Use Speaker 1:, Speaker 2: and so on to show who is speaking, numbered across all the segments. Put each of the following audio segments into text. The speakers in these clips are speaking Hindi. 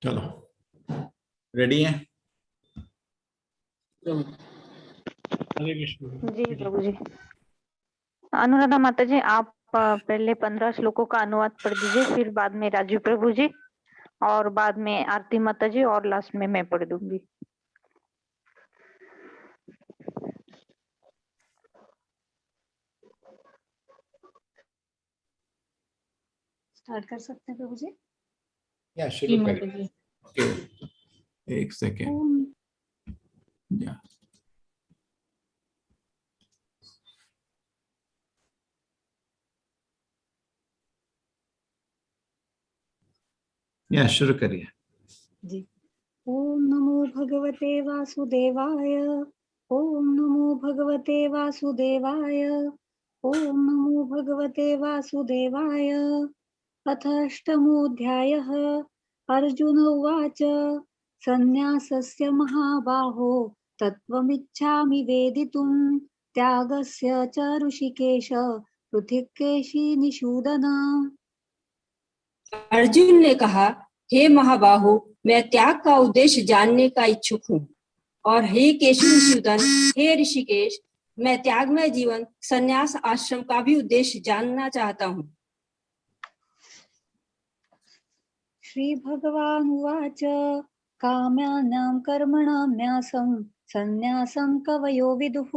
Speaker 1: चलो, रेडी है?
Speaker 2: हरे कृष्ण
Speaker 3: जी प्रभु जी। अनुराधा माता जी, आप पहले 15 श्लोकों का अनुवाद पढ़ दीजिए, फिर बाद में राजू प्रभु जी, और बाद में आरती माता जी, और लास्ट में मैं पढ़ दूंगी।
Speaker 4: स्टार्ट कर सकते हैं प्रभु जी?
Speaker 1: या शुरू करें? ओके, एक सेकेंड। या शुरू करिए
Speaker 4: जी। ओम नमो भगवते वासुदेवाय। ओम नमो भगवते वासुदेवाय। ओम नमो भगवते वासुदेवाय। अथ अष्टमोऽध्यायः। अर्जुन उवाच सन्न्यासस्य महाबाहो तत्त्वमिच्छामि वेदितुं त्यागस्य च ऋषिकेश पृथिक्केशी निषूदन।
Speaker 5: अर्जुन ने कहा, हे महाबाहु, मैं त्याग का उद्देश्य जानने का इच्छुक हूँ। और हे केशवसूदन, हे ऋषिकेश, मैं त्यागमय जीवन संन्यास आश्रम का भी उद्देश्य जानना चाहता हूँ।
Speaker 4: श्री भगवान उवाच काम्यानां कर्मणां न्यासं संन्यासं कवयो विदुः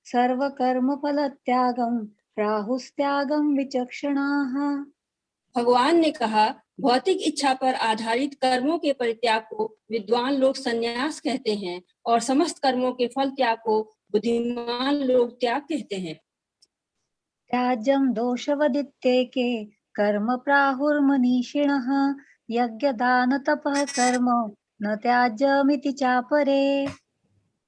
Speaker 4: सर्वकर्मफलत्यागं प्राहुस्त्यागं विचक्षणाः।
Speaker 5: भगवान ने कहा, भौतिक इच्छा पर आधारित कर्मों के परित्याग को विद्वान लोग संन्यास कहते हैं और समस्त कर्मों के फल त्याग को बुद्धिमान लोग त्याग कहते हैं।
Speaker 4: त्याज्यं दोषवदित्येके कर्म प्राहुर्मनीषिणः यज्ञदान तपः कर्म न त्याज्यमिति चापरे।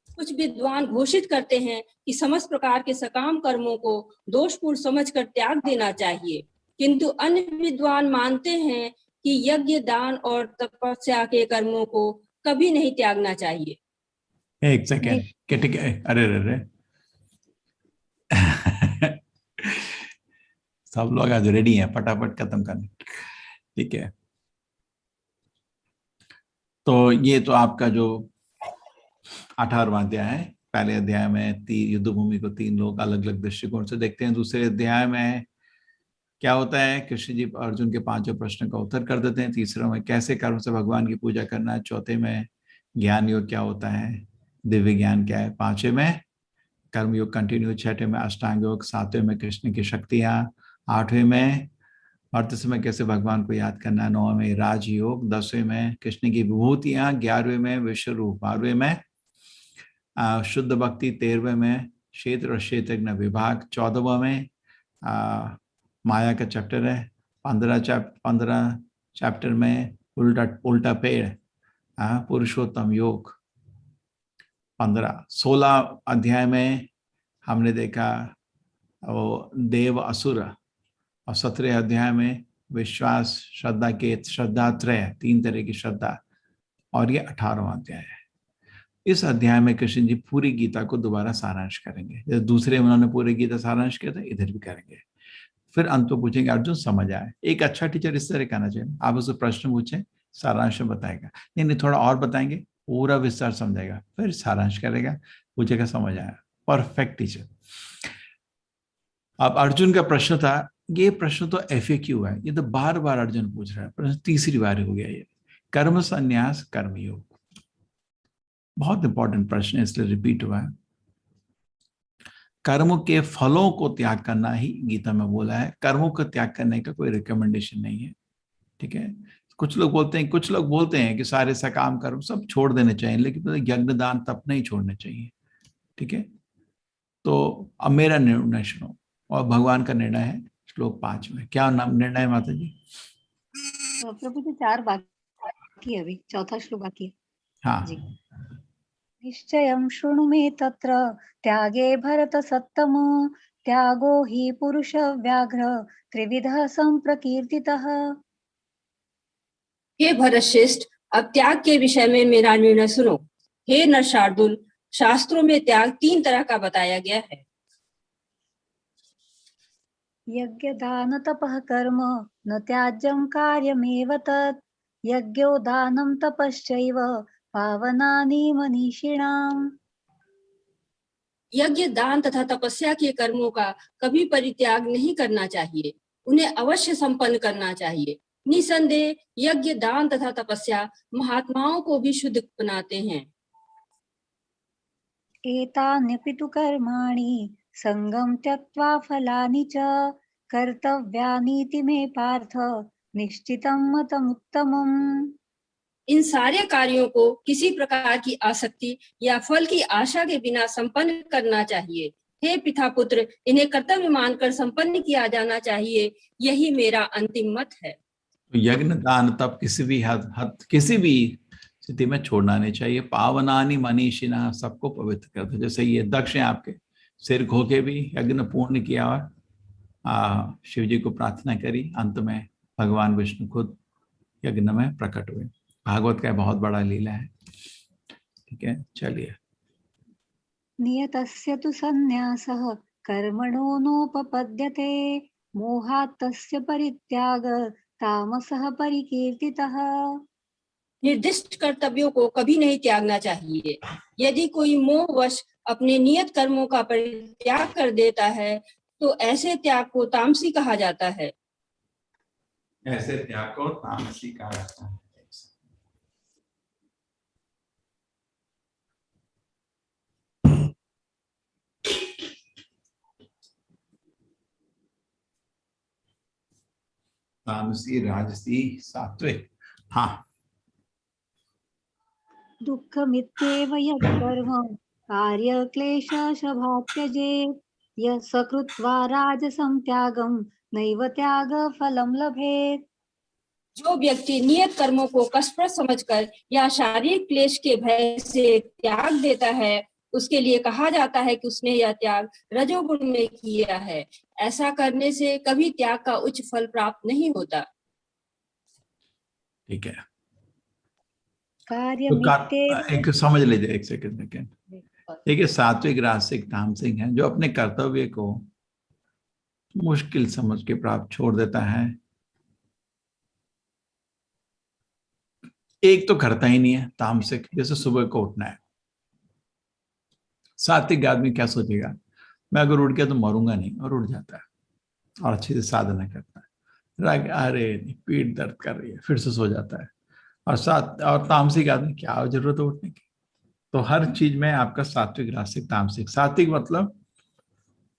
Speaker 5: कुछ विद्वान घोषित करते हैं कि समस्त प्रकार के सकाम कर्मों को दोषपूर्ण समझकर त्याग देना चाहिए, किंतु अन्य विद्वान मानते हैं कि यज्ञ, दान और तपस्या के कर्मों को कभी नहीं त्यागना चाहिए।
Speaker 1: एक सेकेंड, अरे अरे सब लोग आज रेडी हैं फटाफट खत्म करने, ठीक है? तो ये तो आपका जो 18वां अध्याय है। पहले अध्याय में युद्ध भूमि को 3 लोग अलग अलग दृष्टिकोण से देखते हैं। दूसरे अध्याय में क्या होता है, कृष्ण जी अर्जुन के 5 प्रश्न का उत्तर कर देते हैं। तीसरे में कैसे कर्म से भगवान की पूजा करना है। चौथे में ज्ञान योग क्या होता है, दिव्य ज्ञान क्या है। 5वें में कर्म योग कंटिन्यू। 6वें में अष्टांग योग। 7वें में कृष्ण की शक्तियां। 8वें में मरते समय कैसे भगवान को याद करना है। 9वें में राजयोग। 10वें में कृष्ण की विभूतियां। 11वें में विश्व रूप। 12वें में शुद्ध भक्ति। 13वें में क्षेत्र और क्षेत्रज्ञ विभाग। 14वां में माया का चैप्टर है। 15 चैप्टर में उल्टा पेड़, पुरुषोत्तम योग। 16 अध्याय में हमने देखा वो देव असुर। और 17 अध्याय में विश्वास श्रद्धा के श्रद्धात्रय, 3 तरह की श्रद्धा। और ये 18वां अध्याय है। इस अध्याय में कृष्ण जी पूरी गीता को दोबारा सारांश करेंगे। जैसे दूसरे उन्होंने पूरी गीता सारांश किया था, इधर भी करेंगे। फिर अंत में पूछेंगे अर्जुन समझ आए। एक अच्छा टीचर इस तरह कहना चाहिए, आप उससे प्रश्न पूछें, सारांश बताएगा। नहीं थोड़ा और बताएंगे, पूरा विस्तार समझाएगा, फिर सारांश करेगा, पूछेगा समझ आया। Perfect teacher. अब अर्जुन का प्रश्न था, ये प्रश्न तो FAQ है, ये तो बार बार अर्जुन पूछ रहा है। प्रश्न तीसरी बार हो गया ये। कर्म संन्यास कर्म योग, बहुत इंपॉर्टेंट प्रश्न है, इसलिए रिपीट हुआ है। कर्म के फलों को त्याग करना ही गीता में बोला है। कर्मों को त्याग करने का कोई रिकमेंडेशन नहीं है, ठीक है? कुछ लोग बोलते हैं कि सारे सकाम कर्म सब छोड़ देने चाहिए, लेकिन यज्ञ दान तप नहीं छोड़ने चाहिए, ठीक है? तो अब मेरा निर्णय सुनो और भगवान का निर्णय है श्लोक 5 में। क्या निर्णय है माता जी?
Speaker 4: तो प्रभु जी 4 बाकी है, अभी चौथा श्लोक बाकी है।
Speaker 1: हाँ
Speaker 4: जी। निश्चयं शृणु मे तत्र त्यागे भरत सत्तम त्यागो हि पुरुष व्याघ्र त्रिविधः संप्रकीर्तितः।
Speaker 5: हे भरतश्रेष्ठ, अब त्याग के विषय में मेरा निर्णय सुनो। हे नरशार्दुल, शास्त्रों में त्याग 3 तरह का बताया गया है।
Speaker 4: यज्ञ दान तपः कर्म न त्याज्यं कार्यमेव तत् यज्ञो दानं तपश्चैव पावनानि मनीषिणाम्।
Speaker 5: यज्ञ, दान तथा तपस्या के कर्मों का कभी परित्याग नहीं करना चाहिए, उन्हें अवश्य संपन्न करना चाहिए। निसंदेह यज्ञ, दान तथा तपस्या महात्माओं को भी शुद्ध बनाते हैं।
Speaker 4: एतान्यपि तु कर्माणि संगं त्यक्त्वा फलानि च कर्तव्यानीति मे पार्थ निश्चितं मतमुत्तमम्।
Speaker 5: इन सारे कार्यों को किसी प्रकार की आसक्ति या फल की आशा के बिना संपन्न करना चाहिए। हे पिता पुत्र, इन्हें कर्तव्य मानकर संपन्न किया जाना चाहिए, यही मेरा अंतिम मत है।
Speaker 1: तो यज्ञ दान तप किसी भी स्थिति में छोड़ना नहीं चाहिए। पावनानि मनीषिणा, सबको पवित्र करते। जैसे ये दक्ष हैं, आपके सिर खो के भी यज्ञ पूर्ण किया और शिव जी को प्रार्थना करी, अंत में भगवान विष्णु खुद यज्ञ में प्रकट हुए। भागवत का बहुत बड़ा लीला है। ठीक है, चलिए।
Speaker 4: नियतस्य तु संन्यासः कर्मणो नोपपद्यते मोहात् तस्य परित्याग तामसः परिकीर्तितः।
Speaker 5: निर्दिष्ट कर्तव्यों को कभी नहीं त्यागना चाहिए। यदि कोई मोहवश अपने नियत कर्मों का परित्याग कर देता है तो ऐसे त्याग को तामसी कहा जाता है।
Speaker 1: ऐसे त्याग को तामसी कहा जाता है। तामसी, राजसी, सात्विक। हाँ,
Speaker 4: दुःखमित्येव यत्कर्म कार्यक्लेशशभात् त्यजेत् यः स कृत्वा राजसं त्यागं नैव त्यागफलं लभेत्।
Speaker 5: जो व्यक्ति नियत कर्मों को कष्टप्रद समझकर या शारीरिक क्लेश के भय से त्याग देता है, उसके लिए कहा जाता है कि उसने यह त्याग रजोगुण में किया है। ऐसा करने से कभी त्याग का उच्च फल प्राप्त नहीं होता।
Speaker 1: ठीक है।
Speaker 4: कार्यमित्येव
Speaker 1: एक समझ लीजिए, एक सेकंड। देखिए, सात्विक, राजसिक, तामसिक है जो अपने कर्तव्य को मुश्किल समझ के प्राप्त छोड़ देता है। एक तो करता ही नहीं है तामसिक, जैसे सुबह को उठना है। सात्विक आदमी क्या सोचेगा, मैं अगर उठ गया तो मरूंगा नहीं, और उठ जाता है और अच्छे से साधना करता है। अरे पीठ दर्द कर रही है, फिर से सो जाता है। और तामसिक आदमी, क्या जरूरत है उठने की। तो हर चीज में आपका सात्विक, राजसिक, तामसिक। सात्विक मतलब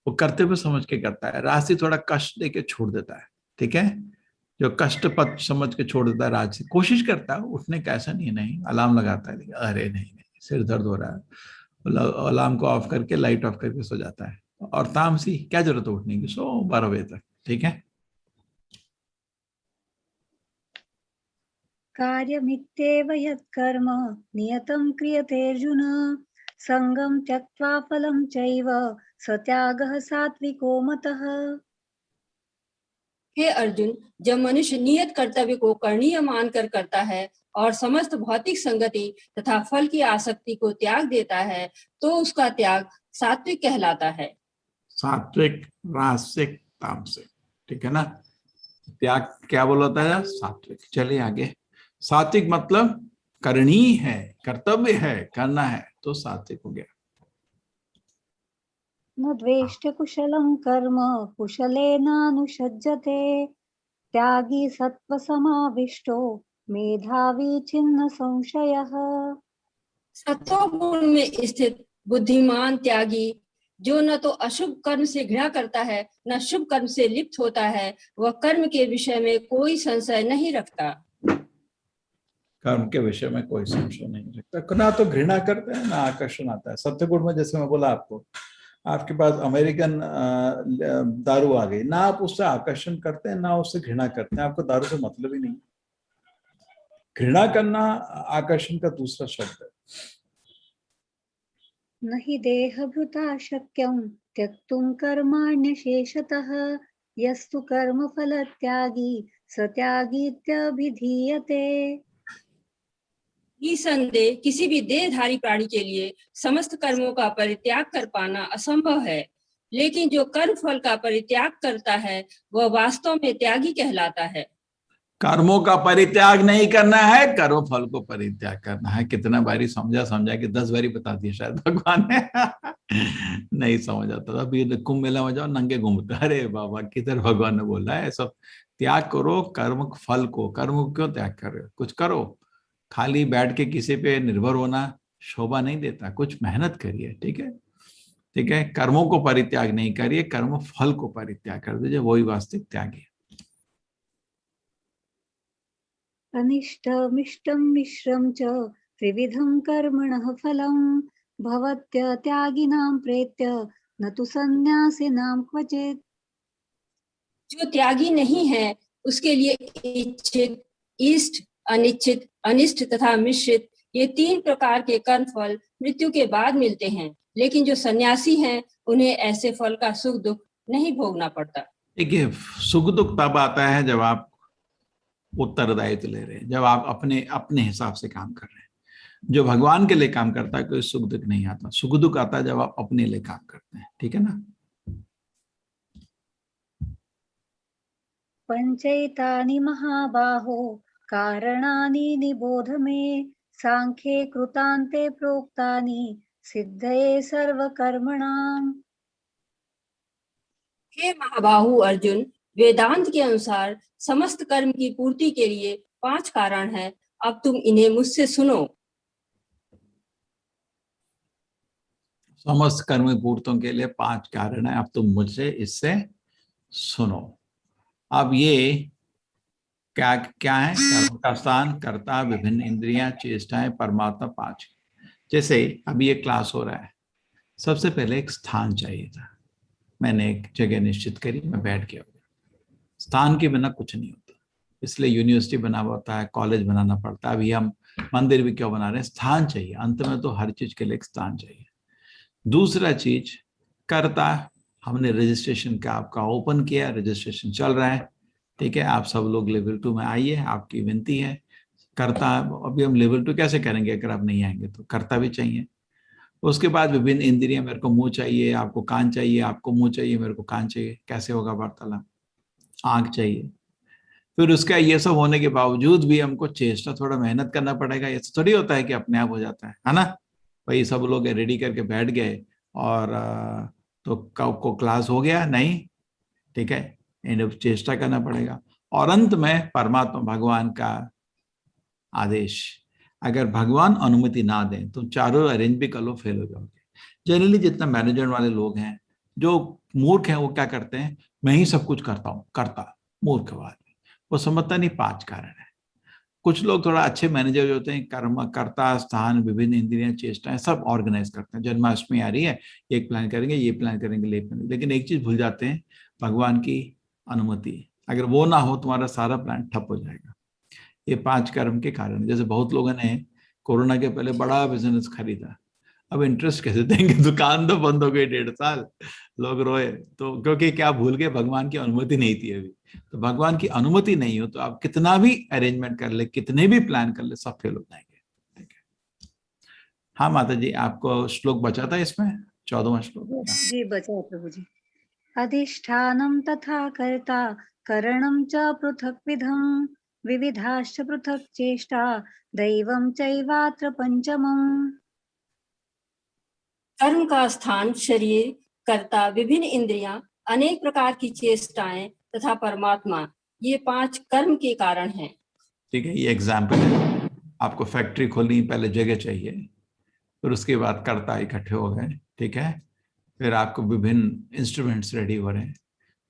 Speaker 1: वो करते हुए समझ के करता है। राजसिक थोड़ा कष्ट देके छोड़ देता है। ठीक है, जो कष्ट पद समझ के छोड़ देता है। राजसिक कोशिश करता है उठने का, ऐसा नहीं अलार्म लगाता है, लेकिन अरे नहीं सिर दर्द हो रहा है, अलार्म को ऑफ करके लाइट ऑफ करके सो जाता है। और तामसी, क्या जरूरत है उठने की, सो 12 बजे तक। ठीक है,
Speaker 4: कार्यमित्येव यत्कर्म नियतं क्रियते अर्जुन संगं त्यक्त्वा फलं चैव स त्यागः सात्विको मतः।
Speaker 5: हे अर्जुन, जब मनुष्य नियत कर्तव्य को करणीय मानकर करता है और समस्त भौतिक संगति तथा फल की आसक्ति को त्याग देता है तो उसका त्याग सात्विक कहलाता है।
Speaker 1: सात्विक, राजसिक, तामसिक। ठीक है ना, त्याग क्या बोलता है, सात्विक। चलिए आगे। सात्विक मतलब करनी है, कर्तव्य है, करना है, तो सात्विक हो गया।
Speaker 4: न द्वेष्टि कुशलं कर्म कुशलेनानुषज्यते त्यागी सत्त्वसमाविष्टो मेधावी छिन्न संशयः।
Speaker 5: सत्वगुण में स्थित बुद्धिमान त्यागी, जो न तो अशुभ कर्म से घृणा करता है न शुभ कर्म से लिप्त होता है, वह कर्म के विषय में कोई संशय नहीं रखता।
Speaker 1: कर्म के विषय में कोई संशय नहीं रखता, ना तो घृणा करते हैं ना आकर्षण आता है। सत्यगुण में जैसे मैं बोला आपको, आपके पास अमेरिकन दारू आ गई, ना आप उससे आकर्षण करते हैं ना उससे घृणा करते हैं, आपको दारू से मतलब ही नहीं। घृणा करना आकर्षण का दूसरा शब्द है।
Speaker 4: न हि देहभृता शक्यं त्यक्तुं कर्माण्यशेषतः यस्तु कर्मफलत्यागी स त्यागीत्यभिधीयते।
Speaker 5: निसंदेह किसी भी देहधारी प्राणी के लिए समस्त कर्मों का परित्याग कर पाना असंभव है, लेकिन जो कर्म फल का परित्याग करता है वह वास्तव में त्यागी कहलाता है।
Speaker 1: कर्मों का परित्याग नहीं करना है, कर्म फल को परित्याग करना है। कितना बारी समझा कि 10 बारी बता दिया शायद भगवान ने नहीं समझ आता था। अभी कुंभ मेला में जाओ नंगे घूमते, अरे बाबा किधर भगवान ने बोला है सब त्याग करो कर्म फल को। कर्म को क्यों त्याग कर रहे हो? कुछ करो। खाली बैठ के किसी पे निर्भर होना शोभा नहीं देता, कुछ मेहनत करिए। ठीक है, ठीक है। कर्मों को परित्याग नहीं करिए, कर्म फल को परित्याग कर दीजिए, वही वास्तविक त्याग है।
Speaker 4: अनिष्टमिष्टं मिश्रं च त्रिविधं कर्मणः फलं भवत्य त्यागिनां प्रेत्य न तु सन्न्यासिनां क्वचित्।
Speaker 5: जो त्यागी नहीं है उसके लिए इच्छित, इष्ट, अनिच्छित, अनिष्ट तथा मिश्रित ये 3 प्रकार के कर्म फल मृत्यु के बाद मिलते हैं, लेकिन जो सन्यासी हैं उन्हें ऐसे फल का सुख दुख नहीं भोगना पड़ता।
Speaker 1: देखिए, सुख दुख तब आता है जब आप उत्तरदायित्व ले रहे हैं, जब आप अपने अपने हिसाब से काम कर रहे हैं। जो भगवान के लिए काम करता है कोई सुख दुख नहीं आता। सुख दुख आता है जब आप अपने लिए काम करते हैं। ठीक है ना?
Speaker 4: पंचैतानि महाबाहो कारणानि निबोध मे सांख्ये कृतान्ते प्रोक्तानि सिद्धये सर्वकर्मणाम्।
Speaker 5: हे महाबाहु अर्जुन, वेदांत के अनुसार समस्त कर्म की पूर्ति के लिए 5 कारण हैं। अब तुम इन्हें मुझसे सुनो।
Speaker 1: समस्त कर्म पूर्तों के लिए 5 कारण है, अब तुम मुझसे इससे सुनो। अब ये क्या क्या है? कर्म का स्थान, कर्ता, विभिन्न इंद्रियां, चेष्टाएं, परमात्मा 5। जैसे अभी ये क्लास हो रहा है, सबसे पहले एक स्थान चाहिए था। मैंने एक जगह निश्चित करी, मैं बैठ गया। स्थान के बिना कुछ नहीं होता, इसलिए यूनिवर्सिटी बना हुआ होता है, कॉलेज बनाना पड़ता है। अभी हम मंदिर भी क्यों बना रहे हैं? स्थान चाहिए। अंत में तो हर चीज के लिए एक स्थान चाहिए। दूसरा चीज कर्ता, हमने रजिस्ट्रेशन का आपका ओपन किया, रजिस्ट्रेशन चल रहा है। ठीक है, आप सब लोग लेवल 2 में आइए, आपकी विनती है। कर्ता, अभी हम लेवल 2 कैसे करेंगे अगर आप नहीं आएंगे? तो कर्ता भी चाहिए। उसके बाद विभिन्न इंद्रियां, मेरे को मुंह चाहिए, आपको कान चाहिए, आपको मुंह चाहिए, मेरे को कान चाहिए। कैसे होगा वार्तालाप? आंख चाहिए। फिर उसका ये सब होने के बावजूद भी हमको चेष्टा, थोड़ा मेहनत करना पड़ेगा। ऐसा थोड़ी होता है कि अपने आप हो जाता है ना? भाई सब लोग रेडी करके बैठ गए और तो को क्लास हो गया नहीं। ठीक है, इन्हें चेष्टा करना पड़ेगा। और अंत में परमात्मा भगवान का आदेश। अगर भगवान अनुमति ना दें तो चारों अरेंज भी कर लो, फेल हो जाओगे। जनरली जितना मैनेजमेंट वाले लोग हैं, जो मूर्ख हैं, वो क्या करते हैं? मैं ही सब कुछ करता हूँ, करता। मूर्ख आदमी, वो समझता नहीं 5 कारण है। कुछ लोग थोड़ा अच्छे मैनेजर जो होते हैं, कर्म, कर्ता, स्थान, विभिन्न इंद्रियां, चेष्टाएं सब ऑर्गेनाइज करते हैं। जन्माष्टमी आ रही है, एक प्लान करेंगे, ये प्लान करेंगे, लेकिन एक चीज भूल जाते हैं, भगवान की अनुमति। अगर वो ना हो तुम्हारा सारा प्लान ठप हो जाएगा। ये 5 कर्म के कारण। जैसे बहुत लोगों ने कोरोना के पहले बड़ा बिजनेस खरीदा, अब इंटरेस्ट कैसे देंगे? दुकान तो बंद हो गई 1.5 साल, लोग रोए। तो क्योंकि क्या भूल गए? भगवान की अनुमति नहीं थी अभी। तो भगवान की अनुमति नहीं हो तो आप कितना भी अरेंजमेंट कर ले, कितने भी प्लान कर ले, सब फेल हो जाएंगे। ठीक है? हाँ माता जी, आपको श्लोक बचा था इसमें, 14वां श्लोक।
Speaker 4: जी बचा प्रभु जी। अधिष्ठानं तथा कर्ता करणं च पृथक् विधं विविधाश्च पृथक् चेष्टा दैवं चैवात्र पंचमम्।
Speaker 5: कर्म का स्थान, शरीर, कर्ता, विभिन्न इंद्रियां, अनेक प्रकार की चेष्टाएं तथा परमात्मा, ये 5 कर्म के कारण हैं।
Speaker 1: ठीक है, ये एग्जाम्पल है। आपको फैक्ट्री खोलनी, पहले जगह चाहिए, फिर उसके बाद कर्ता इकट्ठे हो गए। ठीक है, फिर आपको विभिन्न इंस्ट्रूमेंट्स रेडी हो रहे हैं,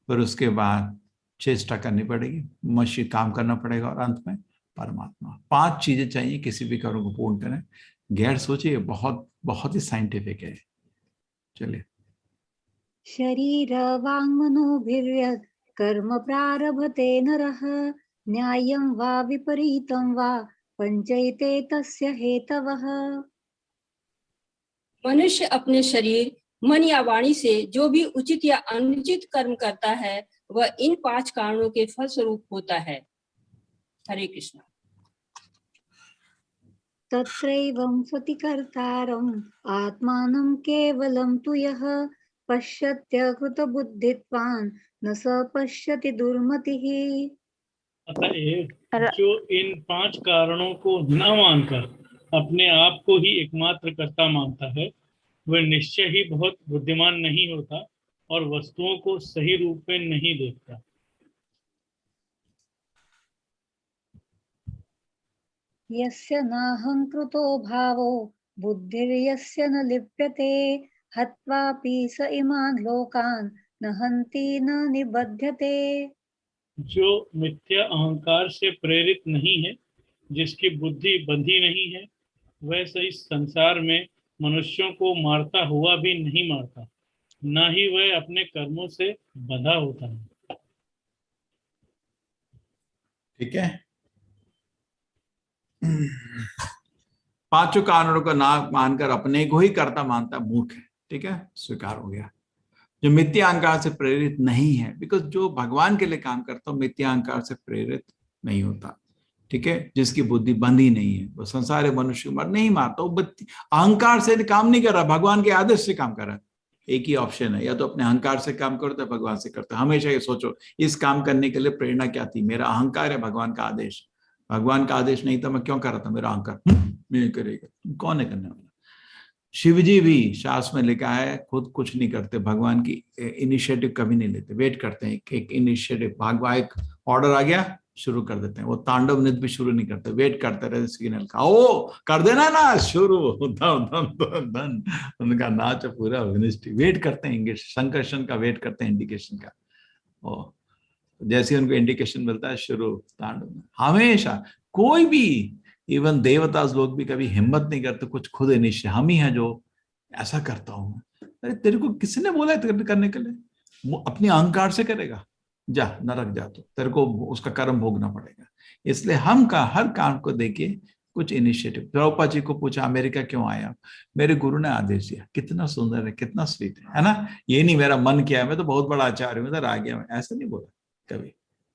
Speaker 1: फिर उसके बाद चेष्टा करनी पड़ेगी, मशीन काम करना पड़ेगा, और अंत में परमात्मा। 5 चीजें चाहिए किसी भी कर्म को पूर्ण करें। गैर सोचिए, बहुत बहुत ही साइंटिफिक है। चलिए।
Speaker 4: शरीर वाङ्मनोभिर्यत् कर्म प्रारभते नरः न्यायं वा विपरीतं वा पंचैते तस्य हेतवः।
Speaker 5: मनुष्य अपने शरीर, मन या वाणी से जो भी उचित या अनुचित कर्म करता है वह इन 5 कारणों के फलस्वरूप होता है। हरे कृष्ण।
Speaker 4: तत्रैवं सति कर्तारम् आत्मानं केवलं तु यः पश्यत्य कृतबुद्धित्वान् न स पश्यति दुर्मतिः।
Speaker 2: अतएव जो इन 5 कारणों को न मानकर अपने आप को ही एकमात्र कर्ता मानता है, वह निश्चय ही बहुत बुद्धिमान नहीं होता और वस्तुओं को सही रूप में नहीं देखता।
Speaker 4: यस्य नाहंकृतो भावो बुद्धिर्यस्य न लिप्यते हत्वापि स इमान् लोकान् न हन्ति न निबध्यते।
Speaker 2: जो मिथ्या अहंकार से प्रेरित नहीं है, जिसकी बुद्धि बंधी नहीं है, वह इस संसार में मनुष्यों को मारता हुआ भी नहीं मारता, ना ही वह अपने कर्मों से बंधा होता है।
Speaker 1: ठीक है। 5 कारणों को ना मानकर अपने को ही कर्ता मानता मूर्ख है। ठीक है, स्वीकार हो गया। जो मिथ्या अहंकार से प्रेरित नहीं है, बिकॉज जो भगवान के लिए काम करता है मिथ्या अहंकार से प्रेरित नहीं होता। ठीक है, जिसकी बुद्धि बंधी नहीं है, वो संसार मनुष्य मर नहीं मारता, वो अहंकार से काम नहीं कर रहा, भगवान के आदेश से काम कर रहा है। एक ही ऑप्शन है, या तो अपने अहंकार से काम करता है, भगवान से करता है। हमेशा ये सोचो, इस काम करने के लिए प्रेरणा क्या थी? मेरा अहंकार है, भगवान का आदेश। भगवान का आदेश नहीं था, मैं क्यों कर रहा था? मेरा अहंकार नहीं करेगा, कौन है करने वाला? शिव जी भी शास्त्र में लिखा है, खुद कुछ नहीं करते, भगवान की इनिशिएटिव कभी नहीं लेते, वेट करते हैं एक इनिशिएटिव, भागवा एक ऑर्डर आ गया, शुरू कर देते हैं। वो तांडव नृत्य भी शुरू नहीं करते, वेट करते रहते सिग्नल का, ओ कर देना ना शुरू, धन धन धन धन, उनका नाच पूरा वेट करते हैं, संकर्षण का वेट करते हैं, इंडिकेशन का। ओ जैसे उनको इंडिकेशन मिलता है, शुरू तांडव। हमेशा कोई भी, इवन देवता लोग भी कभी हिम्मत नहीं करते कुछ खुद इनिशिएटिव। हम ही हैं जो ऐसा करता हूं। अरे तेरे को किसने बोला है करने के लिए? वो अपने अहंकार से करेगा, जा नरक जा, तो तेरे को उसका कर्म भोगना पड़ेगा। इसलिए हम का हर काम को देके कुछ इनिशिएटिव। द्रौपदी जी को पूछा अमेरिका क्यों आया? मेरे गुरु ने आदेश दिया। कितना सुंदर है, कितना स्वीट है ना? ये नहीं मेरा मन किया, मैं तो बहुत बड़ा आचार्य हूं, इधर आ गया, मैं ऐसा नहीं बोला कभी।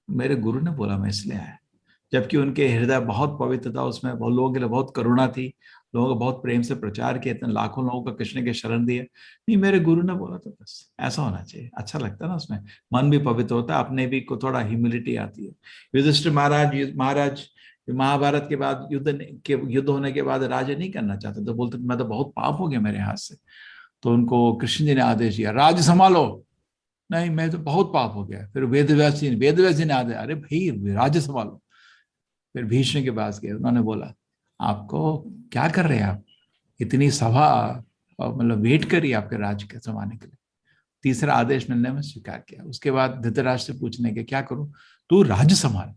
Speaker 1: मेरे गुरु ने बोला, मैं इसलिए आया। जबकि उनके हृदय बहुत पवित्र था, उसमें बहुत लोगों के लिए बहुत करुणा थी, लोगों को बहुत प्रेम से प्रचार किया, इतने लाखों लोगों को कृष्ण के शरण दिए। नहीं, मेरे गुरु ने बोला था, बस ऐसा होना चाहिए। अच्छा लगता है ना, उसमें मन भी पवित्र होता है, अपने भी को थोड़ा ह्यूमिलिटी आती है। युधिष्ठिर महाराज महाभारत के बाद युद्ध होने के बाद राजा नहीं करना चाहते, तो बोलते मैं तो बहुत पाप हो गया मेरे हाथ से। तो उनको कृष्ण जी ने आदेश दिया, राज्य संभालो। नहीं, मैं तो बहुत पाप हो गया। फिर वेदव्यास जी ने आदेश, अरे भाई राज्य संभालो। फिर भीष्म के पास गए, उन्होंने बोला आपको क्या कर रहे हैं आप, इतनी सभा और मतलब वेट करिए आपके राज्य के संभालने के लिए। तीसरा आदेश मिलने में स्वीकार किया। उसके बाद धृतराष्ट्र से पूछने के, क्या करूं? तू राज्य संभाल।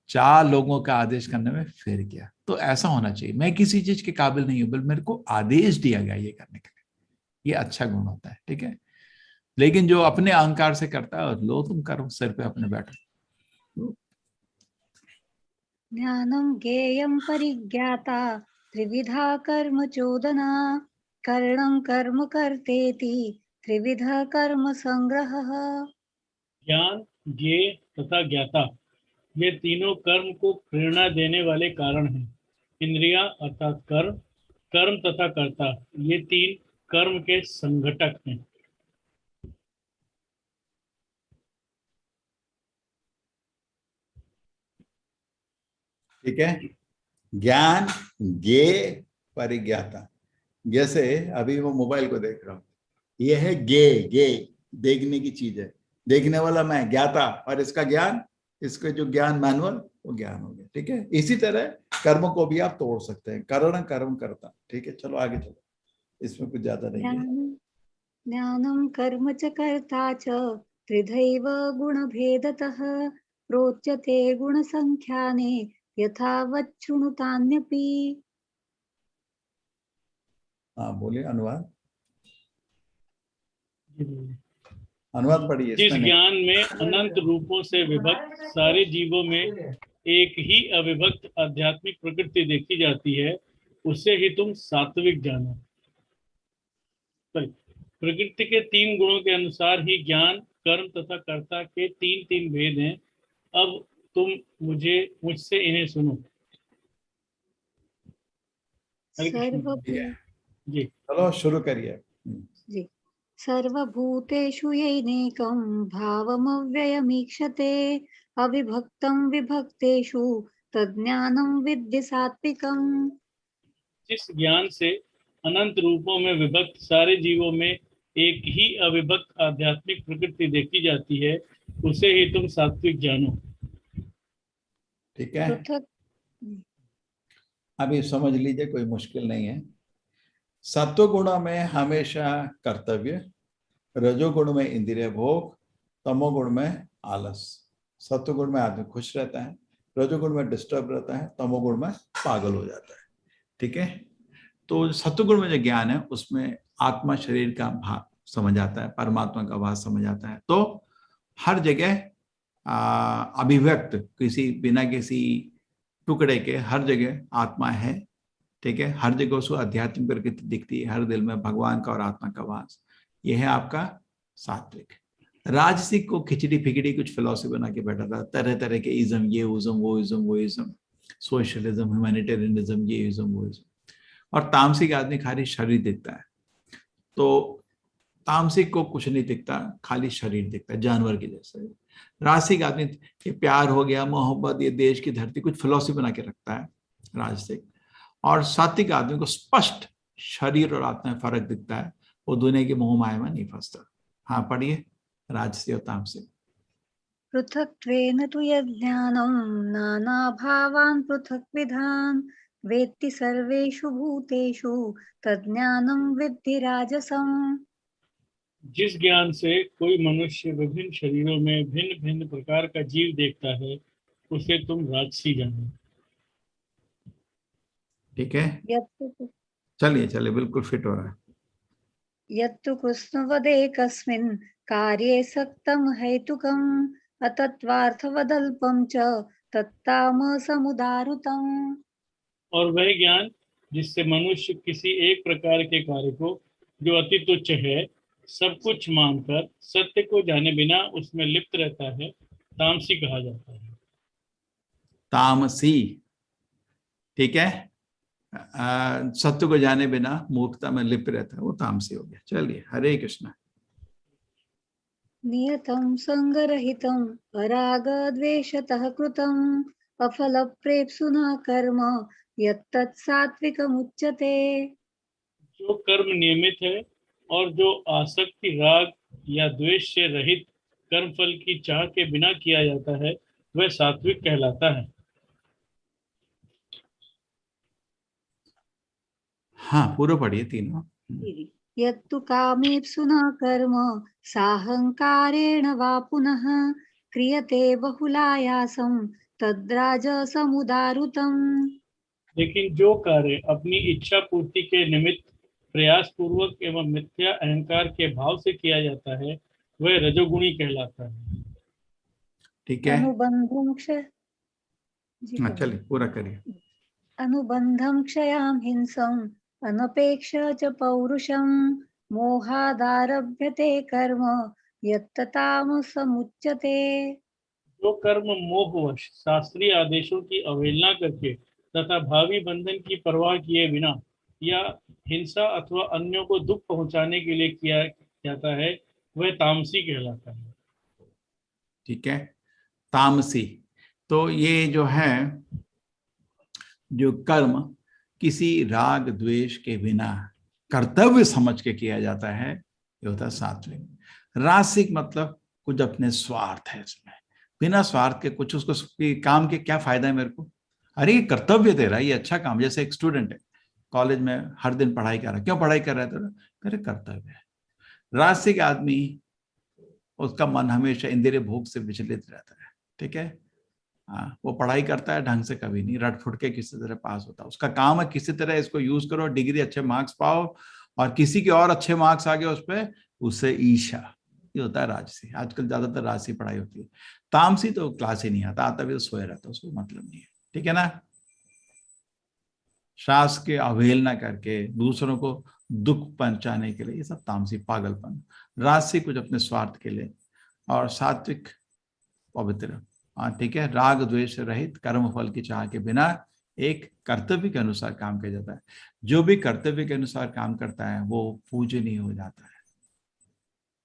Speaker 1: 4 लोगों का आदेश करने में फेर किया। तो ऐसा होना चाहिए, मैं किसी चीज के काबिल नहीं हूं, बल्कि मेरे को आदेश दिया गया ये करने के लिए। ये अच्छा गुण होता है। ठीक है, लेकिन जो अपने अहंकार से करता है, लो तुम करो, सिर पे अपने बैठो।
Speaker 4: ज्ञानं ज्ञेयं परिज्ञाता त्रिविधा कर्म चोदना करणं कर्म कर्तेति त्रिविध कर्म संग्रहः।
Speaker 2: ज्ञान, ज्ञेय तथा ज्ञाता, ये तीनों कर्म को प्रेरणा देने वाले कारण हैं। इंद्रियां अर्थात कर्म, कर्म तथा कर्ता, ये 3 कर्म के संघटक हैं।
Speaker 1: ठीक है, ज्ञान, ज्ञेय, परिज्ञाता। जैसे अभी वो मोबाइल को देख रहा हूं, ये है ज्ञेय, देखने की चीज है, देखने वाला मैं, ज्ञाता, और इसका ज्ञान, इसके जो ज्ञान मैनुअल, वो ज्ञान हो गया। ठीक है, इसी तरह कर्म को भी आप तोड़ सकते हैं, करण कर्म करता। ठीक है, चलो आगे चलो, इसमें कुछ ज्यादा नहीं है।
Speaker 4: ज्ञानं कर्म च कर्ता च त्रिधैव गुणभेदतः प्रोच्यते गुणसंख्याने यथावत् शृणुतान्यपि।
Speaker 1: हाँ बोलिए, अनुवाद पढ़िए।
Speaker 2: जिस ज्ञान में अनंत रूपों से विभक्त सारे जीवों में एक ही अविभक्त आध्यात्मिक प्रकृति देखी जाती है, उसे ही तुम सात्विक जानो। प्रकृति के 3 गुणों के अनुसार ही ज्ञान, कर्म तथा कर्ता के 3 भेद हैं। अब तुम मुझसे इन्हें सुनो।
Speaker 4: सर्व
Speaker 2: जी,
Speaker 1: चलो शुरू करिए।
Speaker 4: जी सर्वभूतेषु येनैकं भावमव्ययमीक्षते अविभक्तं विभक्तेषु तज्ज्ञानं विद्धि सात्विकम्।
Speaker 2: जिस ज्ञान से अनंत रूपों में विभक्त सारे जीवों में एक ही अविभक्त आध्यात्मिक प्रकृति देखी जाती है, उसे ही तुम सात्विक जानो।
Speaker 1: ठीक है,
Speaker 4: पृथक
Speaker 1: अभी समझ लीजिए, कोई मुश्किल नहीं है। सत्वगुण में हमेशा कर्तव्य, रजोगुण में इंद्रिय भोग, तमोगुण में आलस। सत्वगुण में आदमी खुश रहता है, रजोगुण में डिस्टर्ब रहता है, तमोगुण में पागल हो जाता है। ठीक है, तो सत्वगुण में जो ज्ञान है उसमें आत्मा शरीर का भाव समझ आता है, परमात्मा का भाव समझ आता है। तो हर जगह अभिव्यक्त, किसी बिना किसी टुकड़े के हर जगह आत्मा है। ठीक है, हर जगह उसको आध्यात्मिक प्रकृति दिखती है, हर दिल में भगवान का और आत्मा का वास। यह है आपका सात्विक। राजसिक को खिचड़ी फिचड़ी कुछ फिलॉसफी बना के बैठा था, तरह तरह के इज्म, ये इज्म, वो इज्म, वो इज्म, सोशलिज्म, ह्यूमैनिटेरियनिज्म, ये इज्म, वो इज्म। और तामसिक आदमी खाली शरीर दिखता है, तो तामसिक को कुछ नहीं दिखता, खाली शरीर दिखता है, जानवर के जैसे। राजसिक आदमी ये प्यार हो गया, मोहब्बत, ये देश की धरती, कुछ फिलॉसफी बना के रखता है राजसिक। और सात्विक आदमी को स्पष्ट शरीर और आत्मा में फर्क दिखता है, वो दुनिया के मोह माया में नहीं फंसता। हाँ पढ़िए, राजसी और तामसिक।
Speaker 4: पृथक्त्वेन तु यज्ञानं नानाभावान् पृथक्विधान् वेत्ति सर्वेषु भूतेषु तज्ज्ञानं विद्धि राजसम्।
Speaker 2: जिस ज्ञान से कोई मनुष्य विभिन्न शरीरों में भिन्न भिन्न प्रकार का जीव देखता है, उसे तुम राजसी जानो।
Speaker 1: ठीक है,
Speaker 4: यत्तु
Speaker 1: चलिए चलिए, बिल्कुल फिट हो रहा है।
Speaker 4: यत्तु कृष्णवदेकस्मिन् कार्ये सक्तं हेतुकम् अतत्त्वार्थवदल्पं च तत्तामसमुदाहृतम्।
Speaker 2: और वह ज्ञान जिससे मनुष्य किसी एक प्रकार के कार्य को, जो अति तुच्छ है, सब कुछ मानकर सत्य को जाने बिना उसमें लिप्त रहता है, तामसी कहा जाता है।
Speaker 1: तामसी, ठीक है, सत्य को जाने बिना मूर्खता में लिप्त रहता है, वो तामसी हो गया। चलिए, हरे कृष्ण।
Speaker 4: नियतं संगरहितं अरागद्वेषतः कृतं अफलप्रेप्सुना कर्म यत्तत् सात्विकमुच्यते।
Speaker 2: जो कर्म नियमित है और जो आसक्ति, राग या द्वेष से रहित कर्म फल की चाह के बिना किया जाता है, वह सात्विक कहलाता है।
Speaker 1: हाँ पूरा पढ़िए तीनों।
Speaker 4: यत्तु कामेप्सुना कर्म साहंकारेण वा पुनः क्रियते बहुलायासं तद्राजसमुदाहृतम्।
Speaker 2: लेकिन जो कार्य अपनी इच्छा पूर्ति के निमित्त प्रयास पूर्वक एवं मिथ्या अहंकार के भाव से किया जाता है, वह रजोगुणी कहलाता है।
Speaker 1: ठीक है,
Speaker 4: अनुबंधं
Speaker 1: चलिए पूरा करिए।
Speaker 4: अनुबंधं क्षयां हिंसं अनपेक्ष च पौरुषं मोहादारभ्यते कर्म यत्ततामसमुच्यते।
Speaker 2: जो कर्म मोहवश शास्त्रीय आदेशों की अवहेलना करके तथा भावी बंधन की परवाह किए बिना या हिंसा अथवा अन्यों को दुख पहुंचाने के लिए किया जाता है, वह तामसी कहलाता है।
Speaker 1: ठीक है, तामसी, तो ये जो है, जो कर्म किसी राग द्वेष के बिना कर्तव्य समझ के किया जाता है, ये होता है सात्विक। रासिक मतलब कुछ अपने स्वार्थ है इसमें, बिना स्वार्थ के कुछ, उसको काम के क्या फायदा है मेरे को, अरे ये कर्तव्य तेरा, ये अच्छा काम। जैसे एक स्टूडेंट है कॉलेज में, हर दिन पढ़ाई कर रहा है, क्यों पढ़ाई कर रहा है तेरा, अरे कर्तव्य है। रासिक आदमी, उसका मन हमेशा इंद्रिय भोग से विचलित रहता है। ठीक है, हाँ, वो पढ़ाई करता है ढंग से कभी नहीं, रट फुट के किसी तरह पास होता है। उसका काम है किसी तरह इसको यूज करो, डिग्री अच्छे मार्क्स पाओ, और किसी के और अच्छे मार्क्स आ गए उस पर, उससे ईर्ष्या। ये होता है राजसी। आजकल ज्यादातर राजसी पढ़ाई होती है। तामसी तो क्लास ही नहीं आता, आता भी तो सोया रहता, उसको मतलब नहीं है। ठीक है ना, शास्त्र के अवहेलना करके दूसरों को दुख पहुंचाने के लिए, ये सब तामसी पागलपन। राजसी कुछ अपने स्वार्थ के लिए, और सात्विक पवित्र। ठीक है, राग द्वेष रहित कर्म फल की चाह के बिना एक कर्तव्य के अनुसार काम किया जाता है। जो भी कर्तव्य के अनुसार काम करता है वो पूजनीय हो जाता है।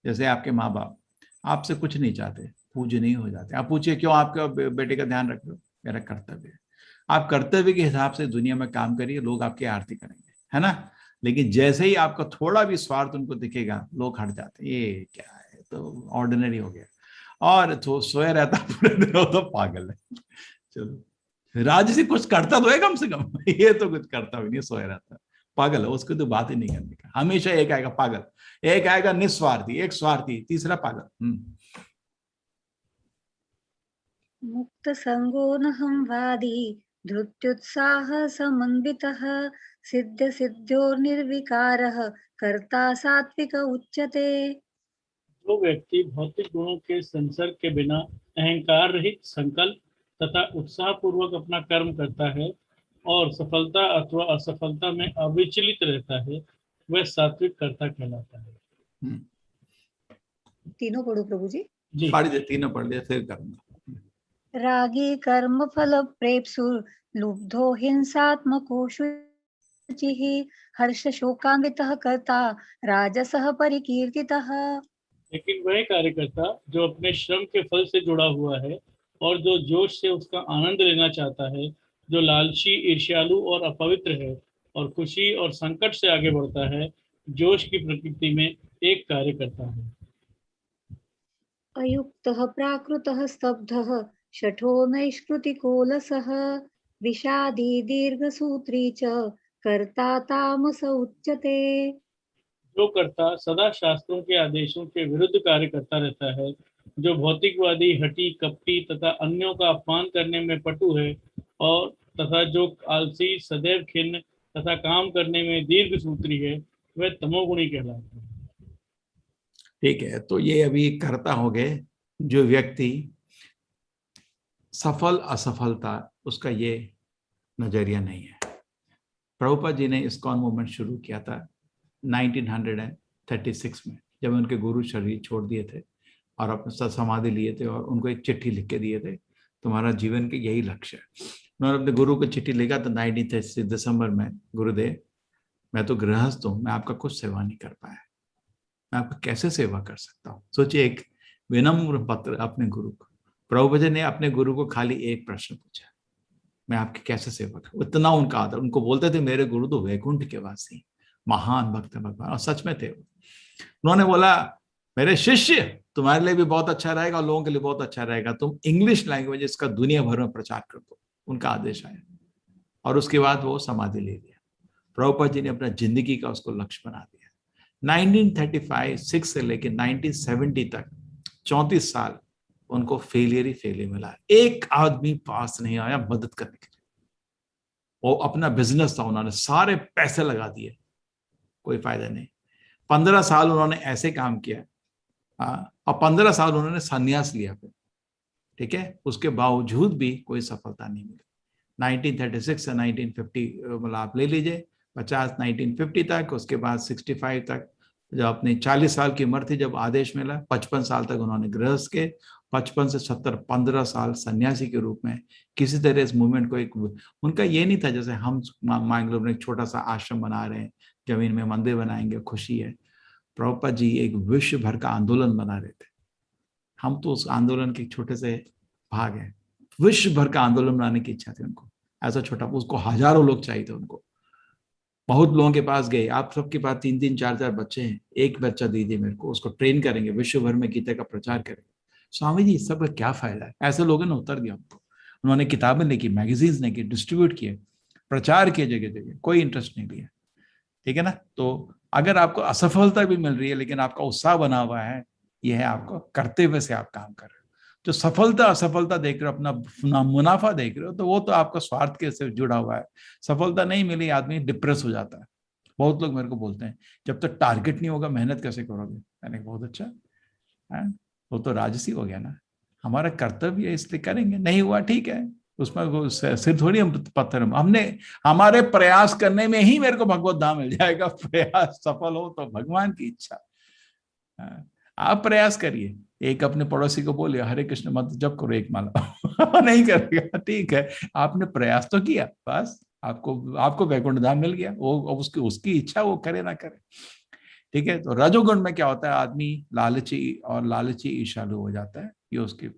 Speaker 1: जैसे आपके माँ बाप आपसे कुछ नहीं चाहते, पूजनीय हो जाते। आप पूछिए क्यों आपके बेटे का ध्यान रख रहे हो? मेरा कर्तव्य है। आप कर्तव्य के हिसाब से दुनिया में काम करिए, लोग आपकी आरती करेंगे, है ना। लेकिन जैसे ही आपका थोड़ा भी स्वार्थ उनको दिखेगा, लोग हट जाते हैं, ये क्या है, तो ऑर्डिनरी हो गया। और तो सोया रहता पूरे दिन, वो तो पागल है। चलो, राज से कुछ करता तो है कम से कम। ये तो कुछ करता भी नहीं, सोया रहता, पागल है, उसको तो बात ही नहीं करने का। हमेशा एक आएगा पागल, एक आएगा निस्वार्थी, एक स्वार्थी, तीसरा पागल।
Speaker 4: मुक्त संगो न संवादी धृत्युत्साह समन्वितः सिद्ध सिद्ध्यो निर्विकारः कर्ता सात्विक उच्यते।
Speaker 2: जो व्यक्ति भौतिक गुणों के संसर्ग के बिना अहंकार रहित संकल्प तथा उत्साह पूर्वक अपना कर्म करता है और सफलता अथवा असफलता में अविचलित रहता है, वह सात्विक कर्ता कहलाता है।
Speaker 4: तीनों पढ़ो प्रभु जी।
Speaker 2: जी,
Speaker 1: पढ़ दे, तीनों पढ़ लिया, फिर करूंगा।
Speaker 4: रागी कर्म फल प्रेप्सुर लुब्धो हिंसात्मको शुचिः हर्ष शोकान्वितः कर्ता राजसः परिकीर्तितः।
Speaker 2: लेकिन वह कार्यकर्ता जो अपने श्रम के फल से जुड़ा हुआ है और जो जोश से उसका आनंद लेना चाहता है, जो लालची, ईर्ष्यालु और अपवित्र है और खुशी और संकट से आगे बढ़ता है, जोश की प्रकृति में एक कार्यकर्ता है।
Speaker 4: अयुक्तः प्राकृतः स्तब्धः शठो नैष्कृतिकोलसः विषादी दीर्घसूत्री च कर्ता तामस उच्यते।
Speaker 2: जो कर्ता सदा शास्त्रों के आदेशों के विरुद्ध कार्य करता रहता है, जो भौतिकवादी, हठी, कपटी तथा अन्यों का अपमान करने में पटु है और तथा जो आलसी, सदैव खिन्न तथा काम करने में दीर्घ सूत्री है, वह तमोगुणी कहलाता है।
Speaker 1: ठीक है, तो ये अभी कर्ता हो गए। जो व्यक्ति सफल असफलता, उसका ये नजरिया नहीं है। प्रभुपाद जी ने इस्कॉन मूवमेंट शुरू किया था 1936 में, जब उनके गुरु शरीर छोड़ दिए थे और अपने समाधि लिए थे और उनको एक चिट्ठी लिख के दिए थे, तुम्हारा जीवन के यही लक्ष्य है। उन्होंने अपने गुरु को चिट्ठी लिखा तो 1936 दिसंबर में, गुरुदेव मैं तो गृहस्थ हूँ, मैं आपका कुछ सेवा नहीं कर पाया, मैं आपका कैसे सेवा कर सकता हूँ। सोचिए, एक विनम्र पत्र अपने गुरु को। प्रभुपाद जी ने अपने गुरु को खाली एक प्रश्न पूछा, मैं आपकी कैसे सेवा करूं। इतना उनका आदर, उनको बोलते थे मेरे गुरु तो वैकुंठ के वासी, महान भक्त भगवान, और सच में थे। उन्होंने बोला मेरे शिष्य, तुम्हारे लिए भी बहुत अच्छा रहेगा और लोगों के लिए बहुत अच्छा रहेगा, तुम इंग्लिश लैंग्वेज इसका दुनिया भर में प्रचार कर दो। उनका आदेश आया और उसके बाद वो समाधि ले लिया। प्रभुपाद जी ने अपना जिंदगी का उसको लक्ष्य बना दिया। 1935 से लेकर 1970 तक 34 साल उनको फेलियर ही फेलियर मिला। एक आदमी पास नहीं आया मदद करने के लिए। वो अपना बिजनेस था, उन्होंने सारे पैसे लगा दिए, कोई फायदा नहीं। 15 साल उन्होंने ऐसे काम किया और 15 साल उन्होंने संन्यास लिया फिर, ठीक है। उसके बावजूद भी कोई सफलता नहीं मिली। 1936 से 1950, मतलब आप ले लीजिए 1950 तक, उसके बाद 65 तक, जब अपनी 40 साल की उम्र थी जब आदेश मिला, 55 साल तक उन्होंने गृहस्थ के, 55 से 70, 15 साल सन्यासी के रूप में किसी तरह इस मूवमेंट को एक, उनका ये नहीं था जैसे हम मान लो एक छोटा सा आश्रम बना रहे हैं, जमीन में मंदिर बनाएंगे, खुशी है। प्रभुपाद जी एक विश्व भर का आंदोलन बना रहे थे। हम तो उस आंदोलन के छोटे से भाग हैं। विश्व भर का आंदोलन बनाने की इच्छा थी उनको, ऐसा छोटा, उसको हजारों लोग चाहिए थे उनको। बहुत लोगों के पास गए, आप सबके पास 3-3, 4-4 बच्चे हैं, एक बच्चा दीजिए मेरे को, उसको ट्रेन करेंगे, विश्व भर में गीता का प्रचार करेंगे। स्वामी जी सब का क्या फायदा है? ऐसे लोगों ने उत्तर दिया उनको। उन्होंने किताबें लिखी, मैगजीन्स लिखी, डिस्ट्रीब्यूट किए, प्रचार किए जगह जगह, कोई इंटरेस्ट नहीं लिया, ठीक है ना। तो अगर आपको असफलता भी मिल रही है लेकिन आपका उत्साह बना हुआ है, यह है आपको कर्तव्य से आप काम कर रहे हो। जो सफलता असफलता देख रहे हो, अपना मुनाफा देख रहे हो, तो वो तो आपका स्वार्थ के से जुड़ा हुआ है। सफलता नहीं मिली, आदमी डिप्रेस हो जाता है। बहुत लोग मेरे को बोलते हैं जब तक टारगेट नहीं होगा मेहनत कैसे करोगे। मैंने बहुत अच्छा है, वो तो राजसी हो गया ना। हमारा कर्तव्य इसलिए करेंगे, नहीं हुआ ठीक है, उसमें सिर थोड़ी हम पत्थर, हमने हमारे प्रयास करने में ही मेरे को भगवत धाम मिल जाएगा। प्रयास सफल हो तो भगवान की इच्छा। आप प्रयास करिए, एक अपने पड़ोसी को बोलिए हरे कृष्ण मंत्र जप करो एक माला। नहीं करेगा, ठीक है, आपने प्रयास तो किया, बस आपको वैकुंठ धाम मिल गया। वो उसकी इच्छा, वो करे ना करे। ठीक है। तो रजोगुण में क्या होता है, आदमी लालची और लालची ईर्ष्यालु हो जाता है, ये उसकी।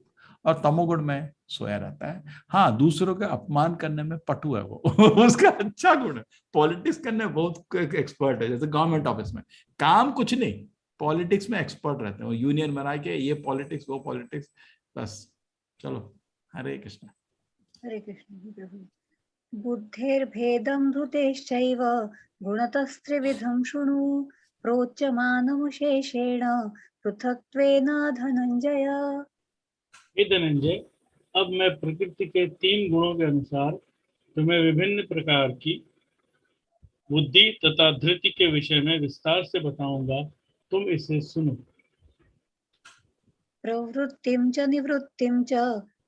Speaker 1: और तमोगुण में सोया रहता है। हाँ, दूसरों का अपमान करने में पटु है वो उसका अच्छा गुण है। पॉलिटिक्स करने में बहुत एक्सपर्ट है, जैसे गवर्नमेंट ऑफिस में काम कुछ नहीं, पॉलिटिक्स में एक्सपर्ट रहते हैं वो। यूनियन बना के ये पॉलिटिक्स वो पॉलिटिक्स, बस। चलो, हरे कृष्ण।
Speaker 4: हरे कृष्ण प्रभु। बुद्धेर्भेदं धृतेश्चैव गुणतस्त्रिविधं शृणु प्रोच्यमानमशेषेण पृथक्त्वेन धनंजय।
Speaker 2: हे धनंजय, अब मैं प्रकृति के 3 गुणों के अनुसार तुम्हें विभिन्न प्रकार की बुद्धि तथा धृति के विषय में विस्तार से बताऊंगा, तुम इसे सुनो।
Speaker 4: प्रवृत्तिं च निवृत्तिं च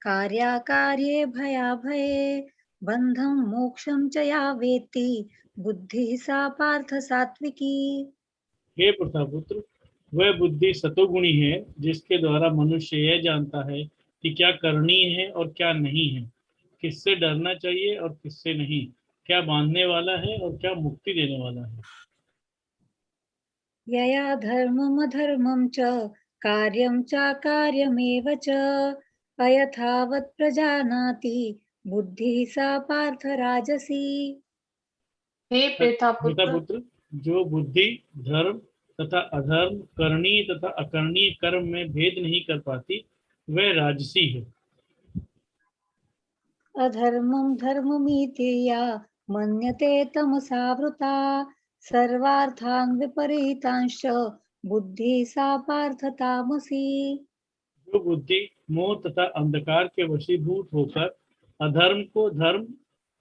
Speaker 4: कार्याकार्ये भयाभये बन्धं मोक्षं च या वेत्ति बुद्धिः सा पार्थ सात्विकी।
Speaker 2: हे प्रथापुत्र, वह बुद्धि सतोगुणी है जिसके द्वारा मनुष्य यह जानता है कि क्या करनी है और क्या नहीं है, किससे डरना चाहिए और किससे नहीं, क्या बांधने वाला है और क्या मुक्ति देने वाला है।
Speaker 4: यया धर्मम् अधर्मं च कार्यं चाकार्यमेव च अयथावत् प्रजानाति बुद्धिः सा पार्थ राजसी।
Speaker 6: हे प्रथापुत्र,
Speaker 2: प्रथापुत्र, जो बुद्धि धर्म तथा अधर्म, करणीय तथा अकरणीय कर्म में भेद नहीं कर पाती, वह राजसी है।
Speaker 4: अधर्मं धर्ममिति या मन्यते तमसावृता सर्वार्थान् विपरीतांश्च बुद्धिः सा पार्थ तामसी।
Speaker 2: जो बुद्धि मोह तथा अंधकार के वशीभूत होकर अधर्म को धर्म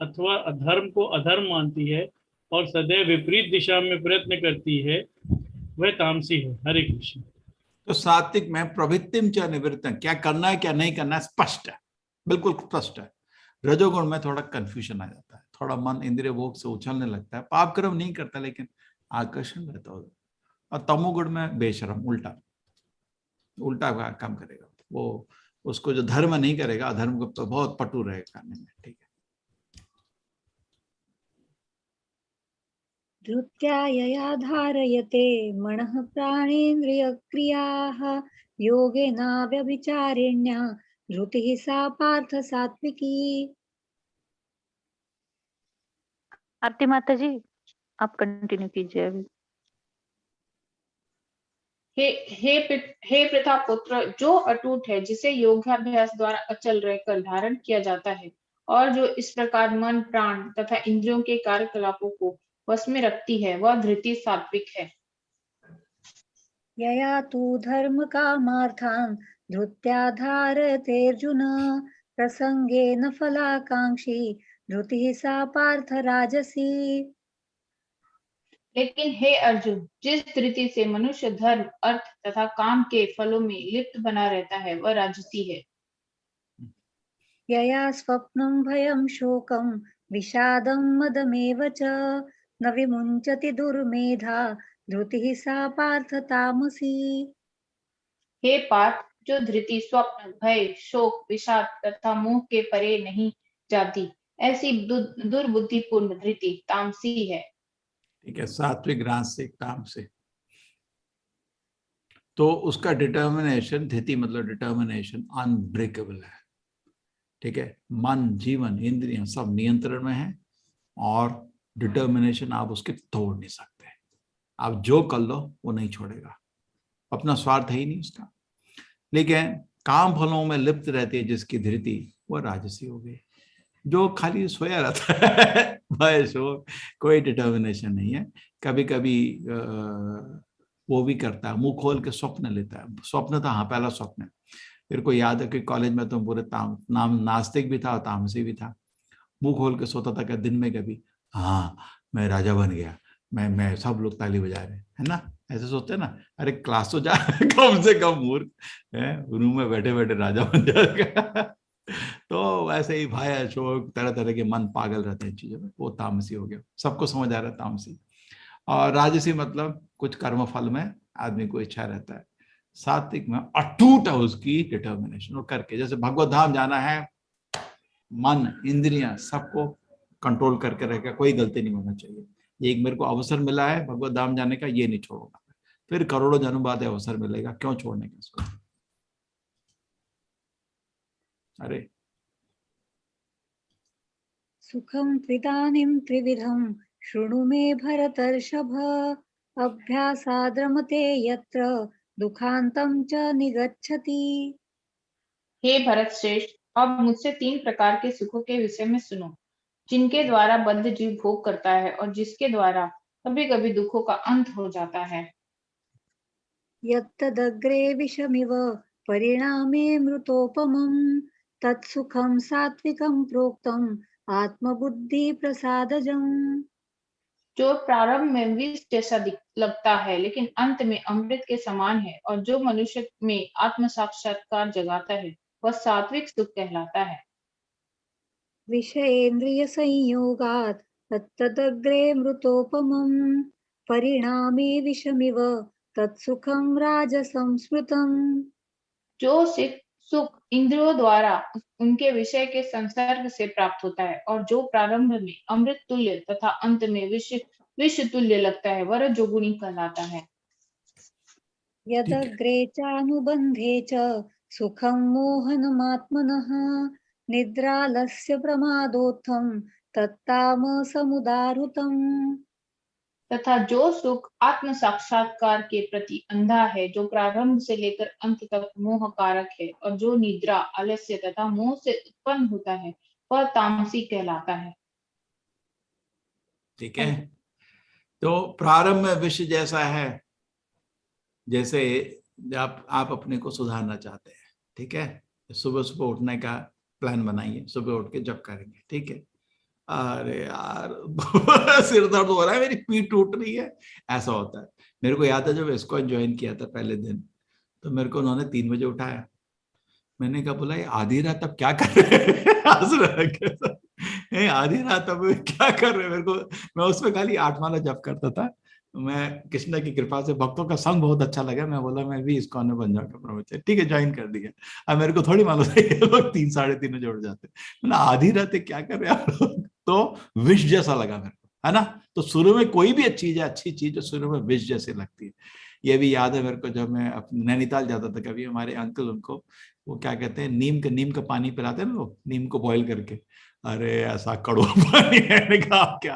Speaker 2: अथवा अधर्म को अधर्म मानती है और सदैव विपरीत दिशा में प्रयत्न करती है, वह तामसी है। हरे कृष्ण।
Speaker 1: तो सात्विक में प्रवृत्तिम च निवृत्तिम, क्या करना है क्या नहीं करना है स्पष्ट है, बिल्कुल स्पष्ट है। रजोगुण में थोड़ा कंफ्यूजन आ जाता है, थोड़ा मन इंद्रिय भोग से उछलने लगता है, पाप कर्म नहीं करता लेकिन आकर्षण रहता है। और तमोगुण में बेशरम, उल्टा उल्टा काम करेगा वो, उसको जो धर्म नहीं करेगा अधर्म को तो बहुत पटु रहेगा करने में। ठीक है।
Speaker 4: धृत्या यया धारयते मनः प्राणेन्द्रियक्रियाः योगेनाव्यभिचारिण्या धृतिः सा पार्थ सात्विकी।
Speaker 3: आरती माता जी, आप कंटिन्यू कीजिए अभी।
Speaker 6: हे प्रथापुत्र, जो अटूट है, जिसे योगाभ्यास द्वारा अचल रहकर धारण किया जाता है और जो इस प्रकार मन प्राण तथा इंद्रियों के कार्यकलापों को वश में रखती है, वह धृति सात्विक है।
Speaker 4: यया तु धर्म कामार्थान् धृत्या धारयते अर्जुन प्रसंगेन फलाकांक्षी धृतिः सा पार्थ राजसी।
Speaker 6: लेकिन हे अर्जुन, जिस धृति से मनुष्य धर्म अर्थ तथा काम के फलों में लिप्त बना रहता है, वह राजसी है।
Speaker 4: यया स्वप्नं भयं शोकं विषादं मदमेव च न विमुञ्चति दुर्मेधा धृतिः सा पार्थ तामसी।
Speaker 6: हे पार्थ, जो धृति स्वप्न भय शोक विषाद तथा मोह के परे नहीं जाती, ऐसी दुर्बुद्धिपूर्ण धृति तामसी है।
Speaker 1: ठीक है। सात्विक, राजसिक, तामसिक, तो उसका डिटर्मिनेशन, धृति मतलब डिटर्मिनेशन अनब्रेकेबल है। ठीक है। मन जीवन इंद्रियां सब नियंत्रण में है और डिटर्मिनेशन आप उसके तोड़ नहीं सकते। आप जो कर लो वो नहीं छोड़ेगा, अपना स्वार्थ है ही नहीं उसका। लेकिन काम फलों में लिप्त रहती है जिसकी धृति, वो राजसी हो गई। जो खाली सोया रहता है भय शोक, कोई डिटर्मिनेशन नहीं है। कभी कभी वो भी करता है, मुंह खोल के स्वप्न लेता है। स्वप्न था, हाँ पहला स्वप्न। मेरे को याद है कि कॉलेज में तो पूरे नाम नास्तिक भी था और तामसी भी था। मुंह खोल के सोता था, दिन में कभी हाँ मैं राजा बन गया, मैं सब लोग ताली बजा रहे हैं, है ना, ऐसे सोचते हैं ना। अरे क्लास तो जा कम से कम मूर्ख है, रूम में बैठे बैठे राजा बन जाएगा। तो वैसे ही भय अशोक तरह तरह के मन पागल रहते हैं चीजों में, वो तामसी हो गया। सबको समझ आ रहा है तामसी। और राजसी मतलब कुछ कर्म फल में आदमी को इच्छा रहता है। सात्विक में अटूट है उसकी डिटर्मिनेशन, वो करके, जैसे भगवत धाम जाना है, मन इंद्रियां सबको कंट्रोल करके रहेगा, कोई गलती नहीं होना चाहिए। ये एक मेरे को अवसर मिला है भगवत धाम जाने का, ये नहीं छोड़ूंगा। फिर करोड़ों जन्म बाद अवसर मिलेगा, क्यों छोड़ने का इसको? अरे
Speaker 4: सुखं त्विदानीं त्रिविधं शृणु मे भरतर्षभ, अभ्यासाद्रमते यत्र दुःखान्तं च निगच्छति।
Speaker 6: हे भरत श्रेष्ठ, अब मुझसे 3 प्रकार के सुखों के विषय में सुनो, जिनके द्वारा बद्ध जीव भोग करता है और जिसके द्वारा कभी कभी दुखों का अंत हो जाता है।
Speaker 4: यत्तदग्रे विषमिव परिणामे मृतोपमं, तत्सुखं सात्विकं प्रोक्तम् आत्मबुद्धि प्रसादजम्।
Speaker 6: जो प्रारंभ में विष जैसा लगता है लेकिन अंत में अमृत के समान है, और जो मनुष्य में आत्म साक्षात्कार जगाता है, वह सात्विक सुख कहलाता है।
Speaker 4: विषयेन्द्रिय संयोगात् तत्तदग्रे मृतोपमं, परिणामे विषमिव तत्सुखं राजसं स्मृतम्।
Speaker 6: जो सुख इंद्रियों द्वारा उनके विषय के संसर्ग से प्राप्त होता है, और जो प्रारंभ में अमृत तुल्य तथा अंत में विष तुल्य लगता है, वह रजोगुणी कहलाता है।
Speaker 4: यदग्रे चानुबन्धे च सुखं मोहनमात्मनः, निद्रालस्य प्रमादोत्थं तत्तामसमुदाहृतम्।
Speaker 6: तथा जो सुख आत्म साक्षात्कार के प्रति अंधा है, जो प्रारंभ से लेकर अंत तक मोह कारक है, और जो निद्रा, आलस्य तथा मोह से उत्पन्न होता है, वह तामसी कहलाता है।
Speaker 1: ठीक है, तो प्रारंभ में विष जैसा है, जैसे आप अपने को सुधारना चाहते हैं, ठीक है, सुबह सुबह उठने का प्लान बनाइए, सुबह उठ के जब करेंगे, ठीक है। अरे यार सिर दर्द हो रहा है, मेरी पीठ टूट रही है, ऐसा होता है। मेरे को याद है जब इसको ज्वाइन किया था पहले दिन, तो मेरे को उन्होंने 3 बजे उठाया। मैंने कहा, बोला ये आधी रात अब क्या कर रहे हैं आधी रात अब क्या कर रहे हैं? मेरे को, मैं उसमें खाली 8 माला जप करता था। मैं कृष्ण की कृपा से, भक्तों का संग बहुत अच्छा लगा, मैं बोला मैं भी इस्कॉन में बन जाऊंगा प्रवचन, ठीक है, ज्वाइन कर दिया। अब मेरे को थोड़ी मालूम है लोग 3 साढ़े 3 बजे उठ जाते, मतलब आधी रात क्या कर रहे हैं आप लोग? तो विष जैसा लगा मेरे को, है ना। तो शुरू में कोई भी चीज है, अच्छी चीज है, शुरू में विष जैसी लगती है। ये भी याद है मेरे को, जब मैं नैनीताल जाता था कभी, हमारे अंकल, उनको वो क्या कहते हैं, नीम का पानी पिलाते हैं ना लोग, नीम को बॉईल करके। अरे ऐसा कड़वा पानी है, मैंने कहा क्या,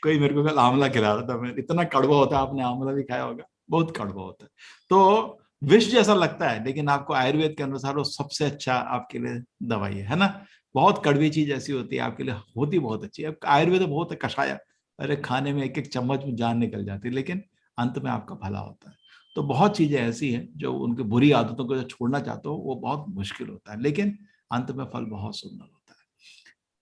Speaker 1: कोई मेरे को कल आंवला खिला रहा था, मैं, इतना कड़वा होता है, आपने आंवला भी खाया होगा, बहुत कड़वा होता है। तो विष जैसा लगता है, लेकिन आपको आयुर्वेद के अनुसार वो सबसे अच्छा आपके लिए दवाई है ना। बहुत कड़वी चीज ऐसी होती है आपके लिए, होती बहुत अच्छी है। आयुर्वेद बहुत है, कषाय, अरे खाने में 1-1 चम्मच में जान निकल जाती है, लेकिन अंत में आपका भला होता है। तो बहुत चीजें ऐसी हैं जो उनकी बुरी आदतों को जो छोड़ना चाहते हो, वो बहुत मुश्किल होता है, लेकिन अंत में फल बहुत सुंदर होता है,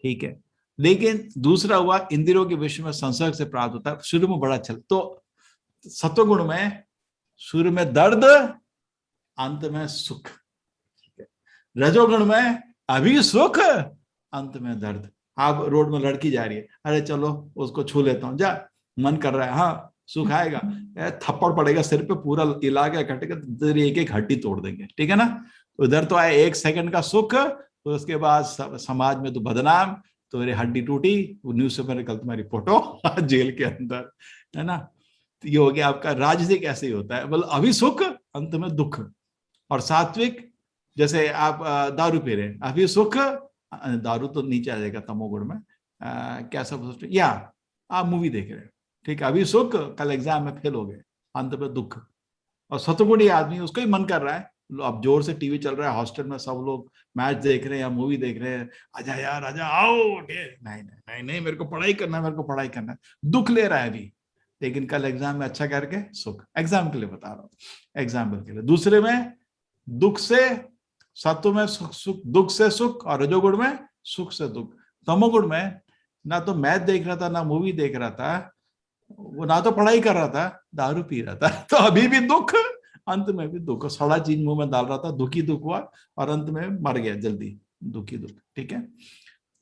Speaker 1: ठीक है। लेकिन दूसरा हुआ, इंद्रियों के विषय में संसर्ग से प्राप्त होता है, शुरू में बड़ा अच्छा। तो सत्वगुण में शुरू में दर्द, अंत में सुख। रजोगुण में अभी सुख, अंत में दर्द। आप रोड में लड़की जा रही है, अरे चलो उसको छू लेता हूं, जा, मन कर रहा है, हाँ सुख आएगा, थप्पड़ पड़ेगा सिर पे, पूरा इलाका कटेगा, एक एक हड्डी तोड़ देंगे, ठीक है ना। उधर तो आए 1 सेकंड का सुख, तो उसके बाद समाज में तो बदनाम, तो मेरी हड्डी टूटी, वो न्यूज़पेपर में कल तुम्हारी फोटो जेल के अंदर, है ना। तो ये हो गया आपका राजसिक, ऐसे ही होता है, मतलब अभी सुख, अंत में दुख। और सात्विक, जैसे आप दारू पी रहे हैं, अभी सुख, दारू तो नीचे आ जाएगा तमोगुण में, क्या सब, या आप मूवी देख रहे हैं, ठीक है, अभी सुख, कल एग्जाम में फेल हो गए, अंत में दुख। और सतगुणी आदमी, उसका ही मन कर रहा है, अब जोर से टीवी चल रहा है, हॉस्टल में सब लोग मैच देख रहे हैं या मूवी देख रहे हैं, आजा यार आजा, आओ, नहीं नहीं नहीं नहीं, मेरे को पढ़ाई करना है, मेरे को पढ़ाई करना है, दुख ले रहा है अभी, लेकिन कल एग्जाम में अच्छा करके सुख। एग्जाम के लिए बता रहा हूँ, एग्जाम्पल के लिए। दूसरे में दुख से, सत्व में सुख, दुख से सुख, और रजोगुण में सुख से दुख। तमोगुण में ना तो मैच देख रहा था, ना मूवी देख रहा था, वो ना तो पढ़ाई कर रहा था, दारू पी रहा था, तो अभी भी दुख, अंत में भी दुख। सड़ा चीज मुंह में डाल रहा था, दुखी दुख हुआ, और अंत में मर गया जल्दी, दुखी दुख, ठीक है।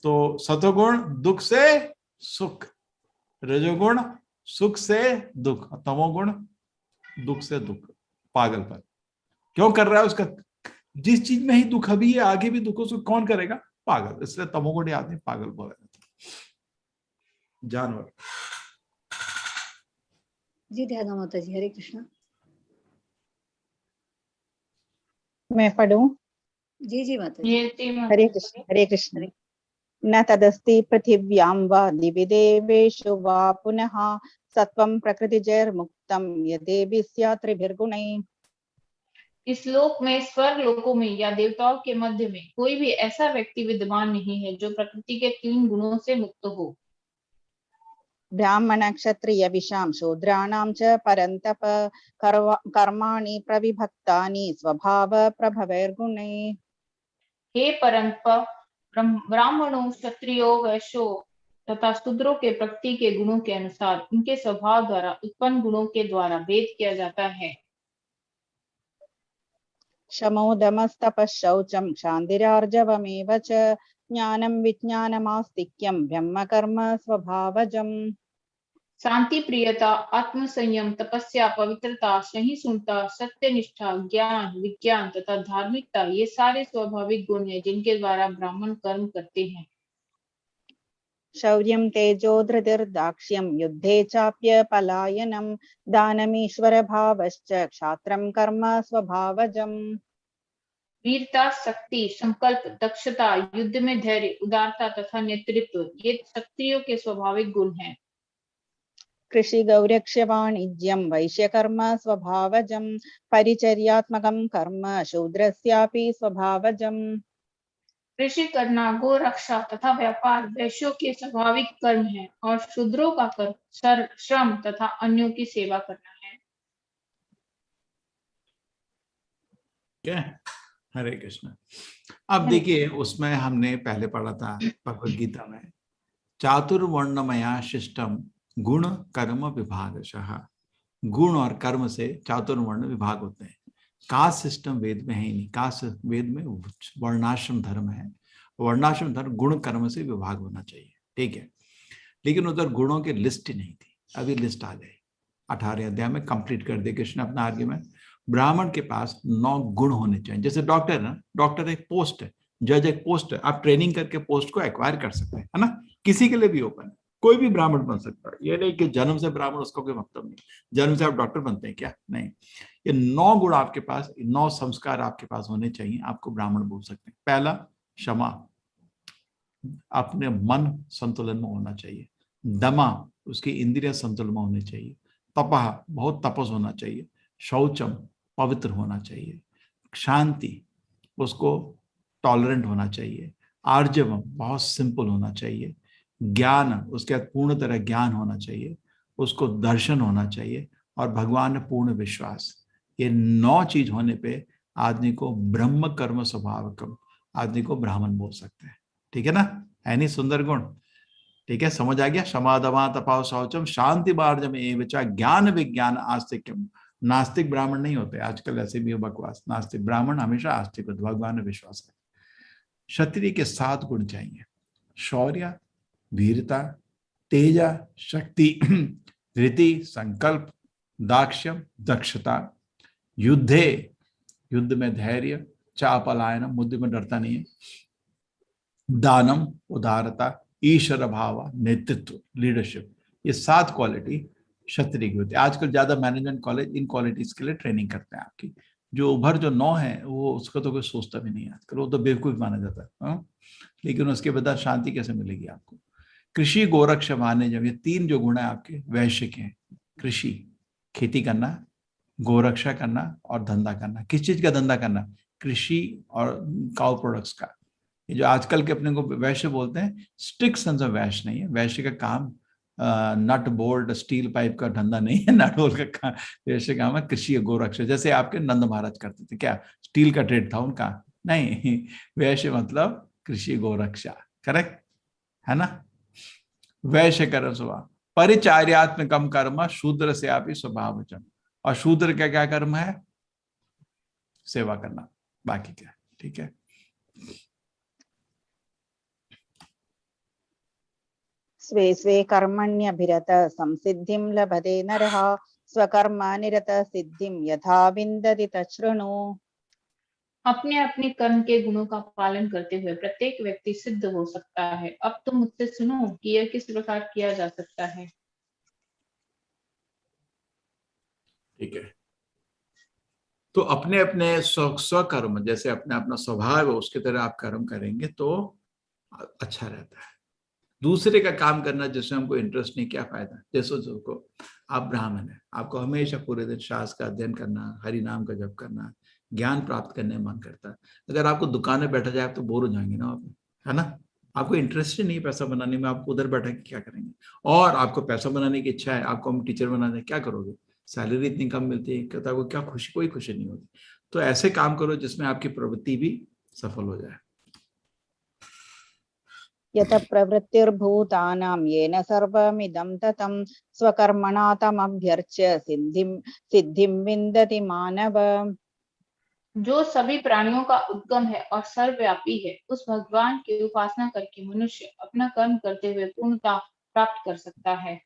Speaker 1: तो सत्वगुण दुख से सुख, रजोगुण सुख से दुख, तमोगुण दुख से दुख, पागलपन। क्यों कर रहा है उसका, जिस चीज में ही दुख अभी है, आगे भी दुख, उसको कौन करेगा, पागल। इसलिए तमोगुणी आदमी पागल बोला जाता है। जानवर
Speaker 4: जी ध्यान माता जी, हरे कृष्णा।
Speaker 7: मैं पढ़ूं?
Speaker 4: जी जी माता जी।
Speaker 6: नियति माता
Speaker 7: हरे
Speaker 6: जी।
Speaker 7: कृष्ण, हरे कृष्ण। न तदस्ति पृथिव्यां वा दिवि देवेषु वा पुनः सत्वं प्रकृतिजैर्मुक्तं यदेभिः स्यात् त्रिभिर्गुणैः।
Speaker 6: इस लोक में, स्वर्ग लोकों में या देवताओं के मध्य में कोई भी ऐसा व्यक्ति विद्यमान नहीं है जो प्रकृति के 3 गुणों से मुक्त हो।
Speaker 7: ब्राह्मण क्षत्रिय विशाम शूद्राणां च परन्तप कर्माणि प्रविभक्तानि स्वभाव प्रभवैर्गुणैः।
Speaker 6: हे परंतप, ब्राह्मणों, क्षत्रियों, वैश्यों तथा शूद्रों के प्रकृति के गुणों के अनुसार उनके स्वभाव द्वारा उत्पन्न गुणों के द्वारा भेद किया जाता है।
Speaker 7: शमो दमस्तपः शौचं क्षान्तिरार्जवमेव च ज्ञानं विज्ञानमास्तिक्यं ब्रह्मकर्म स्वभावजम्।
Speaker 6: शांति, प्रियता, आत्मसंयम, तपस्या, पवित्रता, सहिष्णुता, सत्यनिष्ठा, ज्ञान, विज्ञान तथा धार्मिकता ये सारे स्वाभाविक गुण हैं जिनके द्वारा ब्राह्मण कर्म करते हैं।
Speaker 7: शौर्यं तेजो धृतिर्दाक्ष्यं युद्धे चाप्य पलायनं दानमीश्वरभावश्च क्षात्रं कर्म स्वभावजम्।
Speaker 6: वीरता, शक्ति, संकल्प, दक्षता, युद्ध में धैर्य, उदारता तथा नेतृत्व ये क्षत्रियों के स्वाभाविक गुण हैं।
Speaker 7: कृषि गौरक्ष्य वाणिज्यं वैश्यकर्म स्वभावजं परिचर्यात्मकं कर्म शूद्रस्यापि स्वभावजम्।
Speaker 6: कृषि करना, गो रक्षा तथा व्यापार वैश्यों के स्वाभाविक कर्म है और शूद्रों का कर्म श्रम तथा अन्यों की सेवा करना है।
Speaker 1: क्या? हरे कृष्ण। अब देखिए, उसमें हमने पहले पढ़ा था भगवद गीता में, चातुर्वर्णमया शिष्टम गुण कर्म विभागशः। गुण और कर्म से चातुर्वर्ण विभाग होते हैं। कास्ट सिस्टम वेद में है ही नहीं। कास्ट वेद में वर्णाश्रम धर्म है। वर्णाश्रम धर्म गुण कर्म से विभाग होना चाहिए, ठीक है। लेकिन उधर गुणों की लिस्ट ही नहीं थी, अभी लिस्ट आ गई। 18वें अध्याय में कंप्लीट कर दे कृष्ण अपना आर्ग्यूमेंट। ब्राह्मण के पास 9 गुण होने चाहिए। जैसे डॉक्टर है ना, डॉक्टर एक पोस्ट है, जज एक पोस्ट है। आप ट्रेनिंग करके पोस्ट को एक्वायर कर सकते हैं, है ना। किसी के लिए भी ओपन है, कोई भी ब्राह्मण बन सकता है। ये नहीं कि जन्म से ब्राह्मण, उसका कोई मतलब नहीं। जन्म से आप डॉक्टर बनते हैं क्या? नहीं। ये 9 गुण आपके पास, 9 संस्कार आपके पास होने चाहिए, आपको ब्राह्मण बोल सकते हैं। पहला, क्षमा, अपने मन संतुलन में होना चाहिए। दमा, उसकी इंद्रिय संतुलन में होनी चाहिए। तपह, बहुत तपस होना चाहिए। शौचम, पवित्र होना चाहिए। शांति, उसको टॉलरेंट होना चाहिए। आर्जवम, बहुत सिंपल होना चाहिए। ज्ञान, उसके बाद पूर्ण तरह ज्ञान होना चाहिए। उसको दर्शन होना चाहिए और भगवान में पूर्ण विश्वास। ये 9 चीज होने पे आदमी को ब्रह्म कर्म स्वभावकम, आदमी को ब्राह्मण बोल सकते हैं, ठीक है ना। है नहीं सुंदर गुण? ठीक है, समझ आ गया। क्षमा, दमा, तपाव, शौचम, शांति, बार्जम एवच ज्ञान विज्ञान आस्तिक्यम। नास्तिक ब्राह्मण नहीं होते आजकल, ऐसे भी बकवास। नास्तिक ब्राह्मण हमेशा आस्तिक होते, भगवान में विश्वास है। क्षत्रिय के 7 गुण चाहिए। शौर्य, वीरता, तेजा, शक्ति, धृति, संकल्प, दाक्ष्यम, दक्षता, युद्धे, युद्ध में धैर्य, चापलायनम, मुद्दे में डरता नहीं है, दानम, उदारता, ईश्वर भाव, नेतृत्व, लीडरशिप। ये 7 क्वालिटी क्षत्रिय की होती है। आजकल ज्यादा मैनेजमेंट कॉलेज इन क्वालिटीज के लिए ट्रेनिंग करते हैं आपकी। जो उभर जो 9 है वो, उसका तो कोई सोचता भी नहीं है आजकल, वो तो बेवकूफ माना जाता है। लेकिन उसके बाद शांति कैसे मिलेगी आपको? कृषि, गोरक्ष, माने, जब ये 3 जो गुण है आपके वैश्य के हैं। कृषि, खेती करना, गोरक्षा करना और धंधा करना। किस चीज का धंधा करना? कृषि और काउ प्रोडक्ट्स का। ये जो आजकल के अपने को वैश्य बोलते हैं, स्ट्रिक्ट सेंस ऑफ वैश्य नहीं है। वैश्य का काम नट बोल्ट स्टील पाइप का धंधा नहीं है। नट बोल्ट का काम, वैश्य काम है कृषि, गोरक्षा। जैसे आपके नंद महाराज करते थे, क्या स्टील का ट्रेड था उनका? नहीं, वैश्य मतलब कृषि गोरक्षा, करेक्ट है ना। वैश्य कर्म स्वभाव। परिचार्यात्मकम कर्म शूद्र से आप स्वभावजम। और शूद्र का क्या कर्म है? सेवा करना, बाकी क्या, ठीक है।
Speaker 7: स्वे स्वे कर्मण्यभिरत संसिद्धिं लभते नरः स्वकर्म निरत सिद्धिं यथा विन्दति तच्छृणु।
Speaker 6: अपने अपने कर्म के गुणों का पालन करते हुए प्रत्येक व्यक्ति सिद्ध हो सकता है। अब तुम मुझसे सुनो कि यह किस प्रकार किया जा सकता है।
Speaker 1: ठीक है, तो अपने अपने स्वकर्म, जैसे अपना अपना स्वभाव है उसकी तरह आप कर्म करेंगे तो अच्छा रहता है। दूसरे का काम करना जिसमें हमको इंटरेस्ट नहीं, क्या फायदा। जैसे को आप ब्राह्मण है, आपको हमेशा पूरे दिन शास्त्र का अध्ययन करना, हरि नाम का जप करना, ज्ञान प्राप्त करने में मन करता है। अगर आपको दुकान में बैठा जाए तो बोर हो जाएंगे ना आप, है ना। आपको इंटरेस्ट ही नहीं पैसा बनाने में, आपको उधर बैठा के क्या करेंगे। और आपको पैसा बनाने की इच्छा है, आपको हम टीचर बना दें, क्या करोगे। सैलरी इतनी कम मिलती है, कहता है क्या खुशी, कोई खुशी नहीं होती। तो ऐसे काम करो जिसमें आपकी प्रवृत्ति भी सफल हो जाए।
Speaker 7: यत प्रवृत्तिर्भूतानां येन सर्वमिदं ततं स्वकर्मणा तमभ्यर्च्य सिद्धिं विन्दति मानव।
Speaker 6: जो सभी प्राणियों का उद्गम है और सर्वव्यापी है, उस भगवान की उपासना करके मनुष्य अपना कर्म करते हुए पूर्णता प्राप्त कर सकता है।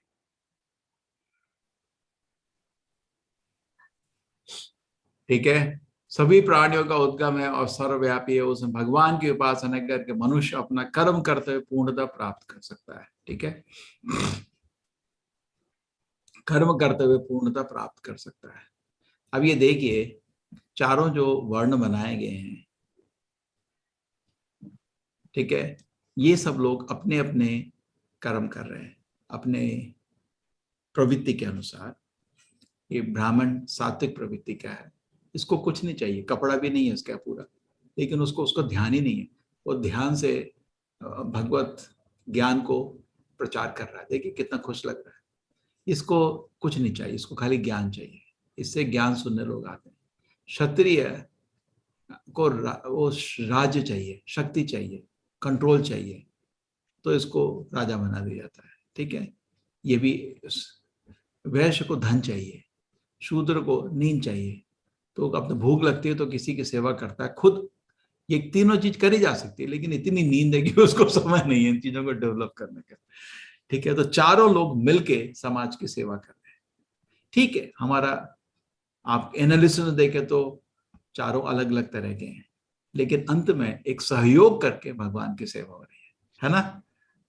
Speaker 1: ठीक है, सभी प्राणियों का उद्गम है और सर्वव्यापी है, उसमें भगवान की उपासना करके मनुष्य अपना कर्म करते हुए पूर्णता प्राप्त कर सकता है। ठीक है, कर्म करते हुए पूर्णता प्राप्त कर सकता है। अब ये देखिए, चारों जो वर्ण बनाए गए हैं, ठीक है, ये सब लोग अपने अपने कर्म कर रहे हैं अपने प्रवृत्ति के अनुसार। ये ब्राह्मण सात्विक प्रवृत्ति का है, इसको कुछ नहीं चाहिए, कपड़ा भी नहीं है इसका पूरा, लेकिन उसको ध्यान ही नहीं है। वो ध्यान से भगवत ज्ञान को प्रचार कर रहा है। देखिए कितना खुश लग रहा है। इसको कुछ नहीं चाहिए, इसको खाली ज्ञान चाहिए, इससे ज्ञान सुनने लोग आते हैं। क्षत्रिय को वो राज्य चाहिए, शक्ति चाहिए, कंट्रोल चाहिए, तो इसको राजा बना दिया जाता है। ठीक है, ये भी। वैश्य को धन चाहिए, शूद्र को नींद चाहिए, तो अपने भूख लगती है तो किसी की सेवा करता है। खुद ये तीनों चीज करी जा सकती है, लेकिन इतनी नींद है कि उसको समय नहीं है इन चीजों को डेवलप करने का। ठीक है, तो चारों लोग मिलके समाज की सेवा कर रहे हैं। ठीक है, हमारा आप एनालिसिस देखें तो चारों अलग अलग तरह के हैं, लेकिन अंत में एक सहयोग करके भगवान की सेवा हो रही है ना।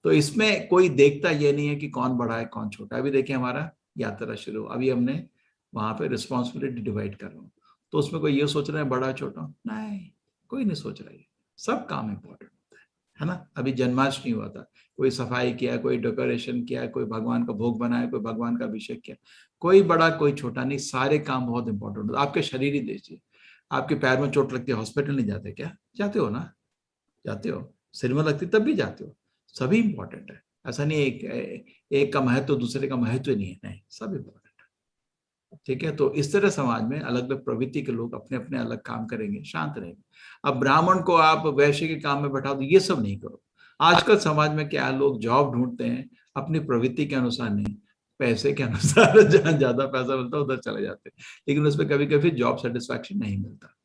Speaker 1: तो इसमें कोई देखता ये नहीं है कि कौन बड़ा है कौन छोटा। अभी देखिए हमारा यात्रा शुरू, अभी हमने वहां पे रिस्पॉन्सिबिलिटी डिवाइड कर रहा हूँ, तो उसमें कोई ये सोच रहा है बड़ा छोटा, नहीं, कोई नहीं सोच रहा है। सब काम इंपॉर्टेंट होता है ना। अभी जन्माष्टमी हुआ था, कोई सफाई किया, कोई डेकोरेशन किया, कोई भगवान का भोग बनाया, कोई भगवान का अभिषेक किया। कोई बड़ा कोई छोटा नहीं, सारे काम बहुत इंपॉर्टेंट होते हैं। आपके शरीर ही देखिए, आपके पैर में चोट लगती है, हॉस्पिटल नहीं जाते क्या? जाते हो ना, जाते हो। सिर में लगती तब भी जाते हो। सभी इंपॉर्टेंट है, ऐसा नहीं एक का महत्व दूसरे का महत्व नहीं है, नहीं, सब इंपॉर्टेंट है। ठीक है, तो इस तरह समाज में अलग अलग प्रवृत्ति के लोग अपने अपने अलग काम करेंगे, शांत रहेंगे। अब ब्राह्मण को आप वैश्य के काम में बैठा दो, ये सब नहीं करो। आजकल समाज में क्या, लोग जॉब ढूंढते हैं अपनी प्रवृत्ति के अनुसार नहीं, पैसे के अनुसार। जहां ज्यादा पैसा मिलता है उधर चले जाते हैं, लेकिन उसमें कभी कभी जॉब सेटिस्फैक्शन नहीं मिलता।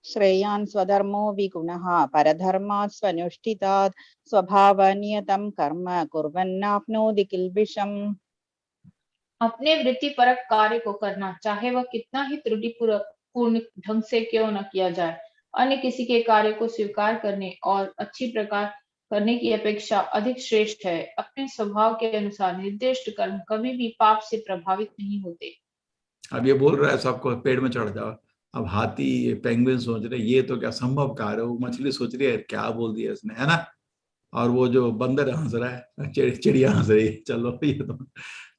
Speaker 7: श्रेयान् स्वधर्मो विगुणः परधर्मात् स्वनुष्ठितात् स्वभावनियतं कर्म कुर्वन्नाप्नोति किल्बिषम्।
Speaker 6: अपने वृत्ति परक कार्य को करना, चाहे वह कितना ही त्रुटिपूर्ण ढंग से क्यों न किया जाए, अन्य किसी के कार्य को स्वीकार करने और अच्छी प्रकार करने की अपेक्षा अधिक श्रेष्ठ है। अपने स्वभाव के अनुसार निर्दिष्ट कर्म कभी भी पाप से प्रभावित नहीं होते।
Speaker 1: अब ये बोल रहा है सबको पेड़ में चढ़ जाओ। अब हाथी पेंगुइन सोच रहे ये तो क्या संभव कार्य है, वो मछली सोच रही है क्या बोल दिया इसने, है ना। और वो जो बंदर हंस रहा है, चिड़िया हंस रही है, चलो ये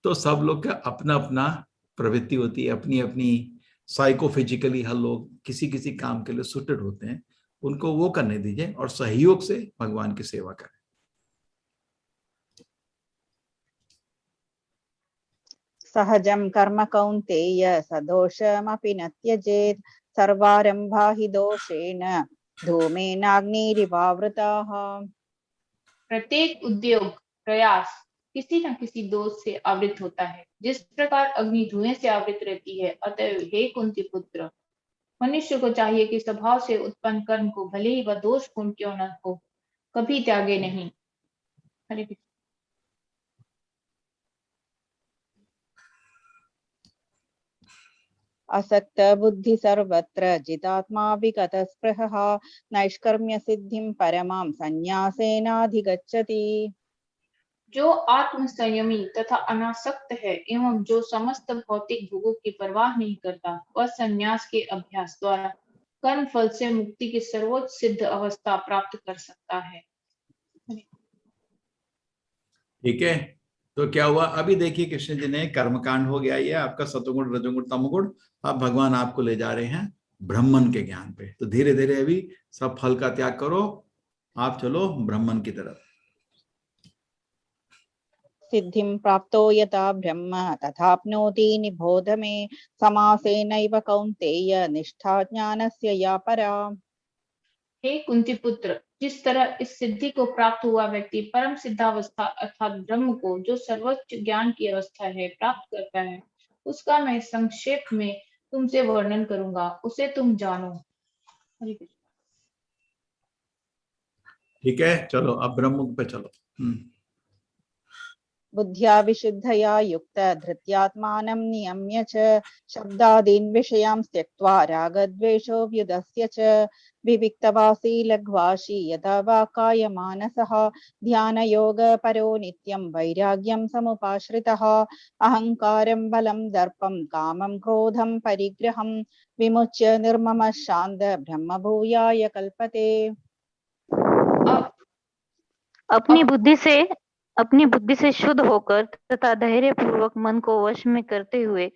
Speaker 1: तो सब लोग का अपना अपना प्रवृत्ति होती है, अपनी अपनी साइकोफिजिकली हर लोग किसी किसी काम के लिए सुटेड होते हैं, उनको वो करने दीजिए और सहयोग से भगवान की सेवा करें।
Speaker 7: सहजं कर्म कौन्तेय सदोषमपि न त्यजेत् सर्वारम्भा हि दोषेण धूमेनाग्निरिवावृताः।
Speaker 6: प्रत्येक उद्योग प्रयास किसी न किसी दोष से आवृत होता है, जिस प्रकार अग्नि धुएं से आवृत रहती है। अतः हे कुंती पुत्र, मनुष्य को चाहिए कि स्वभाव से उत्पन्न कर्म को भले ही वह दोषपूर्ण क्यों न हो, कभी त्यागे नहीं। हरे कृष्ण।
Speaker 7: असक्त बुद्धि सर्वत्र जितात्मा विगत स्पृहः नैष्कर्म्य सिद्धिं परमां संन्यासेनाधिगच्छति।
Speaker 6: जो आत्म संयमी तथा अनासक्त है एवं जो समस्त भौतिक भोगों की परवाह नहीं करता, वह संन्यास के अभ्यास द्वारा कर्म फल से मुक्ति की सर्वोच्च सिद्ध अवस्था प्राप्त कर सकता है।
Speaker 1: ठीक है, तो क्या हुआ अभी देखिए, कृष्ण जी ने कर्मकांड हो गया, ये आपका सतोगुण रजोगुण तमोगुण। अब भगवान आपको ले जा रहे हैं ब्रह्मन के ज्ञान पे। तो धीरे धीरे अभी सब फल का त्याग करो, आप चलो ब्रह्मन की तरफ।
Speaker 7: सिद्धिं प्राप्तो यथा ब्रह्म तथाप्नोति निबोध मे, समासेनैव कौन्तेय निष्ठा ज्ञानस्य या परा।
Speaker 6: हे कुंती पुत्र, जिस तरह इस सिद्धि को प्राप्त हुआ व्यक्ति परम सिद्धावस्था अर्थात ब्रह्म को, जो सर्वोच्च ज्ञान की अवस्था है, प्राप्त करता है, उसका मैं संक्षेप में तुमसे वर्णन करूंगा, उसे तुम जानो। हरे कृष्ण।
Speaker 1: ठीक है, चलो अब ब्रह्म पे चलो।
Speaker 7: बुद्ध्या विशुद्धया युक्त धृत्यात्मानं नियम्य च, शब्दादीन् विषयान् त्यक्त्वा रागद्वेषो व्युदस्य च, विविक्तवासी लघ्वाशी यथा वा कायमानसः, ध्यानयोग परो नित्यं वैराग्यं समुपाश्रितः, अहंकारं बलं दर्पं कामं क्रोधं परिग्रहं, विमुच्य निर्ममः शान्त ब्रह्मभूयाय कल्पते।
Speaker 3: अपनी बुद्धि से शुद्ध होकर तथा धैर्य पूर्वक मन को वश में करते हुए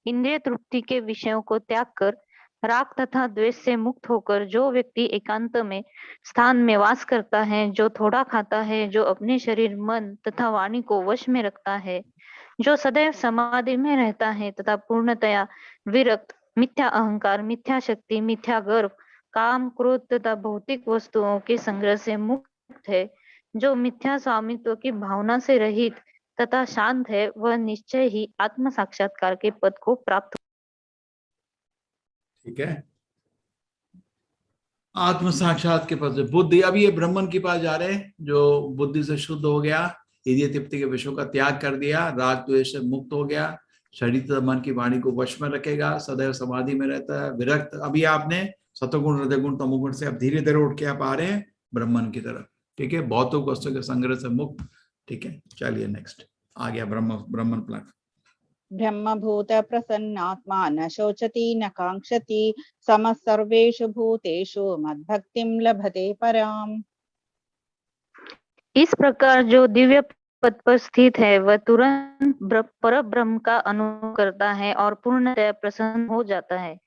Speaker 3: इंद्रिय तृप्ति के विषयों को त्याग कर राग तथा द्वेष से मुक्त होकर जो व्यक्ति एकांत में स्थान में वास करता है, जो थोड़ा खाता है, जो अपने शरीर मन तथा वाणी को वश में रखता है, जो सदैव समाधि में रहता है तथा पूर्णतया विरक्त, मिथ्या अहंकार, मिथ्या शक्ति, मिथ्या गर्व, काम, क्रोध तथा भौतिक वस्तुओं के संग्रह से मुक्त है, जो मिथ्या स्वामित्व की भावना से रहित तथा शांत है, वह निश्चय ही आत्म साक्षात्कार के पद को प्राप्त।
Speaker 1: ठीक है, आत्म साक्षात के पद से बुद्धि। अब ये ब्रह्मन के पास जा रहे हैं, जो बुद्धि से शुद्ध हो गया, इंद्रिय तृप्ति के विषयों का त्याग कर दिया, राग द्वेष से मुक्त हो गया, शरीर तथा मन की वाणी को वश में रखेगा, सदैव समाधि में रहता है, विरक्त। अभी आपने सतोगुण रजोगुण तमोगुण से अब धीरे धीरे उठ के आप आ रहे हैं ब्रह्मन की तरफ। ठीक है, भौतिक वस्तु के संग्रह से मुक्त। ठीक है, चलिए नेक्स्ट आ गया ब्रह्मन प्लाट।
Speaker 7: ब्रह्मभूत प्रसन्नात्मा न शोचति न कांक्षति, समः सर्वेषु भूतेषु मद्भक्तिं लभते पराम्।
Speaker 3: इस प्रकार जो दिव्य पद पर स्थित है, वह तुरंत पर ब्रह्म का अनुभव करता है और पूर्णतः प्रसन्न हो जाता है।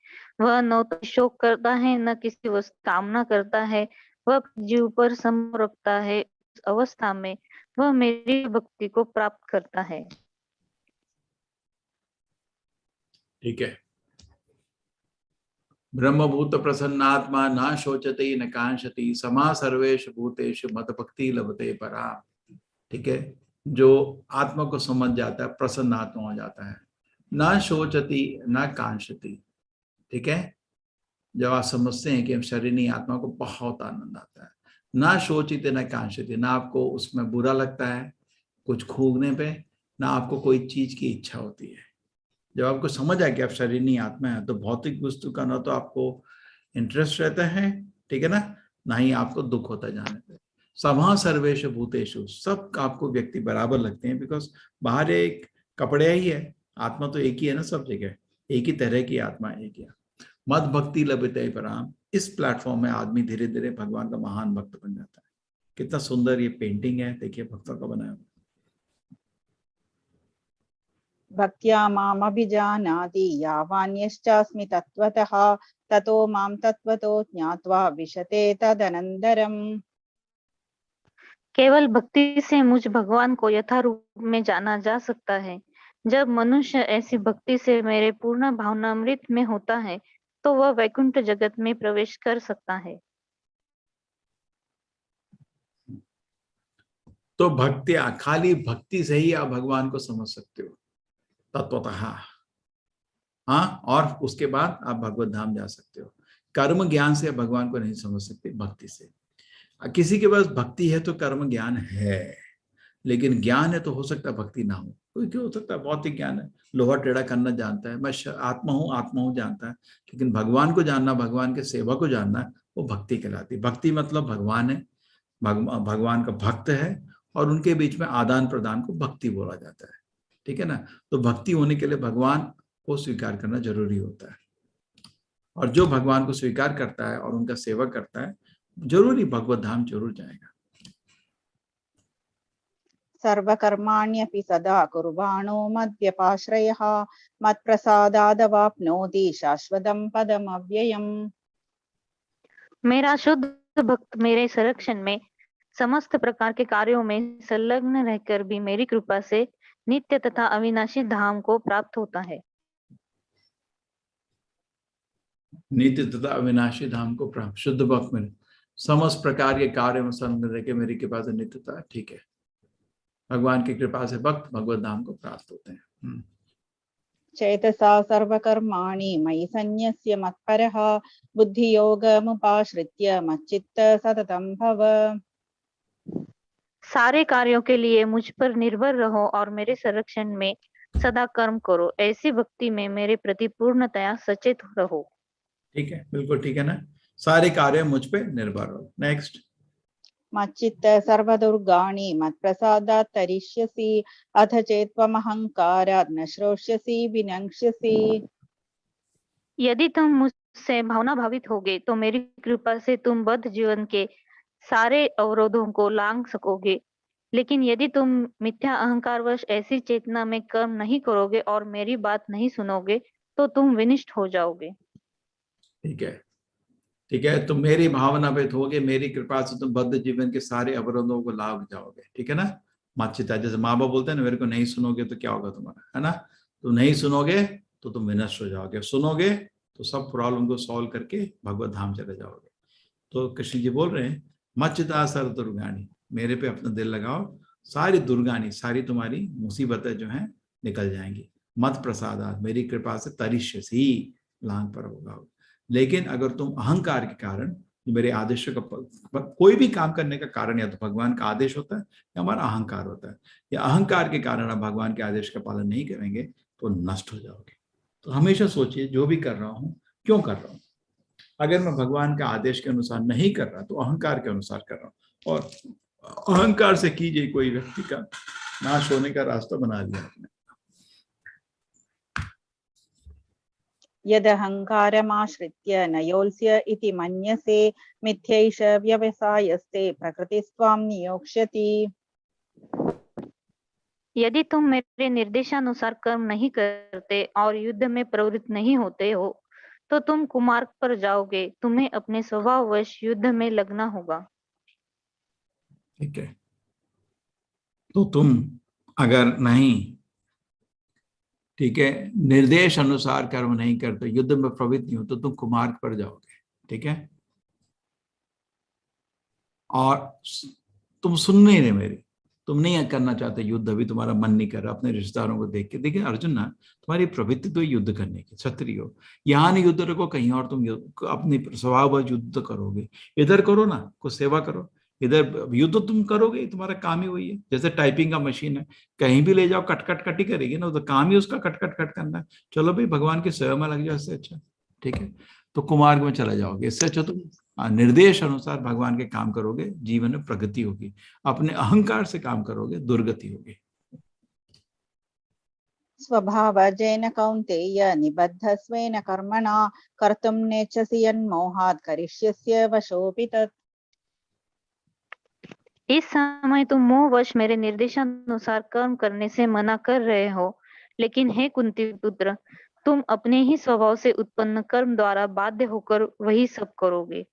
Speaker 3: वह न तो शोक करता है, न किसी वस्तु कामना करता है, वह जीव पर संयम रखता है। इस अवस्था में वह मेरी भक्ति को प्राप्त करता है।
Speaker 1: ठीक है, ब्रह्मभूत प्रसन्नात्मा न शोचते न कांक्षति, समा सर्वेषु भूतेषु मद भक्ति लभते पराम्। ठीक है, जो आत्मा को समझ जाता है, प्रसन्न आत्मा हो जाता है, न शोचति न कांक्षति। ठीक है, जब आप समझते हैं कि हम शरीर नहीं आत्मा को बहुत आनंद आता है, ना शोचित न कांक्षति, ना आपको उसमें बुरा लगता है कुछ खूबने पे, ना आपको कोई चीज की इच्छा होती है। जब आपको समझ आए कि आप शरीर नहीं आत्मा है, तो भौतिक वस्तु का ना तो आपको इंटरेस्ट रहता है, ठीक है ना ही आपको दुख होता जाने पे। समा सर्वेषु भूतेषु, सब आपको व्यक्ति बराबर लगते हैं, बिकॉज बाहर एक कपड़े ही है, आत्मा तो एक ही है ना, सब जगह एक ही तरह की आत्मा, एक ही। मद भक्ति लभते पराम, इस प्लेटफॉर्म में आदमी धीरे धीरे भगवान का महान भक्त बन जाता है। कितना सुंदर ये पेंटिंग है, देखिए भक्तों का बनाया।
Speaker 7: भक्त्या मामभिजानाति यावान्यश्चास्मि तत्त्वतः, ततो मां तत्त्वतो ज्ञात्वा विशते तदनन्तरम्।
Speaker 3: केवल भक्ति से मुझ भगवान को यथारूप में जाना जा सकता है। जब मनुष्य ऐसी भक्ति से मेरे पूर्ण भावनामृत में होता है, तो वह वैकुंठ जगत में प्रवेश कर सकता है।
Speaker 1: तो भक्तिया, खाली भक्ति से ही आप भगवान को समझ सकते हो तत्वतः। हाँ, और उसके बाद आप भगवत धाम जा सकते हो। कर्म ज्ञान से भगवान को नहीं समझ सकते, भक्ति से। किसी के पास भक्ति है तो कर्म ज्ञान है, लेकिन ज्ञान है तो हो सकता है भक्ति ना हो। कोई क्यों हो सकता है भौतिक ज्ञान है, लोहा टेढ़ा करना जानता है, मैं आत्मा हूँ जानता है, लेकिन भगवान को जानना, भगवान के सेवा को जानना, वो भक्ति कहलाती है। भक्ति मतलब भगवान है, भगवान का भक्त है, और उनके बीच में आदान प्रदान को भक्ति बोला जाता है, ठीक है ना। तो भक्ति होने के लिए भगवान को स्वीकार करना जरूरी होता है, और जो भगवान को स्वीकार करता है और उनका सेवा करता है जरूरी भगवत धाम जरूर जाएगा।
Speaker 7: सर्वकर्माण्यपि सदा कुर्वाणो मद्व्यपाश्रयः मत्प्रसादादवाप्नोति शाश्वतं पदमव्ययम्।
Speaker 3: मेरा शुद्ध भक्त मेरे संरक्षण में समस्त प्रकार के कार्यों में संलग्न रहकर भी मेरी कृपा से नित्य तथा अविनाशी धाम को प्राप्त होता है।
Speaker 1: नित्य तथा अविनाशी धाम को प्राप्त, शुद्ध भक्त में समस्त प्रकार के कार्य में संलग्न रहकर मेरी कृपा से नित्यता, ठीक है। भगवान की कृपा से भक्त भगवत धाम को प्राप्त होते हैं।
Speaker 7: चेतसा सर्वकर्माणि मयि सन्न्यस्य मत्परः बुद्धियोगमुपाश्रित्य मच्चित्त सततं भव।
Speaker 3: सारे कार्यों के लिए मुझ पर निर्भर रहो और मेरे संरक्षण में सदा कर्म करो। ऐसी भक्ति में मेरे प्रति पूर्णतया सचेत रहो।
Speaker 1: ठीक है, बिल्कुल ठीक है ना। सारे कार्य मुझ पे निर्भर हो। नेक्स्ट।
Speaker 7: मच्चित्त सर्वदुर्गाणि मत्प्रसादात् तरिष्यसि अथ चेत्त्वमहङ्कारात् न श्रोष्यसि विनङ्क्ष्यसि।
Speaker 3: यदि तुम मुझसे भावना भावित होगे तो मेरी कृपा से तुम बद्ध जीवन के सारे अवरोधों को लांघ सकोगे, लेकिन यदि तुम मिथ्या अहंकारवश ऐसी चेतना में कर्म नहीं करोगे और मेरी बात नहीं सुनोगे तो तुम विनिष्ट हो जाओगे।
Speaker 1: ठीक है, ठीक है। तुम मेरी भावना पे होगे, मेरी कृपा से तुम बद्ध जीवन के सारे अवरोधों को लाभ जाओगे, ठीक है ना। माचिता, जैसे माँ बाप बोलते हैं ना, मेरे को नहीं सुनोगे तो क्या होगा तुम्हारा, है ना। तुम नहीं सुनोगे तो तुम विनष्ट हो जाओगे, सुनोगे तो सब प्रॉब्लम को सॉल्व करके भगवत धाम चले जाओगे। तो कृष्ण जी बोल रहे हैं मच्चिता सर्व दुर्गानी, मेरे पे अपना दिल लगाओ, सारी दुर्गानी, सारी तुम्हारी मुसीबतें जो हैं निकल जाएंगी। मत प्रसादात, मेरी कृपा से तरिष्यसि, लांग पर होगा। लेकिन अगर तुम अहंकार के कारण मेरे आदेशों का, कोई भी काम करने का कारण या तो भगवान का आदेश होता है या हमारा अहंकार होता है, या अहंकार के कारण आप भगवान के आदेश का पालन नहीं करेंगे तो नष्ट हो जाओगे। तो हमेशा सोचिए जो भी कर रहा हूँ क्यों कर रहा हूँ। अगर मैं भगवान का आदेश के अनुसार नहीं कर रहा तो अहंकार के अनुसार कर रहा हूँ, और अहंकार से कीजिए कोई व्यक्ति का नाश होने का रास्ता बना लिया आपने।
Speaker 7: यदहङ्कारमाश्रित्य न योत्स्य इति मन्यसे मिथ्यैष व्यवसायस्ते प्रकृतिस्त्वां नियोक्ष्यति।
Speaker 3: यदि तुम मेरे निर्देशानुसार कर्म नहीं करते और युद्ध में प्रवृत्त नहीं होते हो तो तुम कुमार्ग पर जाओगे, तुम्हें अपने स्वभाववश युद्ध में लगना होगा।
Speaker 1: ठीक है, तो तुम अगर नहीं, ठीक है, निर्देश अनुसार कर्म नहीं करते, युद्ध में प्रवृत्त नहीं हो तो तुम कुमार्ग पर जाओगे, ठीक है। और तुम सुन नहीं रहे मेरे, तुम नहीं करना चाहते युद्ध, अभी तुम्हारा मन नहीं कर रहा अपने रिश्तेदारों को देख के। देखिए अर्जुन ना, तुम्हारी प्रवृत्ति तो युद्ध करने की, क्षत्रिय हो, यहाँ नहीं युद्ध रखो कहीं और, तुम अपनी स्वभाव युद्ध करोगे। इधर करो ना, कुछ सेवा करो, इधर युद्ध तुम करोगे, तुम्हारा काम ही वही है। जैसे टाइपिंग का मशीन है, कहीं भी ले जाओ कट कट कट ही करेगी ना, तो काम ही उसका कट कट कट करना है। चलो भाई भगवान की सेवा में लग जाओ, इससे अच्छा, ठीक है। तो कुमार्ग में चला जाओगे, इससे अच्छा तुम निर्देश अनुसार भगवान के काम करोगे, जीवन में प्रगति होगी। अपने अहंकार से काम करोगे, दुर्गति होगी।
Speaker 7: स्वभावजेन कौन्तेय निबद्धस्वेन कर्मणा कर्तुं नेच्छसि यन्मोहात् करिष्यस्य वशोऽपि तत्।
Speaker 3: इस समय तुम मोहवश मेरे निर्देशानुसार कर्म करने से मना कर रहे हो, लेकिन हे कुंती पुत्र, तुम अपने ही स्वभाव से उत्पन्न कर्म द्वारा बाध्य होकर वही सब करोगे।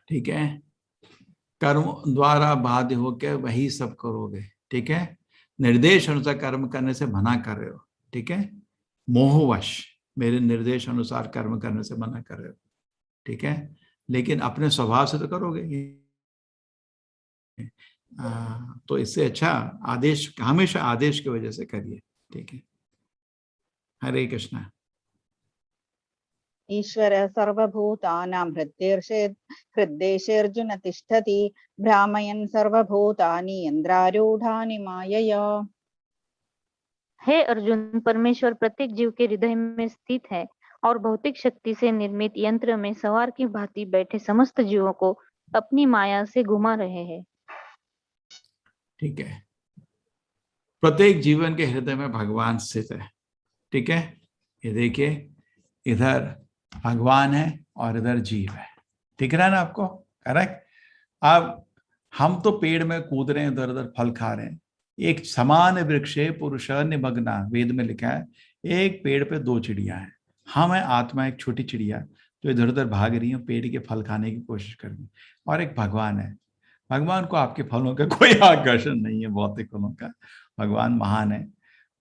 Speaker 1: ठीक है, कर्म द्वारा बाध्य होकर वही सब करोगे, ठीक है। निर्देश अनुसार कर्म करने से मना कर रहे हो, ठीक है। मोहवश मेरे निर्देश अनुसार कर्म करने से मना कर रहे हो, ठीक है, लेकिन अपने स्वभाव से तो करोगे। तो इससे अच्छा आदेश, हमेशा आदेश की वजह से करिए, ठीक है। हरे कृष्णा।
Speaker 7: ईश्वर सर्वभूतानां हृद्देशेऽर्जुन तिष्ठति भ्रामयन् सर्वभूतानि यन्त्रारूढानि मायया।
Speaker 3: हे अर्जुन, परमेश्वर प्रत्येक जीव के हृदय में स्थित है और भौतिक शक्ति से निर्मित यंत्र में सवार की भांति बैठे समस्त जीवों को अपनी माया से घुमा रहे हैं।
Speaker 1: ठीक है, प्रत्येक जीवन के हृदय में भगवान स्थित है। ठीक है, ये देखिए, इधर भगवान है और इधर जीव है। ठीक है ना आपको? करेक्ट। अब हम तो पेड़ में कूद रहे हैं, इधर उधर फल खा रहे हैं। एक समान वृक्षे पुरुष निमग्ना, वेद में लिखा है, एक पेड़ पे दो चिड़िया हैं। हम है आत्मा, एक छोटी चिड़िया जो इधर उधर भाग रही है, पेड़ के फल खाने की कोशिश कर रही है, और एक भगवान है। भगवान को आपके फलों का कोई आकर्षण नहीं है, भौतिक फलों का। भगवान महान है,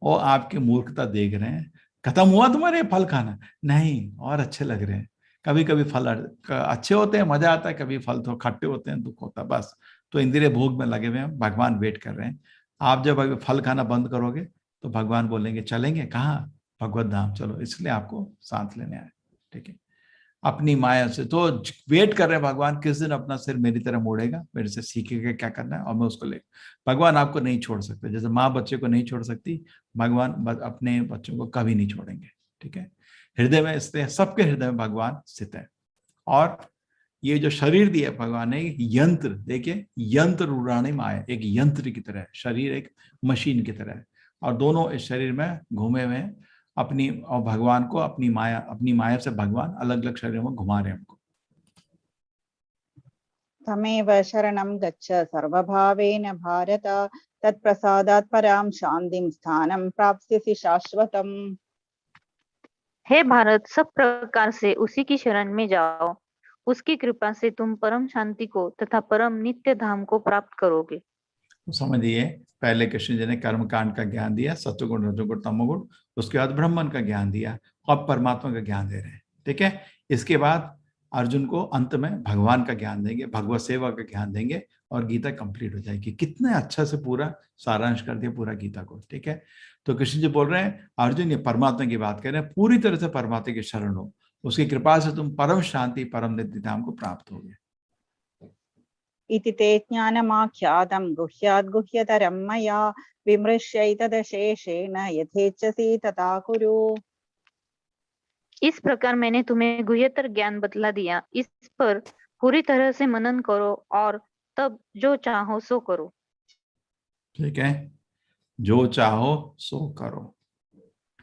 Speaker 1: वो आपकी मूर्खता देख रहे हैं। खत्म हुआ तुम्हारे फल खाना? नहीं, और अच्छे लग रहे हैं। कभी कभी फल अच्छे होते हैं, मजा आता है, कभी फल तो खट्टे होते हैं, दुख होता है, बस। तो इंद्रिय भोग में लगे हुए हैं, भगवान वेट कर रहे हैं। आप जब अभी फल खाना बंद करोगे तो भगवान बोलेंगे चलेंगे कहाँ? भगवत धाम चलो, इसलिए आपको सांस लेने आए। ठीक है, अपनी माया से तो वेट कर रहे हैं भगवान, किस दिन अपना सिर मेरी तरह मोड़ेगा, मेरे से सीखेगा क्या करना है, और मैं उसको ले। भगवान आपको नहीं छोड़ सकते, जैसे माँ बच्चे को नहीं छोड़ सकती, भगवान अपने बच्चों को कभी नहीं छोड़ेंगे। ठीक है, हृदय में, इसलिए सबके हृदय में भगवान स्थित है। और ये जो शरीर दिया भगवान ने, एक यंत्र, देखिए, यंत्र उड़ाने में आया, एक यंत्र की तरह, शरीर एक मशीन की तरह है, और दोनों इस शरीर में घूमे हुए अपनी, और भगवान को अपनी माया से भगवान अलग अलग शरीरों में घुमा रहे हैं हमको।
Speaker 7: तमेव शरणं गच्छ सर्वभावेन भारत, तत्प्रसादात् परां शान्तिं स्थानं प्राप्स्यसि शाश्वतम्।
Speaker 3: हे भारत, सब प्रकार से उसी की शरण में जाओ, उसकी कृपा से तुम परम शांति को तथा परम नित्य धाम को प्राप्त करोगे।
Speaker 1: तो समझिए, पहले कृष्ण जी ने कर्म कांड का ज्ञान दिया, सत्वगुण रजोगुण तमोगुण, उसके बाद ब्रह्मन का ज्ञान दिया, अब परमात्मा का ज्ञान दे रहे हैं। ठीक है, इसके बाद अर्जुन को अंत में भगवान का ज्ञान देंगे, भगवत सेवा का ज्ञान देंगे, और गीता कंप्लीट हो जाएगी। कितने अच्छा से पूरा सारांश कर दिया पूरा गीता को। ठीक है, तो कृष्ण जी बोल रहे हैं, अर्जुन ये परमात्मा की बात कर रहे हैं, पूरी तरह से परमात्मा की शरण हो, उसकी कृपा से तुम परम शांति परम नित्य धाम को प्राप्त होगे।
Speaker 7: इति ते ज्ञानमाख्यातं गुह्याद् गुह्यतरं मया, विमृश्यैतदशेषेण यथेच्छसि तथा कुरु।
Speaker 3: इस प्रकार मैंने तुम्हें गुह्यतर ज्ञान बतला दिया, इस पर पूरी तरह से मनन करो और तब जो चाहो सो करो।
Speaker 1: ठीक है, जो चाहो सो करो,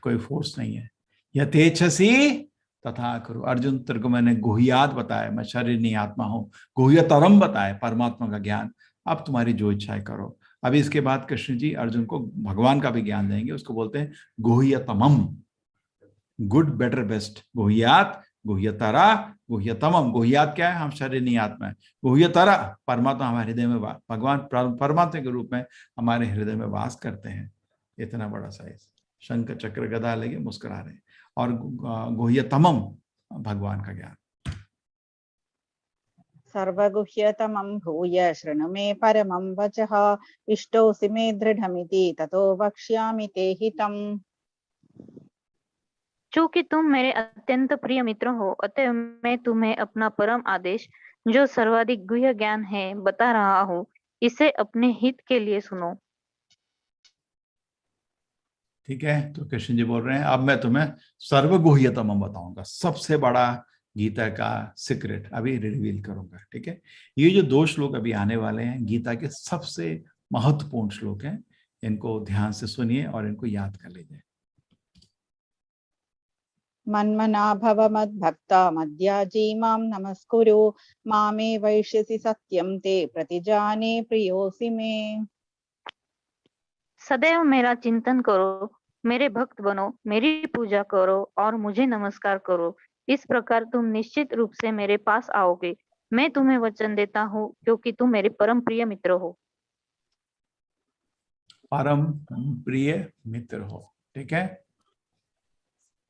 Speaker 1: कोई फोर्स नहीं है। यथेच्छसि तथा करो। अर्जुन तेरे को मैंने गुह्यात बताया, मैं शरीर नहीं आत्मा हूं, गुह्यतरम बताया, परमात्मा का ज्ञान। अब तुम्हारी जो इच्छा है करो। अभी इसके बाद कृष्ण जी अर्जुन को भगवान का भी ज्ञान देंगे, उसको बोलते हैं गुह्यतमम, गुड बेटर बेस्ट। गुह्यात, गुह्यतरा, गुह्यतमम। गुह्यात क्या है? हम शरीर नहीं आत्मा है। गुह्यतरा, परमात्मा हमारे हृदय में, भगवान परमात्मा के रूप में हमारे हृदय में वास करते हैं। इतना बड़ा साइज, शंख चक्र गदा लेके मुस्कुरा रहे हैं। और गुह्यतमम, भगवान का ज्ञान।
Speaker 7: सर्वगुह्यतमं भूय शृणु मे परमं वचः, इष्टोऽसि मे दृढमिति ततो वक्ष्यामि ते हितम्।
Speaker 3: चूंकि तुम मेरे अत्यंत प्रिय मित्र हो, अतः मैं तुम्हें अपना परम आदेश, जो सर्वाधिक गुह्य ज्ञान है, बता रहा हूँ। इसे अपने हित के लिए सुनो।
Speaker 1: ठीक है, तो कृष्ण जी बोल रहे हैं, अब मैं तुम्हें सर्वगुह्यतम बताऊंगा, सबसे बड़ा गीता का सीक्रेट अभी रिवील करूंगा। ठीक है, ये जो 2 श्लोक अभी आने वाले हैं, गीता के सबसे महत्वपूर्ण श्लोक हैं। इनको ध्यान से सुनिए और इनको याद कर लीजिए।
Speaker 7: मन्मना भव मद्भक्ता मद्याजी मां नमस्कुरु, मामे वैश्यसि सत्यं ते प्रतिजाने प्रियोऽसि मे।
Speaker 3: सदैव मेरा चिंतन करो, मेरे भक्त बनो, मेरी पूजा करो और मुझे नमस्कार करो। इस प्रकार तुम निश्चित रूप से मेरे पास आओगे। मैं तुम्हें वचन देता हूँ, क्योंकि तुम मेरे परम प्रिय मित्र हो।
Speaker 1: परम प्रिय मित्र हो। ठीक है,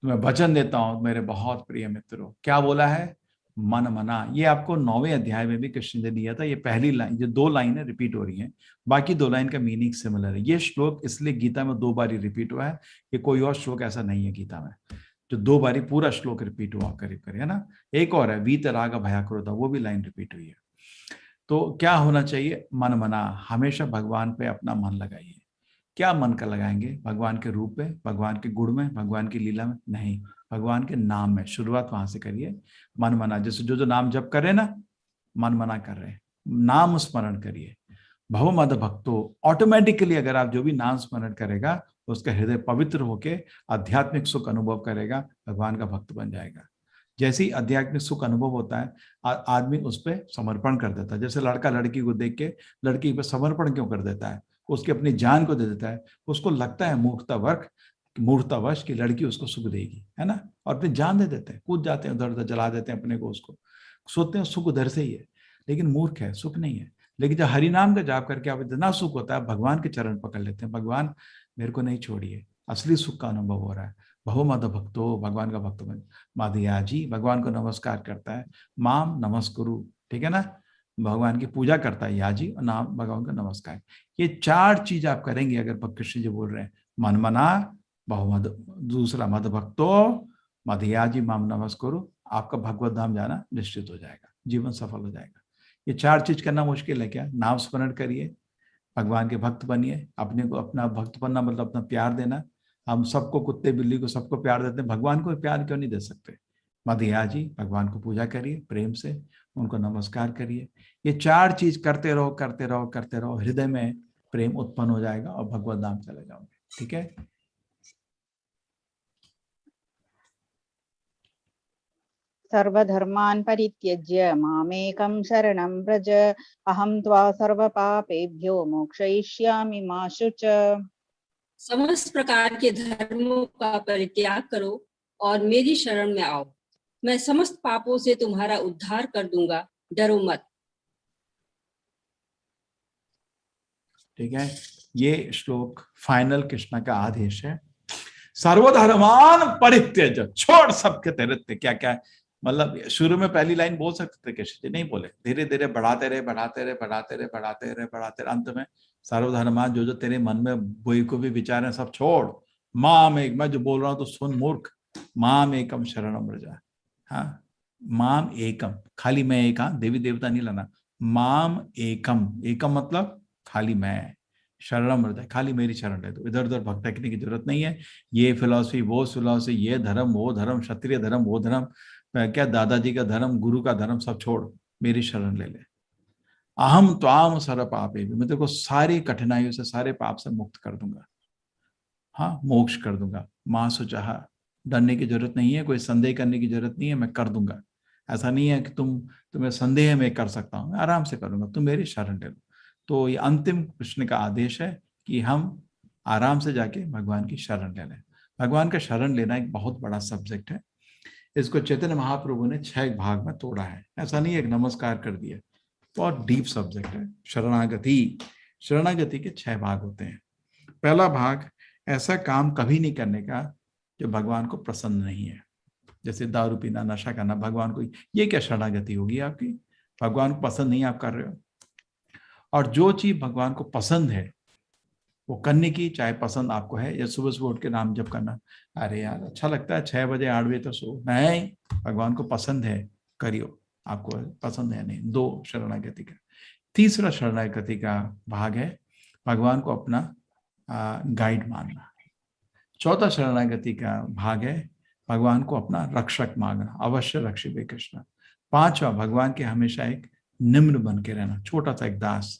Speaker 1: तुम्हें वचन देता हूं, मेरे बहुत प्रिय मित्र हो। क्या बोला है? मन मना। ये आपको 9वें अध्याय में भी कृष्ण ने दिया था। ये पहली लाइन, ये 2 लाइनें रिपीट हो रही हैं, बाकी 2 लाइन का मीनिंग सिमिलर है। ये श्लोक इसलिए गीता में 2 बारी रिपीट हुआ है, ये कोई और श्लोक ऐसा नहीं है गीता में जो 2 बारी पूरा श्लोक रिपीट हुआ करीब करीब, है ना। एक और है, वीत राग भया क्रोध, वो भी लाइन रिपीट हुई है। तो क्या होना चाहिए? मन मना, हमेशा भगवान पे अपना मन लगाइए। क्या मन का लगाएंगे? भगवान के रूप में, भगवान के गुण में, भगवान की लीला में नहीं, भगवान के नाम में। शुरुआत वहां से करिए। मन मना, जैसे जो नाम जप कर रहे हैं ना, मन मना कर रहे हैं, नाम स्मरण करिए। भव मद भक्तो, ऑटोमेटिकली अगर आप जो भी नाम स्मरण करेगा उसका हृदय पवित्र होके आध्यात्मिक सुख अनुभव करेगा, भगवान का भक्त बन जाएगा। जैसे ही आध्यात्मिक सुख अनुभव होता है आदमी उस पर समर्पण कर देता है। जैसे लड़का लड़की को देख के लड़की पे समर्पण क्यों कर देता है, उसकी अपनी जान को दे देता है। उसको लगता है मूर्खतावश की लड़की उसको सुख देगी, है ना, और अपनी जान दे देते हैं, कूद जाते हैं उधर उधर, जला देते हैं अपने को, उसको सोचते हैं सुख उधर से ही है, लेकिन मूर्ख है, सुख नहीं है। लेकिन जब हरि नाम का जाप करके आप इतना सुख होता है, भगवान के चरण पकड़ लेते हैं, भगवान मेरे को नहीं छोड़िए, असली सुख का अनुभव हो रहा है। बहु मद भक्तो, भगवान का भक्त बन। माधया जी भगवान को नमस्कार करता है, माम नमस्कुरु, ठीक है ना, भगवान की पूजा करता है याजी, और नाम भगवान का नमस्कार। ये 4 चीज आप करेंगे अगर कृष्ण जी बोल रहे हैं, मन मना, बहुमद, दूसरा मद भक्तो, मधया जी, माम नमस्कुरु, आपका भगवत धाम जाना निश्चित हो जाएगा, जीवन सफल हो जाएगा। ये 4 चीज करना मुश्किल है क्या? नाम स्मरण करिए, भगवान के भक्त बनिए। अपने को अपना भक्त बनना मतलब अपना प्यार देना। हम सबको, कुत्ते बिल्ली को सबको प्यार देते हैं, भगवान को प्यार क्यों नहीं दे सकते? मधया जी भगवान को पूजा करिए, प्रेम से उनको नमस्कार करिए। ये 4 चीज करते रहो करते रहो करते रहो, हृदय में प्रेम उत्पन्न हो जाएगा और भगवत धाम चले जाओगे, ठीक है।
Speaker 7: सर्वधर्मान् परित्यज्य मामेकं शरणं व्रज, अहं त्वा सर्वपापेभ्यो मोक्षयिष्यामि मा शुच।
Speaker 5: समस्त प्रकार के धर्मों का परित्याग करो और मेरी शरण में आओ, मैं समस्त पापों से तुम्हारा उद्धार कर दूंगा, डरो मत।
Speaker 1: ठीक है, ये श्लोक फाइनल कृष्ण का आदेश है। सर्वधर्मान परित्यज, छोड़ सबके तेरे। क्या क्या मतलब, शुरू में पहली लाइन बोल सकते थे कृष्ण जी, नहीं बोले, धीरे धीरे बढ़ाते रहे बढ़ाते रहे बढ़ाते रहे बढ़ाते रहे बढ़ाते रहे, अंत में सर्वधर्मान, जो जो तेरे मन में बोई को भी विचार है सब छोड़, माम एक, मैं जो बोल रहा हूँ तो सुन मूर्ख, माम एकम शरणम व्रजा। हाँ, माम एकम, खाली मैं एक, हाँ देवी देवता नहीं लाना, माम एकम, एकम मतलब खाली मैं, शरणम व्रजा, खाली मेरी शरण ले दो, इधर उधर भटकने की जरूरत नहीं है। ये फिलॉसफी वो फिलॉसफी, ये धर्म वो धर्म, क्षत्रिय धर्म वो धर्म, क्या दादाजी का धर्म, गुरु का धर्म, सब छोड़, मेरी शरण ले ले। अहम त्वाम सर्व पापे, मैं तेरे को सारी कठिनाइयों से, सारे पाप से मुक्त कर दूंगा, हाँ मोक्ष कर दूंगा। माँ सुचाहा, डरने की जरूरत नहीं है, कोई संदेह करने की जरूरत नहीं है, मैं कर दूंगा। ऐसा नहीं है कि तुम्हें संदेह में कर सकता हूँ, मैं आराम से करूंगा, तुम मेरी शरण ले लो। तो ये अंतिम कृष्ण का आदेश है कि हम आराम से जाके भगवान की शरण ले लें। भगवान का शरण लेना एक बहुत बड़ा सब्जेक्ट है। इसको चैतन्य महाप्रभु ने 6 भाग में तोड़ा है, ऐसा नहीं एक नमस्कार कर दिया, बहुत डीप सब्जेक्ट है। शरणागति, शरणागति के 6 भाग होते हैं। पहला भाग, ऐसा काम कभी नहीं करने का जो भगवान को पसंद नहीं है, जैसे दारू पीना, नशा करना, भगवान को, ये क्या शरणागति होगी आपकी? भगवान को पसंद नहीं आप कर रहे हो। और जो चीज भगवान को पसंद है वो करने की, चाहे पसंद आपको है, या सुबह सुबह उठ के नाम जप करना, अरे यार अच्छा लगता है 6 बजे 8 बजे तो सो, नहीं, भगवान को पसंद है करियो, आपको पसंद है नहीं। 2 शरणागति का। तीसरा शरणागति का भाग है भगवान को अपना गाइड मानना। चौथा शरणागति का भाग है भगवान को अपना रक्षक मांगना, अवश्य रक्षिबे कृष्ण। 5वां, भगवान के हमेशा एक निम्न बन के रहना, छोटा सा एक दास।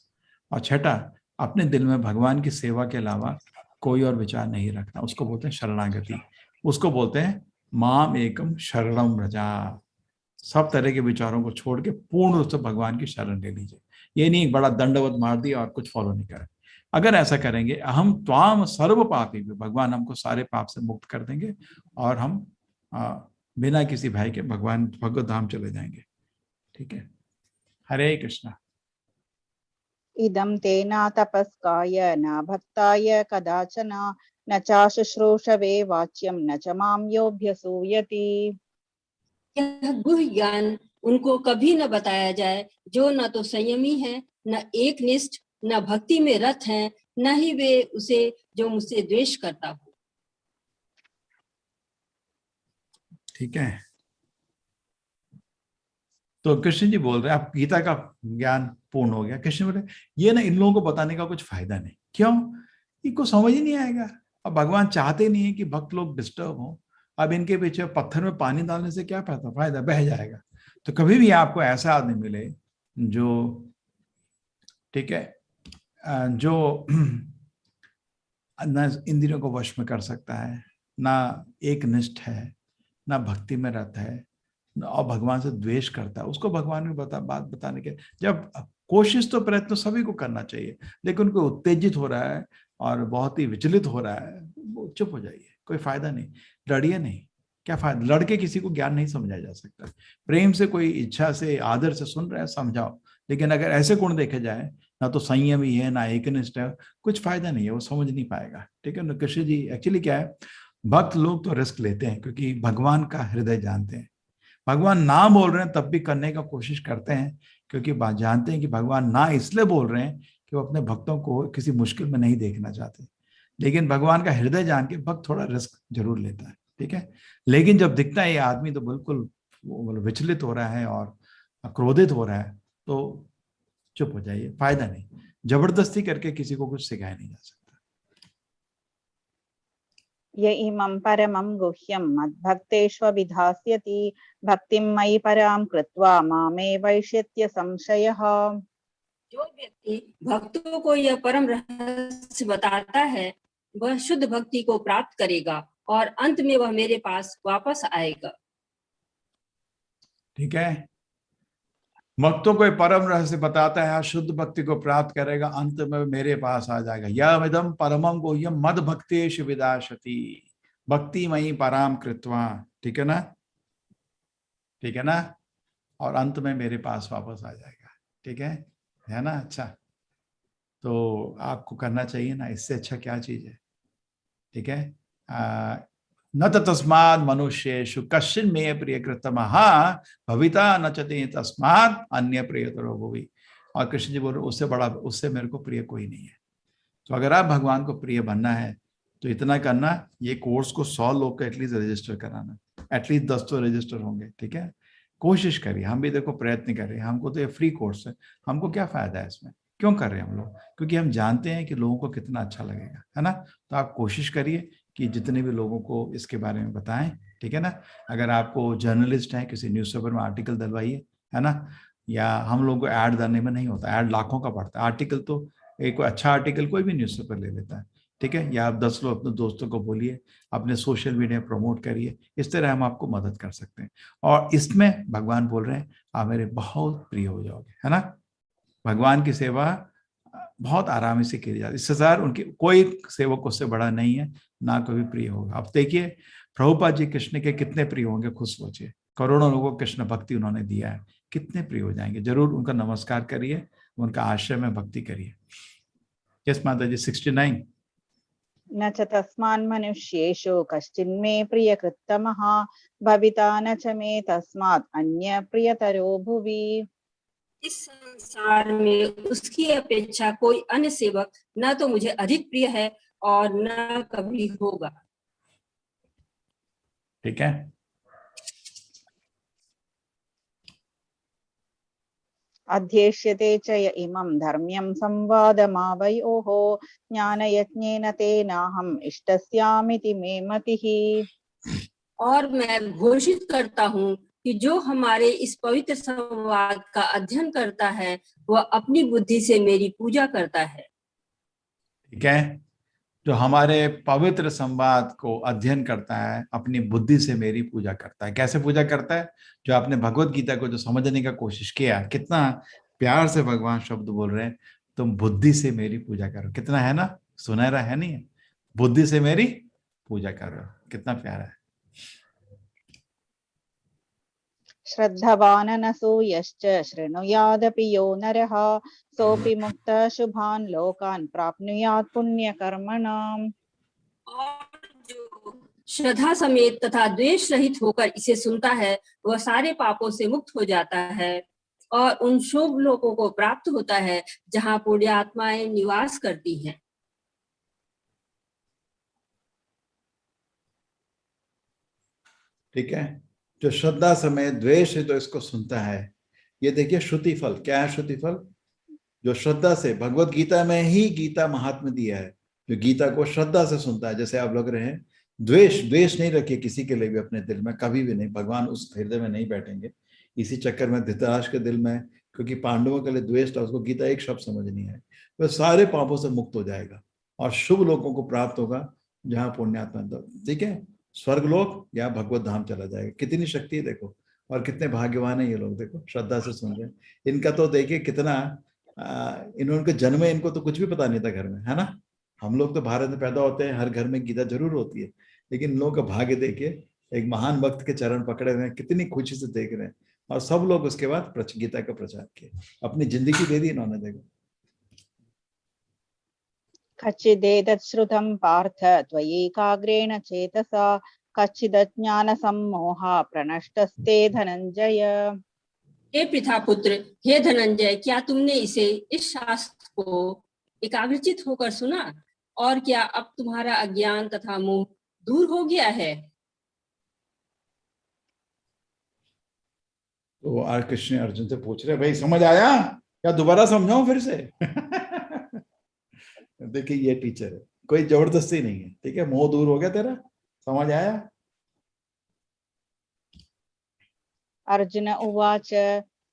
Speaker 1: और 6ठा, अपने दिल में भगवान की सेवा के अलावा कोई और विचार नहीं रखना, उसको बोलते हैं शरणागति। उसको बोलते हैं माम एकम शरणम व्रजा। सब तरह के विचारों को छोड़ के पूर्ण रूप से भगवान की शरण ले लीजिए। ये नहीं एक बड़ा दंडवत मार दिया और कुछ फॉलो नहीं करें। अगर ऐसा करेंगे, अहम त्वाम सर्व पापी, भगवान हमको सारे पाप से मुक्त कर देंगे और हम बिना किसी भय के भगवत धाम चले जाएंगे। ठीक है, हरे कृष्णा।
Speaker 7: इदं ते न तपस्काय न भक्ताय कदाचन, न चाशुश्रूषवे वाच्यं न च मां योऽभ्यसूयति।
Speaker 5: यह गुह्य ज्ञान उनको कभी न बताया जाए जो न तो संयमी है, न एकनिष्ठ, न भक्ति में रत हैं, न ही वे उसे जो मुझसे द्वेष करता हो।
Speaker 1: ठीक है, तो कृष्ण जी बोल रहे हैं, आप गीता का ज्ञान पूर्ण हो गया। कृष्ण बोले ये ना, इन लोगों को बताने का कुछ फायदा नहीं। क्यों? इनको समझ ही नहीं आएगा। अब भगवान चाहते नहीं है कि भक्त लोग डिस्टर्ब हो। अब इनके पीछे पत्थर में पानी डालने से क्या फायदा, बह जाएगा। तो कभी भी आपको ऐसा आदमी मिले जो, ठीक है, जो न इंद्रियों को वश में कर सकता है, ना एक निष्ठ है, ना भक्ति में रहता है, और भगवान से द्वेष करता है, उसको भगवान ने बात बताने के, जब कोशिश तो प्रयत्न सभी को करना चाहिए, लेकिन उनको उत्तेजित हो रहा है और बहुत ही विचलित हो रहा है, वो चुप हो जाइए, कोई फायदा नहीं, लड़िए नहीं, क्या फायदा, लड़के किसी को ज्ञान नहीं समझाया जा सकता। प्रेम से, कोई इच्छा से, आदर से सुन रहे हैं, समझाओ, लेकिन अगर ऐसे गुण देखे जाए, ना तो संयमी है, ना एकनिष्ठ है, कुछ फायदा नहीं है, वो समझ नहीं पाएगा। ठीक है ना कृष्ण जी, एक्चुअली क्या है, भक्त लोग तो रिस्क लेते हैं क्योंकि भगवान का हृदय जानते हैं, भगवान ना बोल रहे हैं तब भी करने का कोशिश करते हैं, क्योंकि जानते हैं कि भगवान ना इसलिए बोल रहे हैं कि वो अपने भक्तों को किसी मुश्किल में नहीं देखना चाहते, लेकिन भगवान का हृदय जान के भक्त थोड़ा रिस्क जरूर लेता है। ठीक है, लेकिन जब दिखता है ये आदमी तो बिल्कुल विचलित हो रहा है और क्रोधित हो रहा है, तो चुप हो जाइए, फायदा नहीं, जबरदस्ती करके किसी को कुछ सिखाया नहीं जा सकता।
Speaker 7: य इमं परमं गुह्यं मद्भक्तेष्वभिधास्यति भक्तिं मयि परां कृत्वा मामे वैष्यत्य संशयः।
Speaker 5: जो व्यक्ति भक्तों को यह परम रहस्य बताता है, वह शुद्ध भक्ति को प्राप्त करेगा और अंत में वह मेरे पास वापस आएगा।
Speaker 1: ठीक है, भक्तों को परम रहस्य बताता है, शुद्ध भक्ति को प्राप्त करेगा, अंत में मेरे पास आ जाएगा। यमिदं परमं गुह्यं मद भक्तेषु विदास्यति भक्ति मयि पराम कृत्वा। ठीक है ना, ठीक है ना, और अंत में मेरे पास वापस आ जाएगा। ठीक है ना। अच्छा, तो आपको करना चाहिए ना, इससे अच्छा क्या चीज है। ठीक है, न तस्मात् मनुष्येषु कश्चिन् मे प्रियकृतमः भविता न चते तस्मात् अन्य प्रियतरो भुवि। और कृष्ण जी बोल रहे उससे बड़ा, उससे मेरे को प्रिय कोई नहीं है। तो अगर आप भगवान को प्रिय बनना है तो इतना करना, ये कोर्स को 100 लोग का एटलीस्ट रजिस्टर कराना, एटलीस्ट 10 तो रजिस्टर होंगे। ठीक है, कोशिश करिए, हम भी देखो प्रयत्न कर रहे हैं, हमको तो ये फ्री कोर्स है, हमको क्या फायदा है इसमें, क्यों कर रहे हैं हम लोग, क्योंकि हम जानते हैं कि लोगों को कितना अच्छा लगेगा, है ना। तो आप कोशिश करिए कि जितने भी लोगों को इसके बारे में बताएं। ठीक है ना, अगर आपको जर्नलिस्ट हैं, किसी न्यूज़पेपर में आर्टिकल डलवाइए, है ना, या हम लोगों को ऐड डालने में नहीं होता, ऐड लाखों का पड़ता है, आर्टिकल तो एक अच्छा आर्टिकल कोई भी न्यूज़पेपर ले लेता है। ठीक है, या आप 10 लोग अपने दोस्तों को बोलिए, अपने सोशल मीडिया प्रमोट करिए, इस तरह हम आपको मदद कर सकते हैं। और इसमें भगवान बोल रहे हैं आप मेरे बहुत प्रिय हो जाओगे, है ना। भगवान की सेवा बहुत आरामी से की जाती है, इससे ज़्यादा उनकी कोई सेवक उससे बड़ा नहीं है, ना कभी प्रिय होगा। अब देखिए प्रभुपाद जी कृष्ण के कितने प्रिय होंगे, खुद सोचिए, करोड़ों लोगों को कृष्ण भक्ति उन्होंने दिया है, कितने प्रिय हो जाएंगे। जरूर उनका नमस्कार करिए, उनका आश्रय में भक्ति करिए। यस माता जी 69।
Speaker 7: न च तस्मान् मनुष्येषु कश्चिन्मे प्रियकृत्तमः भविता न च मे तस्मात् अन्य प्रियतरो भुवि।
Speaker 5: इस संसार में उसकी अपेक्षा कोई अन्य सेवक न तो मुझे अधिक प्रिय है और न कभी होगा।
Speaker 1: ठीक है,
Speaker 7: अध्येष्यते च य इमं धर्म्यं संवादमावयोः ज्ञानयज्ञेन तेनाहम् इष्टस्यामिति मे मतिः।
Speaker 5: और मैं घोषित करता हूँ कि जो हमारे इस पवित्र संवाद का अध्ययन करता है वह अपनी बुद्धि से मेरी पूजा करता है।
Speaker 1: ठीक है, जो हमारे पवित्र संवाद को अध्ययन करता है अपनी बुद्धि से मेरी पूजा करता है। कैसे पूजा करता है, जो आपने भगवत गीता को जो समझने का कोशिश किया, कितना प्यार से भगवान शब्द बोल रहे हैं, तुम बुद्धि से मेरी पूजा करो, कितना है ना, सुनहरा है नहीं है, बुद्धि से मेरी पूजा करो, कितना प्यारा है।
Speaker 7: श्रद्धवाननसूयश्च शृणुयादपि यो नरः सोऽपि मुक्तः शुभान् लोकान् प्राप्नुयात् पुण्यकर्मणाम्।
Speaker 5: और जो श्रद्धा समेत तथा द्वेष रहित होकर इसे सुनता है वह सारे पापों से मुक्त हो जाता है और उन शुभ लोकों को प्राप्त होता है जहाँ पुण्यात्माएं निवास करती हैं।
Speaker 1: ठीक है, जो श्रद्धा समेत द्वेष है तो इसको सुनता है। ये देखिए श्रुति फल क्या है, श्रुति फल जो श्रद्धा से, भगवत गीता में ही गीता महात्म्य दिया है, जो गीता को श्रद्धा से सुनता है। जैसे आप लग रहे हैं, द्वेष नहीं रखिए किसी के लिए भी अपने दिल में, कभी भी नहीं, भगवान उस हृदय में नहीं बैठेंगे। इसी चक्कर में धृतराष्ट्र के दिल में क्योंकि पांडवों के लिए द्वेष था, उसको गीता एक शब्द समझ नहीं आए, वह सारे पापों से मुक्त हो जाएगा और शुभ लोगों को प्राप्त होगा, जहां पुण्यात्मा, ठीक है, स्वर्गलोक या भगवत धाम चला जाएगा। कितनी शक्ति है देखो, और कितने भाग्यवान है ये लोग, देखो श्रद्धा से सुन रहे हैं। इनका तो देखिए कितना इन्होंने जन्म है, इनको तो कुछ भी पता नहीं था घर में, है ना। हम लोग तो भारत में पैदा होते हैं, हर घर में गीता जरूर होती है, लेकिन इन लोगों का भाग्य देखिए, एक महान भक्त के चरण पकड़े हुए हैं, कितनी खुशी से देख रहे हैं, और सब लोग उसके बाद गीता का प्रचार किए, अपनी जिंदगी दे दी इन्होंने, देखो।
Speaker 7: कच्चिदेतत् श्रुतं पार्थ त्वयैकाग्रेण चेतसा कच्चिदज्ञानसम्मोहः प्रणष्टस्ते धनंजय।
Speaker 5: हे पृथा पुत्र, हे धनंजय, क्या तुमने इस शास्त्र को एकाग्रचित होकर सुना, और क्या अब तुम्हारा अज्ञान तथा मोह दूर हो गया है?
Speaker 1: तो आर कृष्ण अर्जुन से पूछ रहे, भाई समझ आया या दोबारा समझाऊं फिर से? देखिए ये टीचर है, कोई जबरदस्ती नहीं है, ठीक है। मोह दूर हो गया तेरा, समझ आया?
Speaker 7: अर्जुन उवाच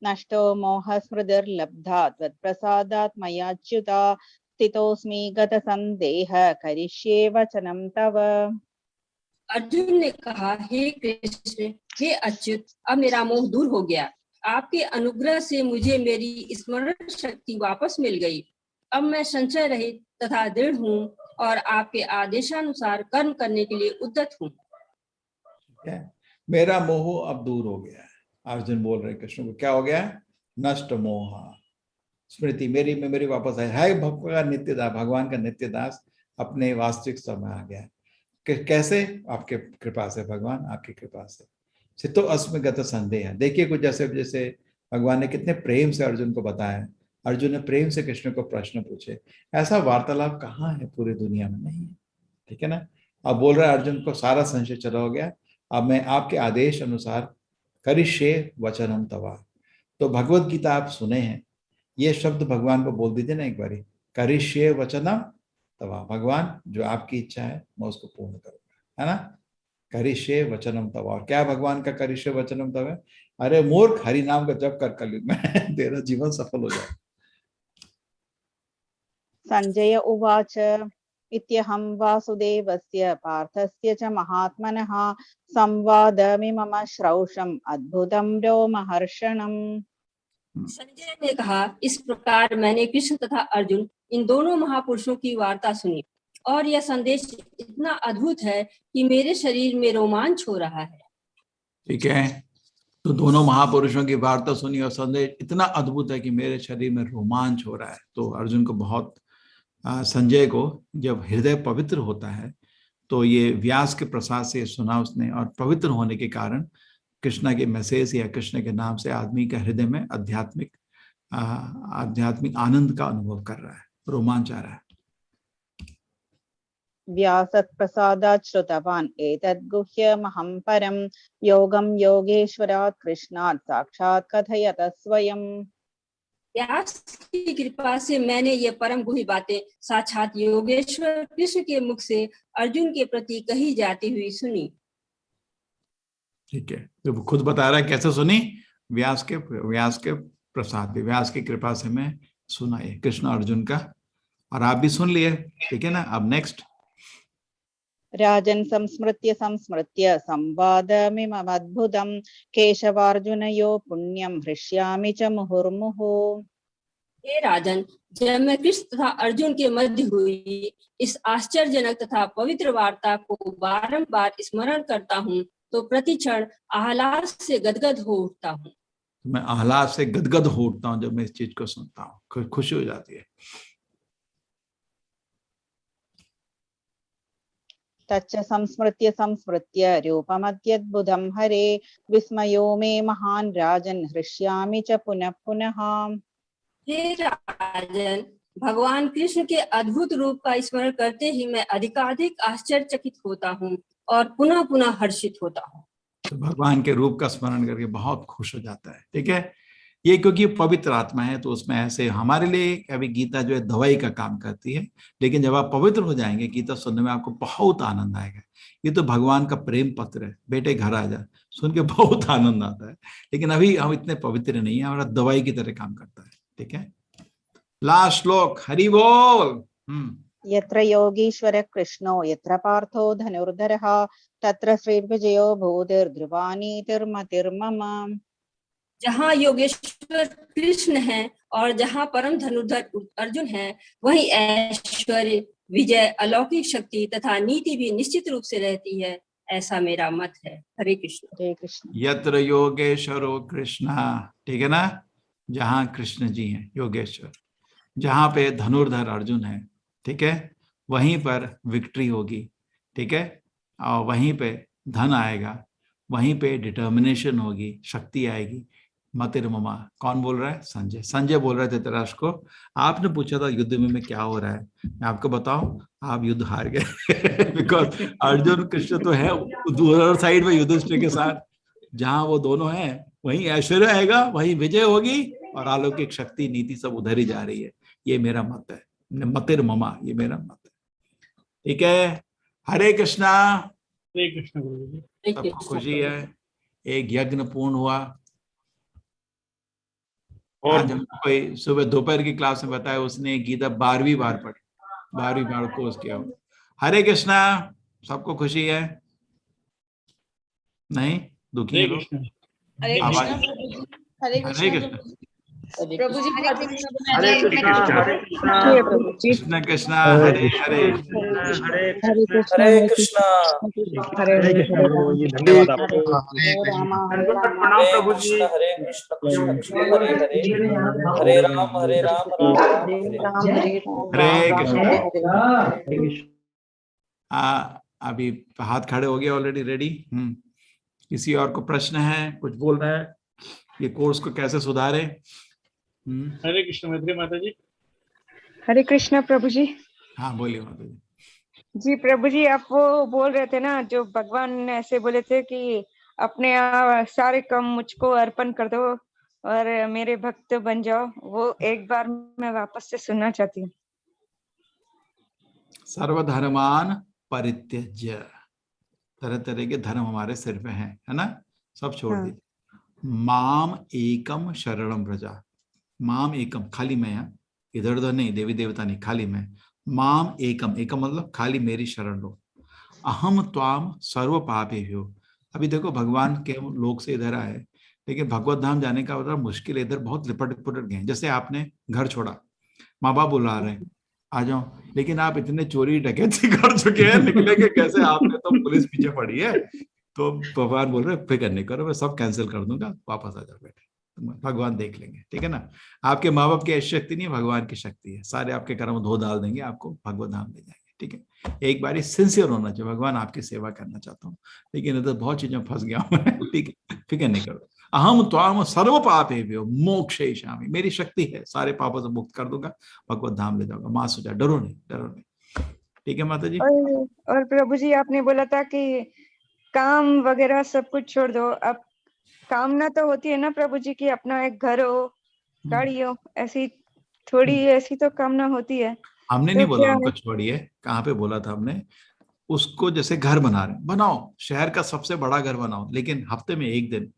Speaker 7: नष्टो मोहस्मृतिर्लब्धा त्वत्प्रसादात् मयाच्युता स्थितोऽस्मि गतसन्देहः करिष्ये वचनं तव।
Speaker 5: अर्जुन ने कहा, हे कृष्ण, हे अच्युत, अब मेरा मोह दूर हो गया। आपके अनुग्रह से मुझे मेरी स्मरण शक्ति वापस मिल गई। अब मैं संशय रहित तथा दृढ़ हूँ और आपके आदेशानुसार कर्म करने के लिए उद्यत हूँ।
Speaker 1: मेरा मोह अब दूर हो गया है। अर्जुन बोल रहे कृष्ण को, क्या हो गया? नष्ट मोह स्मृति मेरी में मेरी वापस है भगवान का नित्य दास अपने वास्तविक समय आ गया है। कैसे? आपके कृपा से भगवान, आपकी कृपा से। चित्तो अस्मगत संदेह, देखिए कुछ जैसे जैसे भगवान ने कितने प्रेम से अर्जुन को बताया, अर्जुन ने प्रेम से कृष्ण को प्रश्न पूछे, ऐसा वार्तालाप कहाँ है पूरी दुनिया में? नहीं है, ठीक है ना। अब बोल रहा है अर्जुन को सारा संशय चला हो गया, अब मैं आपके आदेश अनुसार करिष्ये वचनम तवा। तो भगवत गीता आप सुने हैं, ये शब्द भगवान को बोल दीजिए ना एक बारी, करिष्ये वचनम तवा। भगवान जो आपकी इच्छा है मैं उसको पूर्ण करूंगा, है ना। करिष्ये वचनम तवा। और क्या भगवान का करिष्ये वचनम तवा? अरे मूर्ख, हरि नाम का जप कर कलयुग में तेरा जीवन सफल हो जाए।
Speaker 7: संजय उवाच इत्यहं वासुदेवस्य पार्थस्य च महात्मनः संवादमिमम श्रौषम् अद्भुतं रोमहर्षणम्।
Speaker 5: संजय ने कहा, इस प्रकार मैंने कृष्ण तथा अर्जुन इन दोनों महापुरुषों की वार्ता सुनी, और यह संदेश इतना अद्भुत है कि मेरे शरीर में रोमांच हो रहा है।
Speaker 1: ठीक है, तो दोनों महापुरुषों की वार्ता सुनी और संदेश इतना अद्भुत है कि मेरे शरीर में रोमांच हो रहा है। तो अर्जुन को बहुत, संजय को जब हृदय पवित्र होता है तो ये व्यास के प्रसाद से सुना उसने, और पवित्र होने के कारण कृष्णा के मैसेज या कृष्ण के नाम से आदमी का हृदय में आध्यात्मिक आनंद का अनुभव कर रहा है, रोमांच आ रहा है।
Speaker 7: व्यासत् प्रसादात् श्रुतवान् एतद् गुह्यमहं परं योगं योगेश्वरात् कृष्णात् साक्षात् कथयत स्वयं।
Speaker 5: व्यास की कृपा से मैंने ये परम गुह्य बातें साक्षात योगेश्वर कृष्ण के मुख से अर्जुन के प्रति कही जाती हुई सुनी।
Speaker 1: ठीक है, तो वो खुद बता रहा है कैसे सुनी, व्यास के प्रसाद, व्यास की कृपा से मैं सुना ये कृष्ण अर्जुन का, और आप भी सुन लिए, ठीक है ना। अब नेक्स्ट,
Speaker 7: राजन् संस्मृत्य संस्मृत्य संवादमिममद्भुतं केशवार्जुनयो पुण्यं हृष्यामि च मुहुर्मुहुः।
Speaker 5: हे राजन, जब मैं कृष्ण तथा अर्जुन के मध्य हुई इस आश्चर्यजनक तथा पवित्र वार्ता को बारंबार स्मरण करता हूँ तो प्रतिक्षण आह्लाद से गदगद हो उठता हूँ।
Speaker 1: मैं आह्लाद से गदगद हो उठता हूँ जब मैं इस चीज को सुनता हूँ, खुशी हो जाती है।
Speaker 7: तच्च संस्मृत्य संस्मृत्य रूपमत्यद्भुतं हरे विस्मयो मे महान् राजन् हृष्यामि च पुनः पुनः।
Speaker 5: हे राजन, भगवान कृष्ण के अद्भुत रूप का स्मरण करते ही मैं अधिकाधिक आश्चर्यचकित होता हूँ और पुनः पुनः हर्षित होता हूँ।
Speaker 1: तो भगवान के रूप का स्मरण करके बहुत खुश हो जाता है, ठीक है। ये क्योंकि पवित्र आत्मा है तो उसमें ऐसे, हमारे लिए अभी गीता जो है दवाई का काम करती है, लेकिन जब आप पवित्र हो जाएंगे गीता सुनने में आपको बहुत आनंद आएगा। ये तो भगवान का प्रेम पत्र है, बेटे घर आ जा, सुन के बहुत आनंद आता है। लेकिन अभी हम इतने पवित्र नहीं है, हमारा दवाई की तरह काम करता है। ठीक है, लास्ट श्लोक, हरि बोल।
Speaker 7: यत्र योगीश्वर कृष्णो यत्र पार्थो धनुर्धरः तत्र श्रीर्विजयो भूतिर्ध्रुवानीतिर्मतिर्मम।
Speaker 5: जहाँ योगेश्वर कृष्ण है और जहाँ परम धनुर्धर अर्जुन है, वही ऐश्वर्य, विजय, अलौकिक शक्ति तथा नीति भी निश्चित रूप से रहती है, ऐसा मेरा मत है। हरे कृष्ण।
Speaker 7: हरे कृष्ण।
Speaker 1: यत्र योगेश्वरो कृष्ण, ठीक है ना, जहाँ कृष्ण जी हैं योगेश्वर, जहाँ पे धनुर्धर अर्जुन है, ठीक है, वहीं पर विक्ट्री होगी। ठीक है, और वहीं पे धन आएगा, वहीं पे डिटर्मिनेशन होगी, शक्ति आएगी। मतिर्ममा, कौन बोल रहा है? संजय। संजय बोल रहे थे धृतराष्ट्र को, आपने पूछा था युद्ध में क्या हो रहा है, मैं आपको बताऊं, आप युद्ध हार गए बिकॉज अर्जुन कृष्ण तो है दूसरी साइड में युधिष्ठिर के साथ, जहां वो दोनों हैं वहीं ऐश्वर्य आएगा, वहीं विजय होगी, और अलौकिक शक्ति नीति सब उधर ही जा रही है। ये मेरा मत है, मतिर्ममा, ये मेरा मत है। ठीक है, हरे कृष्णा।
Speaker 2: हरे कृष्ण गुरु जी।
Speaker 1: सबको खुशी है, एक यज्ञ पूर्ण हुआ। आज हमको कोई सुबह दोपहर की क्लास में बताया, उसने गीता 12वीं बार पढ़ी, 12वीं बार कोर्स किया। हरे कृष्णा। सबको खुशी है? नहीं, दुखी है लोग?
Speaker 5: हरे
Speaker 1: आवाज-
Speaker 5: कृष्ण।
Speaker 1: हरे कृष्ण।
Speaker 5: प्रभु जी,
Speaker 8: हरे कृष्ण
Speaker 1: कृष्ण कृष्ण हरे हरे।
Speaker 8: हरे कृष्ण। धन्यवाद आपको। प्रणाम प्रभु जी। हरे कृष्ण कृष्ण कृष्ण हरे हरे, हरे राम राम राम
Speaker 1: हरे कृष्ण। अभी हाथ खड़े हो गए ऑलरेडी, रेडी? किसी और को प्रश्न है, कुछ बोल रहा है, ये कोर्स को कैसे सुधारे?
Speaker 2: हरे कृष्ण मैत्री माता जी।
Speaker 9: हरे कृष्ण प्रभु जी।
Speaker 1: हाँ बोलिए माता जी।
Speaker 9: जी प्रभु जी, आप वो बोल रहे थे ना, जो भगवान ने ऐसे बोले थे कि अपने सारे काम मुझको अर्पण कर दो और मेरे भक्त बन जाओ, वो एक बार मैं वापस से सुनना चाहती हूँ।
Speaker 1: सर्वधर्मान परित्यज्य, तरह तरह के धर्म हमारे सिर पे हैं, है ना, सब छोड़
Speaker 9: हाँ।
Speaker 1: दीजिए। माम एकम शरणम व्रजा, माम एकम, खाली मैं, इधर उधर नहीं, देवी देवता नहीं, खाली मैं। माम एकम, एकम मतलब खाली मेरी शरण लो। अहम त्वाम सर्व पापेभ्यो। अभी देखो भगवान के लोक से इधर आए, लेकिन भगवत धाम जाने का बड़ा मुश्किल है, इधर बहुत लिपट पुटट गए। जैसे आपने घर छोड़ा, माँ बाप बुला रहे हैं आ जाओ, लेकिन आप इतने चोरी डकैती कर चुके हैं, निकलेंगे कैसे? आपने तो पुलिस पीछे पड़ी है। तो भगवान बोल रहे फिक्र नहीं करो, मैं सब कैंसिल कर दूंगा, वापस आ जाओ बेटे, भगवान देख लेंगे। ठीक है ना, आपके माँ बाप की ऐसी शक्ति नहीं है, भगवान की शक्ति है। सारे आपके कर्म धो डाल देंगे, आपको भगवत धाम ले जाएंगे। ठीक है, एक बारी सिंसियर होना चाहिए, भगवान आपकी सेवा करना चाहता हूँ, लेकिन इधर बहुत चीजों फंस गया हूँ ठीक है, फिक्र नहीं करो। अहम त्वाम सर्व पापेभ्यो मोक्षयिष्यामि, मेरी शक्ति है, सारे पापों से मुक्त कर दूंगा, भगवत धाम ले जाऊंगा, माँ सुझा, डरो नहीं, डरो नहीं। ठीक है माता जी।
Speaker 9: और प्रभु जी, आपने बोला था कि काम वगैरह सब कुछ छोड़ दो। अब कामना तो होती है ना प्रभु जी की अपना एक घर हो, गाड़ी हो, ऐसी थोड़ी ऐसी तो कामना होती है।
Speaker 1: हमने
Speaker 9: तो
Speaker 1: नहीं बोला
Speaker 9: क्या
Speaker 1: उनको छोड़िए, कहाँ पे बोला था हमने? उसको जैसे घर बना रहे, बनाओ, शहर का सबसे बड़ा घर बनाओ, लेकिन हफ्ते में एक दिन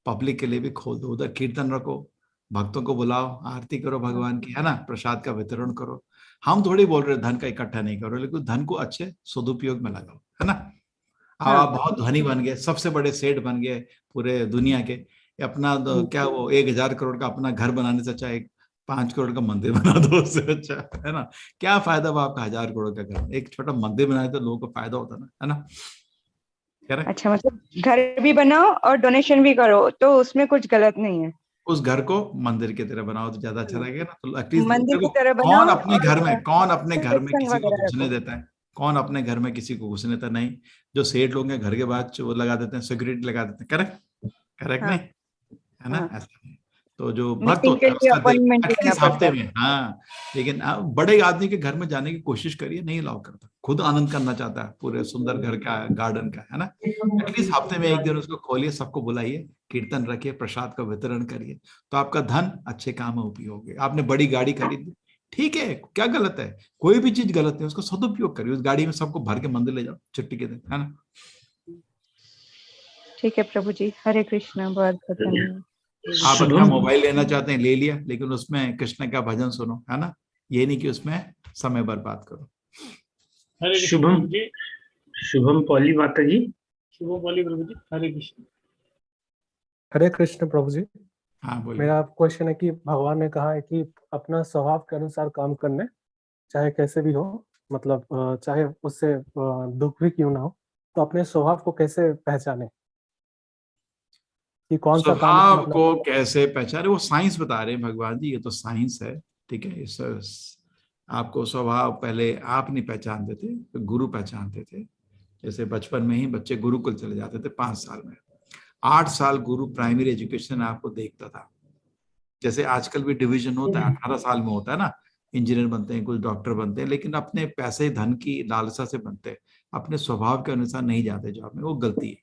Speaker 1: पब्लिक के लिए भी खोल दो, उधर कीर्तन रखो, भक्तों को बुलाओ, आरती करो भगवान की, है ना, प्रसाद का वितरण करो। हम थोड़ी बोल रहे धन का इकट्ठा नहीं करो, लेकिन धन को अच्छे सदुपयोग में लगाओ, है ना। आप बहुत धनी बन गए, सबसे बड़े सेठ बन गए पूरे दुनिया के, अपना क्या वो 1000 करोड़ का अपना घर बनाने से अच्छा एक 5 करोड़ का मंदिर बना दो, उससे अच्छा, है ना। क्या फायदा हुआ आपका 1000 करोड़ का घर, एक छोटा मंदिर बनाए तो लोगों को फायदा होता ना, है ना।
Speaker 9: अच्छा, मतलब घर भी बनाओ और डोनेशन भी करो, तो उसमें कुछ गलत नहीं है।
Speaker 1: उस घर को मंदिर की तरह बनाओ तो ज्यादा अच्छा लगेगा ना। तो एटलीस्ट
Speaker 9: मंदिर की तरह
Speaker 1: कौन
Speaker 9: बनाओ।
Speaker 1: अपने घर में, कौन अपने घर में
Speaker 9: सत्संग
Speaker 1: किसी को
Speaker 9: वगैरह
Speaker 1: घुसने
Speaker 9: रखो।
Speaker 1: देता है? कौन अपने घर में किसी को घुसने देता नहीं? जो सेठ लोग हैं घर के बाद वो लगा देते हैं, सिक्योरिटी लगा देते हैं, करेक्ट, करेक्ट नहीं, है ना, ऐसा नहीं। तो जो भक्त
Speaker 9: मीटिंग
Speaker 1: होता
Speaker 9: के
Speaker 1: है
Speaker 9: लिए
Speaker 1: उसका
Speaker 9: अपॉइंटमेंट लेना
Speaker 1: एटलीस्ट
Speaker 9: पड़ता
Speaker 1: हफ्ते
Speaker 9: है।
Speaker 1: में, हाँ। लेकिन बड़े आदमी के घर में जाने की कोशिश करिए, नहीं अलाउ करता, खुद आनंद करना चाहता है पूरे सुंदर घर का, गार्डन का, है ना। एटलीस्ट हफ्ते में एक दिन उसको खोलिए, सबको बुलाइए, कीर्तन रखिए, प्रसाद का वितरण करिए, तो आपका धन अच्छे काम में उपयोग होगा। आपने बड़ी गाड़ी खरीदी, ठीक है, क्या गलत है? कोई भी चीज गलत नहीं, उसका सदुपयोग करिए। उस गाड़ी में सबको भर के मंदिर ले जाओ छुट्टी के दिन, है ना?
Speaker 9: ठीक है प्रभु जी, हरे कृष्ण, बहुत बहुत धन्यवाद।
Speaker 1: आप अच्छा मोबाइल लेना चाहते हैं, ले लिया, लेकिन उसमें कृष्ण का भजन सुनो, है ना? ये नहीं कि उसमें समय बर्बाद करो।
Speaker 2: हरे कृष्ण
Speaker 10: शुभम
Speaker 2: प्रभु जी।
Speaker 10: शुभम पॉली माता जी।
Speaker 2: शुभम पॉली प्रभु जी, हरे कृष्ण।
Speaker 11: हरे कृष्ण प्रभु जी।
Speaker 1: हाँ बोलिए।
Speaker 11: मेरा क्वेश्चन है कि भगवान ने कहा है कि अपना स्वभाव के अनुसार काम करने, चाहे कैसे भी हो, मतलब चाहे उससे दुख भी क्यों ना हो, तो अपने स्वभाव को कैसे पहचाने कि कौन सा काम
Speaker 1: स्वभाव
Speaker 11: मतलब
Speaker 1: को कैसे पहचाने? वो साइंस बता रहे हैं भगवान जी, ये तो साइंस है। ठीक है, आपको स्वभाव पहले आप नहीं पहचानते थे, तो गुरु पहचानते थे। जैसे बचपन में ही बच्चे गुरुकुल चले जाते थे 5 साल में, 8 साल गुरु प्राइमरी एजुकेशन आपको देखता था। जैसे आजकल भी डिवीजन होता है, 18 साल में होता है ना, इंजीनियर बनते हैं, कुछ डॉक्टर बनते हैं, लेकिन अपने पैसे धन की लालसा से बनते हैं, अपने स्वभाव के अनुसार नहीं जाते जॉब में। वो गलती है।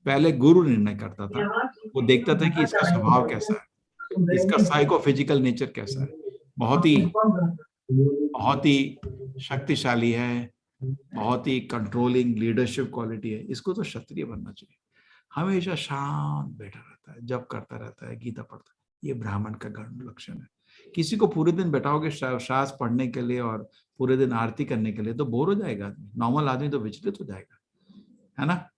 Speaker 1: पहले गुरु निर्णय करता था, वो देखता था कि इसका स्वभाव कैसा है, इसका साइकोफिजिकल नेचर कैसा है, बहुत ही शक्तिशाली है, बहुत ही कंट्रोलिंग लीडरशिप क्वालिटी है, इसको तो क्षत्रिय बनना चाहिए। हमेशा शांत बैठा रहता है, जप करता रहता है, गीता पढ़ता है, ये ब्राह्मण का गण लक्षण है। किसी को पूरे दिन बैठाओगे शास्त्र पढ़ने के लिए और पूरे दिन आरती करने के लिए, तो बोर हो जाएगा आदमी, नॉर्मल आदमी तो विचलित हो जाएगा, है ना?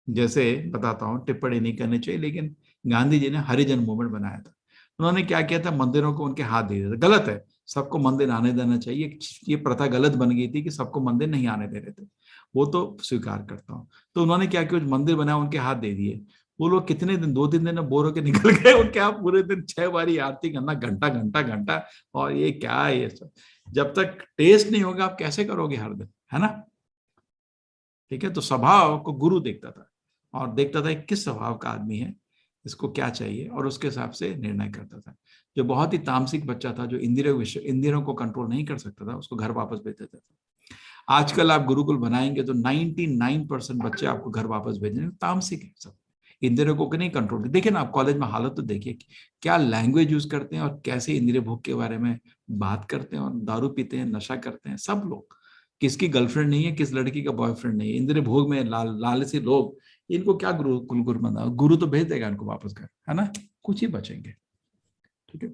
Speaker 1: जैसे बताता हूँ, टिप्पणी नहीं करनी चाहिए, लेकिन गांधी जी ने हरिजन मूवमेंट बनाया था। उन्होंने क्या किया था, मंदिरों को उनके हाथ दे दिया था। गलत है, सबको मंदिर आने देना चाहिए। ये प्रथा गलत बन गई थी कि सबको मंदिर नहीं आने दे रहे थे, वो तो स्वीकार करता हूँ। तो उन्होंने क्या किया, मंदिर बनाया, उनके हाथ दे दिए। वो लोग कितने दिन, 2-3 दिन में बोर होकर निकल गए। वो क्या पूरे दिन 6 बारी आरती करना, घंटा घंटा घंटा, और ये क्या है ये सब? जब तक टेस्ट नहीं होगा आप कैसे करोगे हर दिन, है ना? ठीक है, तो स्वभाव को गुरु देखता था और देखता था किस स्वभाव का आदमी है, इसको क्या चाहिए, और उसके हिसाब से निर्णय करता था। जो बहुत ही तामसिक बच्चा था, जो इंद्रियों को कंट्रोल नहीं कर सकता था, उसको घर वापस भेज देता था। आजकल आप गुरुकुल बनाएंगे तो 99% बच्चे आपको घर वापस भेजेंगे, तामसिक है सब, इंद्रियों को नहीं कंट्रोल। देखिए ना, आप कॉलेज में हालत तो देखिए, क्या लैंग्वेज यूज करते हैं और कैसे इंद्रिय भोग के बारे में बात करते हैं, और दारू पीते हैं, नशा करते हैं सब लोग। किसकी गर्लफ्रेंड नहीं है, किस लड़की का बॉयफ्रेंड नहीं है, इंद्रिय भोग में लालची लोग, इनको क्या कुलगुरु बना? गुरु तो भेज देगा इनको वापस घर, है ना? कुछ ही बचेंगे। ठीक है,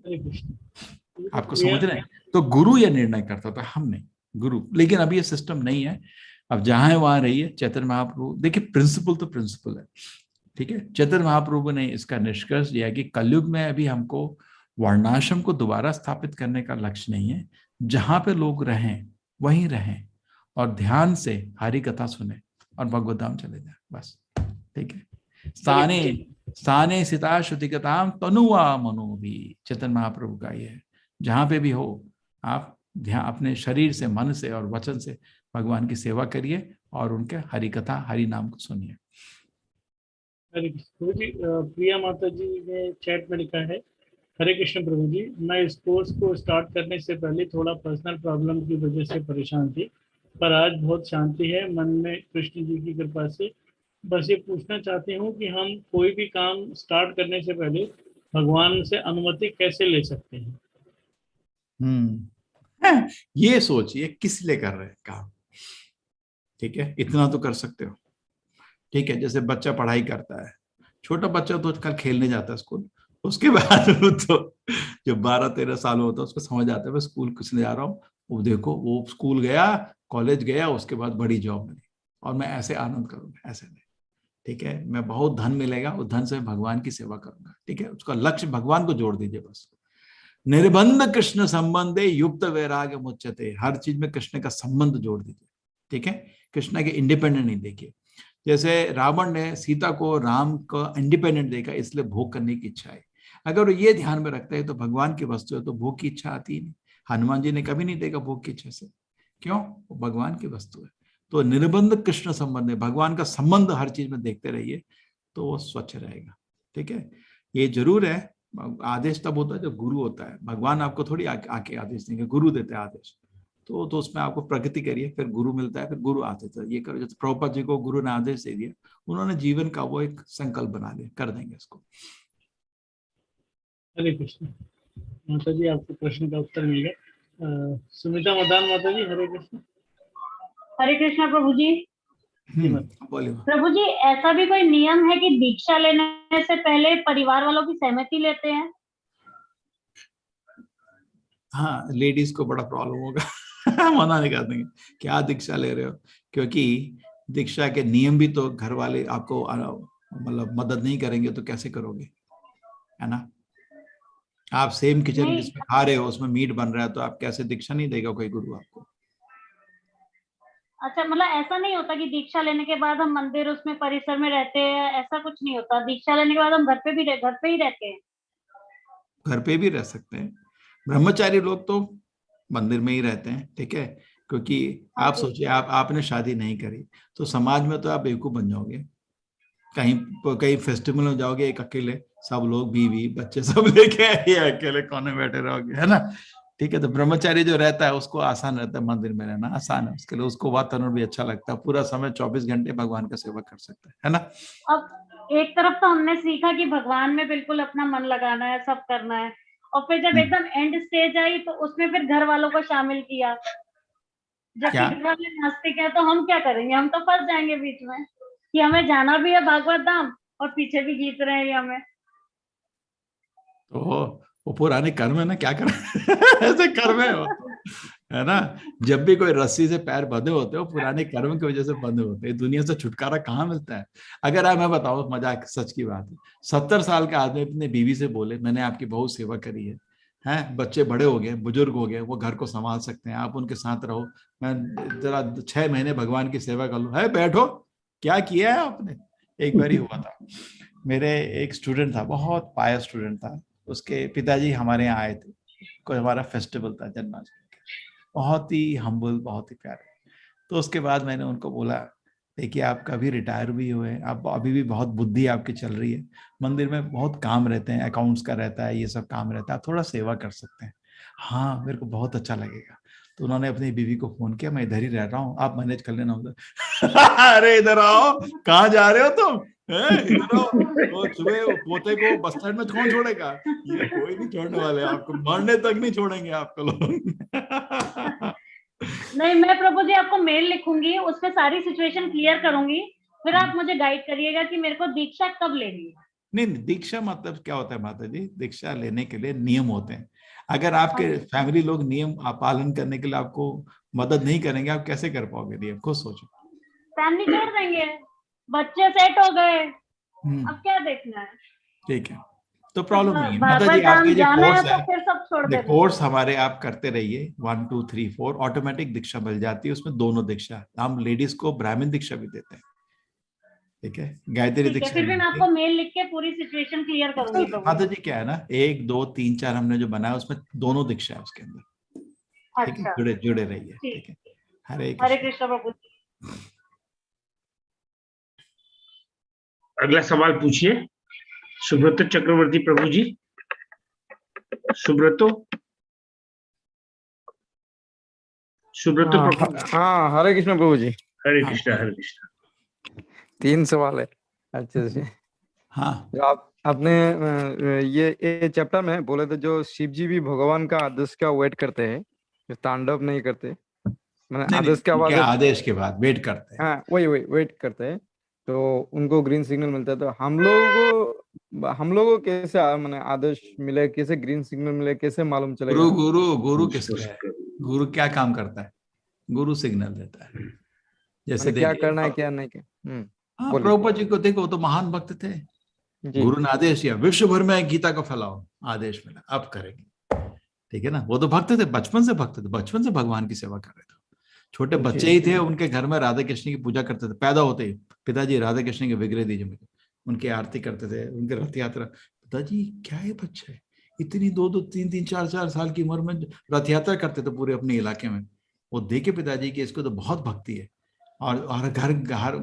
Speaker 1: आपको समझ रहे हैं? तो गुरु ये निर्णय करता था, हम नहीं, गुरु। लेकिन अभी ये सिस्टम नहीं है। अब जहां है वहां रहिए। चैतन्य महाप्रभु, देखिए प्रिंसिपल तो प्रिंसिपल है, ठीक है। चैतन्य महाप्रभु ने इसका निष्कर्ष दिया कि कलयुग में अभी हमको वर्णाश्रम को दोबारा स्थापित करने का लक्ष्य नहीं है। जहां पे लोग रहें वहीं रहें और ध्यान से हरि कथा सुने और भगवत धाम चले जाए, बस। ठीक है। स्थाने सिता श्रुति कथाम तनुआ मनो भी, चैतन्य महाप्रभु का ये है। जहां पे भी हो आप ध्यान अपने शरीर से, मन से और वचन से भगवान की सेवा करिए और उनके हरि कथा, हरि नाम को सुनिए।
Speaker 2: हरे कृष्ण प्रभु जी। प्रिया माता जी ने चैट में लिखा है, हरे कृष्ण प्रभु जी, मैं इस कोर्स को स्टार्ट करने से पहले थोड़ा पर्सनल प्रॉब्लम की वजह से परेशान थी, पर आज बहुत शांति है मन में कृष्ण जी की कृपा से। बस ये पूछना चाहती हूँ कि हम कोई भी काम स्टार्ट करने से पहले भगवान से अनुमति कैसे ले सकते हैं?
Speaker 1: ये सोचिए किस लिए कर रहे हैं काम। ठीक है, इतना तो कर सकते हो। ठीक है, जैसे बच्चा पढ़ाई करता है, छोटा बच्चा तो कल खेलने जाता है स्कूल, उसके बाद तो जो 12-13 साल होता है उसको समझ आता है मैं स्कूल किस लिए जा रहा हूँ। वो देखो, वो स्कूल गया, कॉलेज गया, उसके बाद बड़ी जॉब मिली और मैं ऐसे आनंद करूंगा, ऐसे नहीं। ठीक है, मैं बहुत धन मिलेगा, उस धन से भगवान की सेवा करूंगा। ठीक है, उसका लक्ष्य भगवान को जोड़ दीजिए बस। निर्बंध कृष्ण संबंधे युक्त वैराग्य मुच्यते, हर चीज में कृष्ण का संबंध जोड़ दीजिए। ठीक है, कृष्ण के इंडिपेंडेंट नहीं देखिए। जैसे रावण ने सीता को राम को इंडिपेंडेंट देखा, इसलिए भोग करने की इच्छा है। अगर वो ये ध्यान में रखता है तो भगवान की वस्तु है तो भोग की इच्छा आती ही नहीं। हनुमान जी ने कभी नहीं देखा भोग की इच्छा से, क्यों? वो भगवान की वस्तु है। तो निर्बंध कृष्ण संबंध है, भगवान का संबंध हर चीज में देखते रहिए तो वो स्वच्छ रहेगा। ठीक है, ये जरूर है, आदेश तब होता है जो गुरु होता है। भगवान आपको थोड़ी आके आदेश देंगे, गुरु देते हैं आदेश। तो उसमें आपको प्रगति करिए, फिर गुरु मिलता है, फिर गुरु आदेश ये करो। जैसे प्रभुपाद जी को गुरु ने आदेश दे दिया, उन्होंने जीवन का वो एक संकल्प बना लिया, कर देंगे इसको।
Speaker 2: हरे कृष्ण। माता जी आपको प्रश्न का उत्तर मिल गया। सुमिता मदान माता जी, हरे कृष्ण।
Speaker 12: हरे कृष्णा प्रभु जी।
Speaker 1: बोलिए।
Speaker 12: प्रभु जी, ऐसा भी कोई नियम है कि दीक्षा लेने से पहले परिवार वालों की सहमति लेते हैं?
Speaker 1: हाँ, लेडीज को बड़ा प्रॉब्लम होगा मना नहीं कर देंगे, क्या दीक्षा ले रहे हो, क्योंकि दीक्षा के नियम भी तो घर वाले आपको मतलब मदद नहीं करेंगे तो कैसे करोगे, है ना। आप सेम किचन जिसमें खा रहे हो उसमें मीट बन रहा है तो आप कैसे, दीक्षा नहीं देगा कोई गुरु आपको।
Speaker 12: अच्छा, मतलब ऐसा नहीं होता कि दीक्षा लेने के बाद हम मंदिर उसमें परिसर में रहते हैं, ऐसा कुछ नहीं होता? दीक्षा लेने के बाद हम घर पे ही रहते हैं?
Speaker 1: घर पे भी रह सकते हैं, ब्रह्मचारी लोग तो मंदिर में ही रहते हैं, ठीक है। क्योंकि आप सोचिए, आपने शादी नहीं करी तो समाज में तो आप बेवकूफ बन जाओगे। कहीं फेस्टिवल में जाओगे एक अकेले, सब लोग बीवी बच्चे सब लेके आए, अकेले कोने बैठे रहोगे, है ना। ठीक है, तो ब्रह्मचारी जो रहता है उसको आसान रहता है, मंदिर में रहना आसान है उसके लिए, उसको वातावरण भी अच्छा लगता है, पूरा समय 24 घंटे भगवान का सेवा कर सकता है ना।
Speaker 12: अब एक तरफ तो हमने सीखा कि भगवान में बिल्कुल अपना मन लगाना है, सब करना है, और फिर जब एकदम एंड स्टेज आई तो उसमें फिर घर वालों को शामिल किया, जबकि घर वाले नास्तिक है, तो हम क्या करेंगे? हम तो फंस जाएंगे बीच में कि हमें जाना भी है भागवत धाम और पीछे भी खींच रहे हैं हमें।
Speaker 1: तो वो पुराने कर्म है ना, क्या करें ऐसे कर्म है ना। जब भी कोई रस्सी से पैर बंधे होते हो पुराने कर्म की वजह से बंधे होते हैं, दुनिया से छुटकारा कहाँ मिलता है। अगर आप, मैं बताऊं मजाक सच की बात है, 70 साल का आदमी अपने बीवी से बोले मैंने आपकी बहुत सेवा करी है, हैं बच्चे बड़े हो गए बुजुर्ग हो गए, वो घर को संभाल सकते हैं, आप उनके साथ रहो, मैं जरा 6 महीने भगवान की सेवा कर लूं, है बैठो, क्या किया है आपने। एक बार ही हुआ था, मेरे एक स्टूडेंट था, बहुत पायस स्टूडेंट था, उसके पिताजी हमारे यहाँ आए थे, कोई हमारा फेस्टिवल था जन्माष्टमी, बहुत ही हम्बल, बहुत ही प्यारे। तो उसके बाद मैंने उनको बोला देखिए आप कभी रिटायर भी हुए, आप अभी भी बहुत बुद्धि आपकी चल रही है, मंदिर में बहुत काम रहते हैं, अकाउंट्स का रहता है, ये सब काम रहता है, आप थोड़ा सेवा कर सकते हैं। हाँ मेरे को बहुत अच्छा लगेगा। तो उन्होंने अपनी बीवी को फोन किया, मैं इधर ही रह रहा हूँ, आप मैनेज कर लेना उधर अरे इधर आओ, कहाँ जा रहे हो तुम, इधर आओ, तो सुबह पोते को बस स्टैंड में कौन छोड़ेगा, ये कोई नहीं छोड़ने वाले, आपको मरने तक नहीं छोड़ेंगे आपको लोग
Speaker 12: नहीं, मैं प्रभु जी आपको मेल लिखूंगी, उसमें सारी सिचुएशन क्लियर करूंगी, फिर आप मुझे गाइड करिएगा कि मेरे को दीक्षा कब लेनी है।
Speaker 1: नहीं, दीक्षा मतलब क्या होता है माता जी, दीक्षा लेने के लिए नियम होते हैं। अगर आपके फैमिली लोग नियम पालन करने के लिए आपको मदद नहीं करेंगे, आप कैसे कर पाओगे नियम, खुद सोचो।
Speaker 12: फैमिली छोड़ देंगे, बच्चे सेट हो गए, अब क्या देखना है।
Speaker 1: ठीक है, तो प्रॉब्लम नहीं है माता जी, आपके जो कोर्स है,
Speaker 12: तो फिर सब छोड़ देना,
Speaker 1: कोर्स हमारे आप करते रहिए, 1 2 3 4 ऑटोमेटिक दीक्षा मिल जाती है, उसमें दोनों दीक्षा, हम लेडीज को ब्राह्मण दीक्षा भी देते हैं, ठीक है, गायत्री दीक्षा।
Speaker 12: फिर भी मैं आपको मेल लिख के पूरी सिचुएशन क्लियर करूंगी।
Speaker 1: माता जी क्या है ना, 1 2 3 4 हमने जो बनाया उसमें दोनों दीक्षा है उसके अंदर, ठीक है, जुड़े रहिए, ठीक है। हरे
Speaker 12: कृष्ण प्रभु।
Speaker 10: अगला सवाल पूछिए सुब्रतो चक्रवर्ती प्रभु जी। सुब्रतो
Speaker 13: हाँ, हरे कृष्ण प्रभु जी।
Speaker 10: हरे कृष्णा हरे कृष्णा।
Speaker 13: 3 सवाल है अच्छे से।
Speaker 1: हाँ,
Speaker 13: जो आपने ये चैप्टर में बोले थे, जो शिव जी भी भगवान का आदेश का वेट करते हैं, जो तांडव नहीं करते, मैंने आदेश के बाद,
Speaker 1: आदेश के बाद वेट करते हैं,
Speaker 13: हाँ वही वेट करते हैं, तो उनको ग्रीन सिग्नल मिलता है। तो हम लोगों को कैसे मैंने आदेश मिले, कैसे ग्रीन सिग्नल मिले, कैसे मालूम चलेगा?
Speaker 1: गुरु किसका है, गुरु क्या काम करता है, गुरु सिग्नल देता है, जैसे
Speaker 13: क्या करना है क्या नहीं क्या।
Speaker 1: हाँ, प्रभुपाद जी को देखो, तो महान भक्त थे, गुरु ने आदेश दिया विश्व भर में गीता को फैलाओ, आदेश मिला अब करेंगे, ठीक है ना। वो तो भक्त थे, बचपन से भक्त थे, बचपन से भगवान की सेवा कर रहे थे, छोटे बच्चे ही थे, उनके घर में राधा कृष्ण की पूजा करते थे, पैदा होते ही पिताजी राधा कृष्ण के विग्रह दीजिए मुझे, उनकी आरती करते थे, उनके रथ यात्रा, पिताजी क्या है बच्चा है, इतनी 2 3 4 साल की उम्र में रथ यात्रा करते थे पूरे अपने इलाके में। वो देखे पिताजी की इसको तो बहुत भक्ति है, और घर